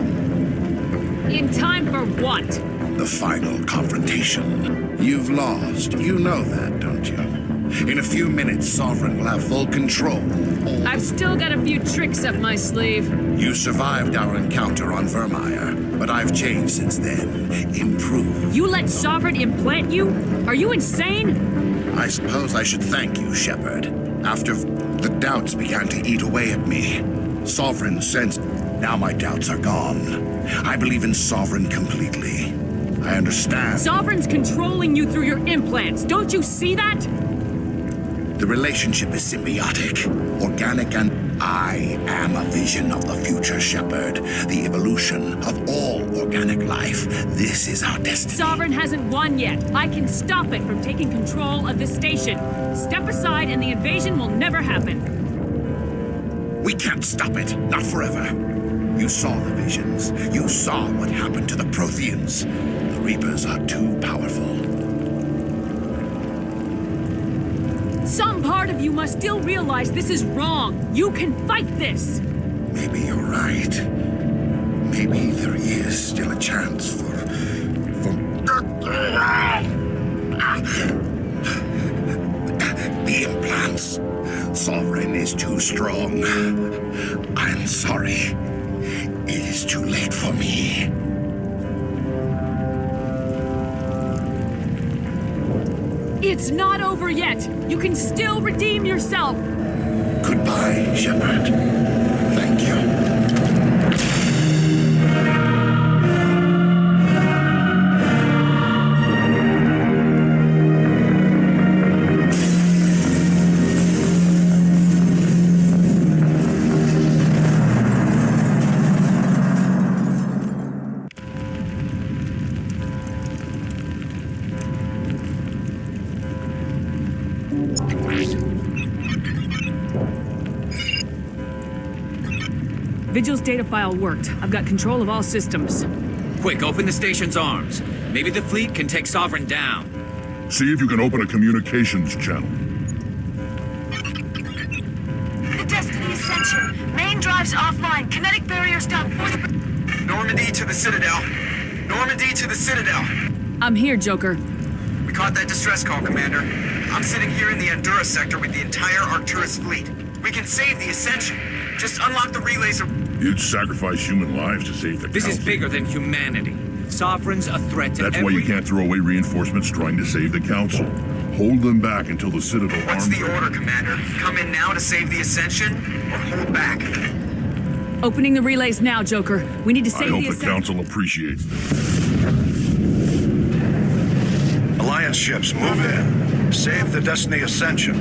In time for what? The final confrontation. You've lost. You know that, don't you? In a few minutes, Sovereign will have full control of all. I've still got a few tricks up my sleeve. You survived our encounter on Vermeer, but I've changed since then. Improved. You let Sovereign implant you? Are you insane? I suppose I should thank you, Shepard. After the doubts began to eat away at me, Sovereign sensed. Now my doubts are gone. I believe in Sovereign completely. I understand. Sovereign's controlling you through your implants. Don't you see that? The relationship is symbiotic, organic, and I am a vision of the future, Shepard. The evolution of all organic life. This is our destiny. Sovereign hasn't won yet. I can stop it from taking control of the station. Step aside and the invasion will never happen. We can't stop it. Not forever. You saw the visions. You saw what happened to the Protheans. The Reapers are too powerful. Some part of you must still realize this is wrong. You can fight this. Maybe you're right. Maybe there is still a chance for... The implants. Sovereign is too strong. I'm sorry. It is too late for me. It's not over yet. You can still redeem yourself. Goodbye, Shepard. Thank you. Vigil's data file worked. I've got control of all systems. Quick, open the station's arms. Maybe the fleet can take Sovereign down. See if you can open a communications channel. The Destiny Ascension. Main drives offline. Kinetic barriers down 40%. Normandy to the Citadel. Normandy to the Citadel. I'm here, Joker. We caught that distress call, Commander. I'm sitting here in the Andurra sector with the entire Arcturus fleet. We can save the Ascension. Just unlock the relays. You'd sacrifice human lives to save the This Council. is bigger than humanity. Sovereign's a threat to That's why you can't throw away reinforcements trying to save the Council. Hold them back until the Citadel What's arms the order, Commander? Come in now to save the Ascension, or hold back? Opening the relays now, Joker. We need to save I hope the the Council appreciates this. Alliance ships, move in. Save the Destiny Ascension.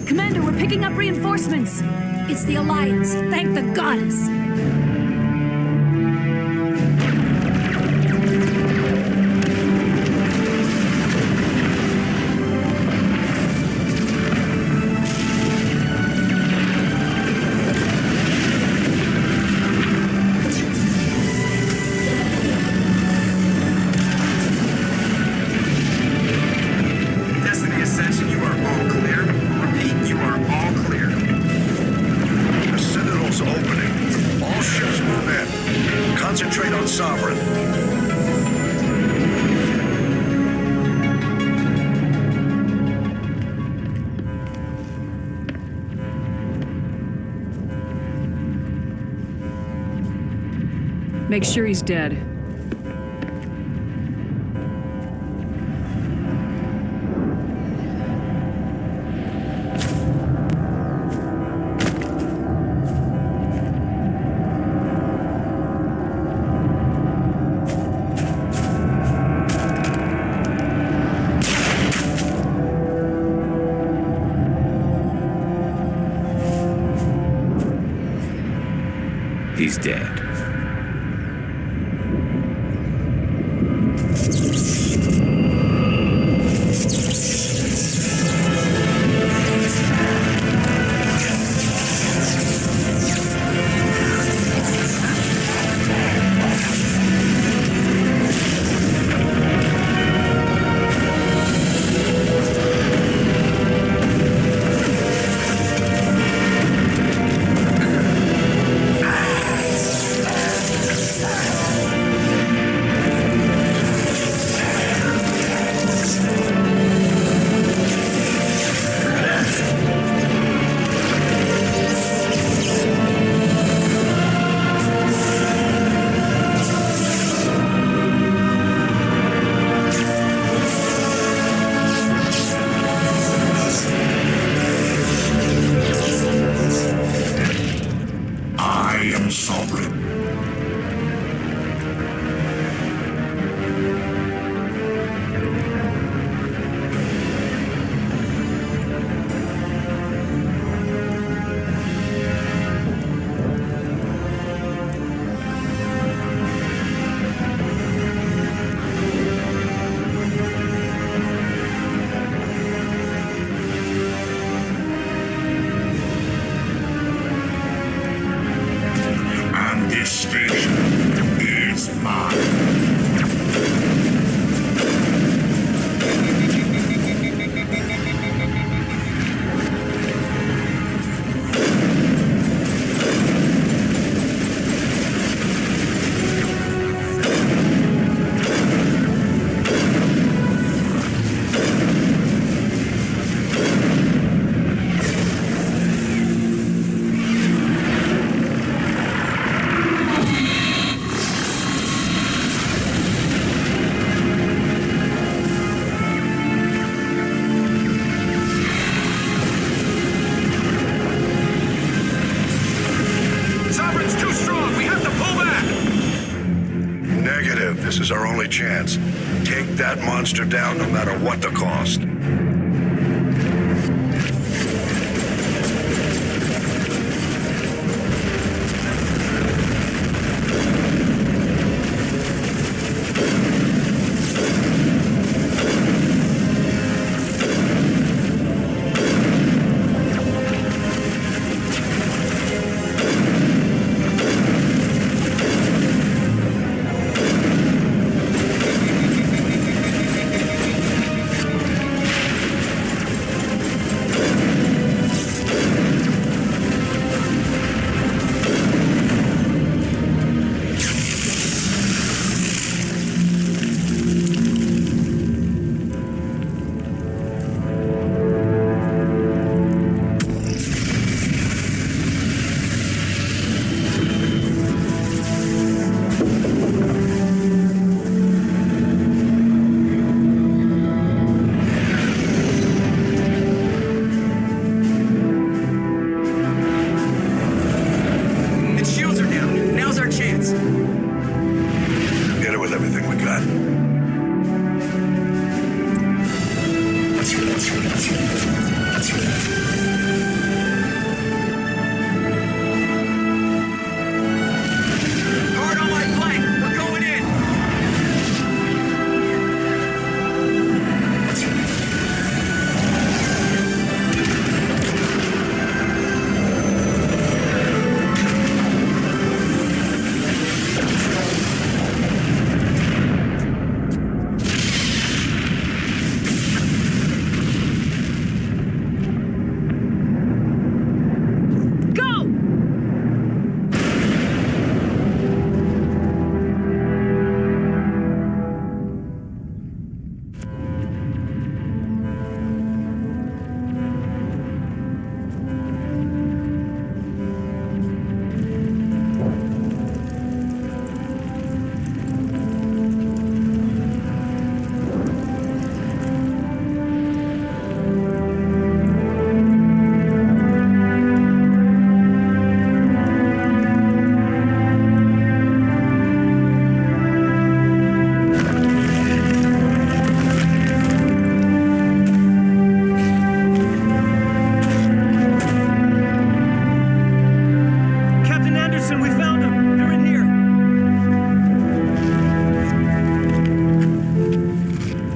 Commander, we're picking up reinforcements. It's the Alliance. Thank the goddess. Destiny Ascension, you are all clear. Repeat, you are all clear. The Citadel's opening. All ships move in. Concentrate on Sovereign. Make sure he's dead. He's dead. Negative. This is our only chance. Take that monster down no matter what the cost.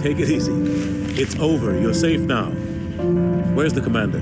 Take it easy. It's over. You're safe now. Where's the commander?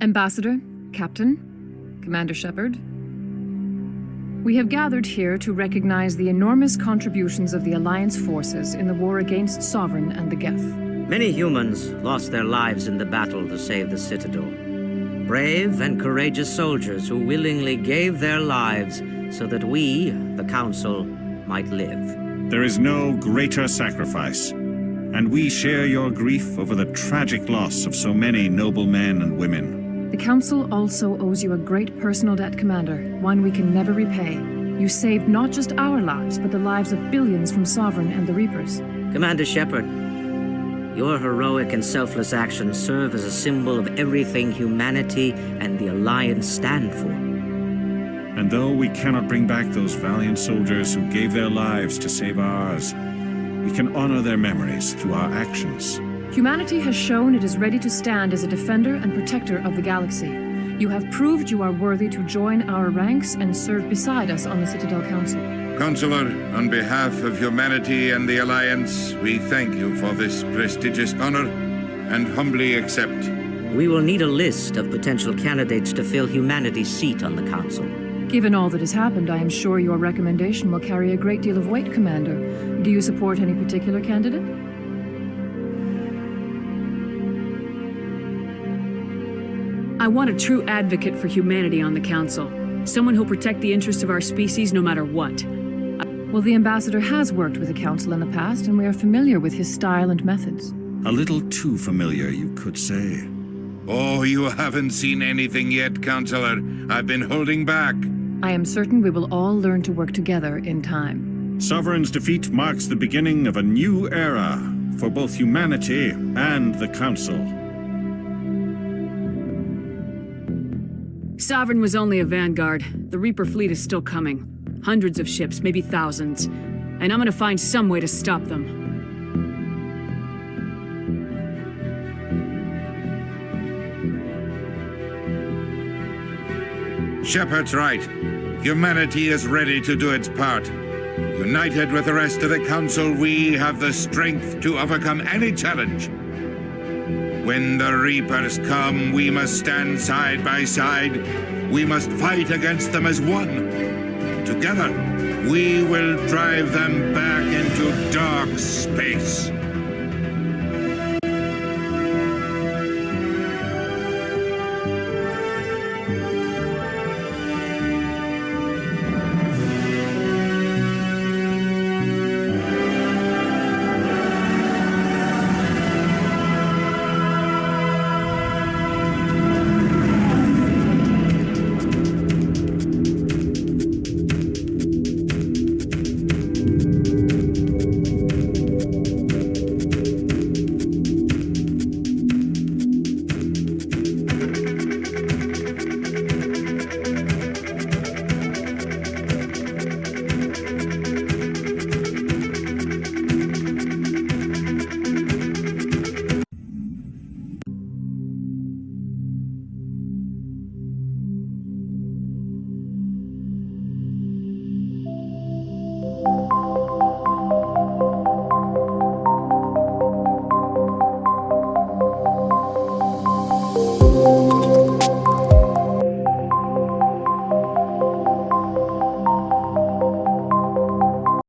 Ambassador, Captain, Commander Shepard, we have gathered here to recognize the enormous contributions of the Alliance forces in the war against Saren and the Geth. Many humans lost their lives in the battle to save the Citadel. Brave and courageous soldiers who willingly gave their lives so that we, the Council, might live. There is no greater sacrifice, and we share your grief over the tragic loss of so many noble men and women. The Council also owes you a great personal debt, Commander, one we can never repay. You saved not just our lives, but the lives of billions from Saren and the Reapers. Commander Shepard, your heroic and selfless actions serve as a symbol of everything humanity and the Alliance stand for. And though we cannot bring back those valiant soldiers who gave their lives to save ours, we can honor their memories through our actions. Humanity has shown it is ready to stand as a defender and protector of the galaxy. You have proved you are worthy to join our ranks and serve beside us on the Citadel Council. Counselor, on behalf of humanity and the Alliance, we thank you for this prestigious honor and humbly accept. We will need a list of potential candidates to fill humanity's seat on the Council. Given all that has happened, I am sure your recommendation will carry a great deal of weight, Commander. Do you support any particular candidate? I want a true advocate for humanity on the Council. Someone who'll protect the interests of our species no matter what. Well, the Ambassador has worked with the Council in the past, and we are familiar with his style and methods. A little too familiar, you could say. Oh, you haven't seen anything yet, Counselor. I've been holding back. I am certain we will all learn to work together in time. Sovereign's defeat marks the beginning of a new era for both humanity and the Council. Sovereign was only a vanguard. The Reaper fleet is still coming. Hundreds of ships, maybe thousands. And I'm gonna find some way to stop them. Shepard's right. Humanity is ready to do its part. United with the rest of the Council, we have the strength to overcome any challenge. When the Reapers come, we must stand side by side. We must fight against them as one. Together, we will drive them back into dark space.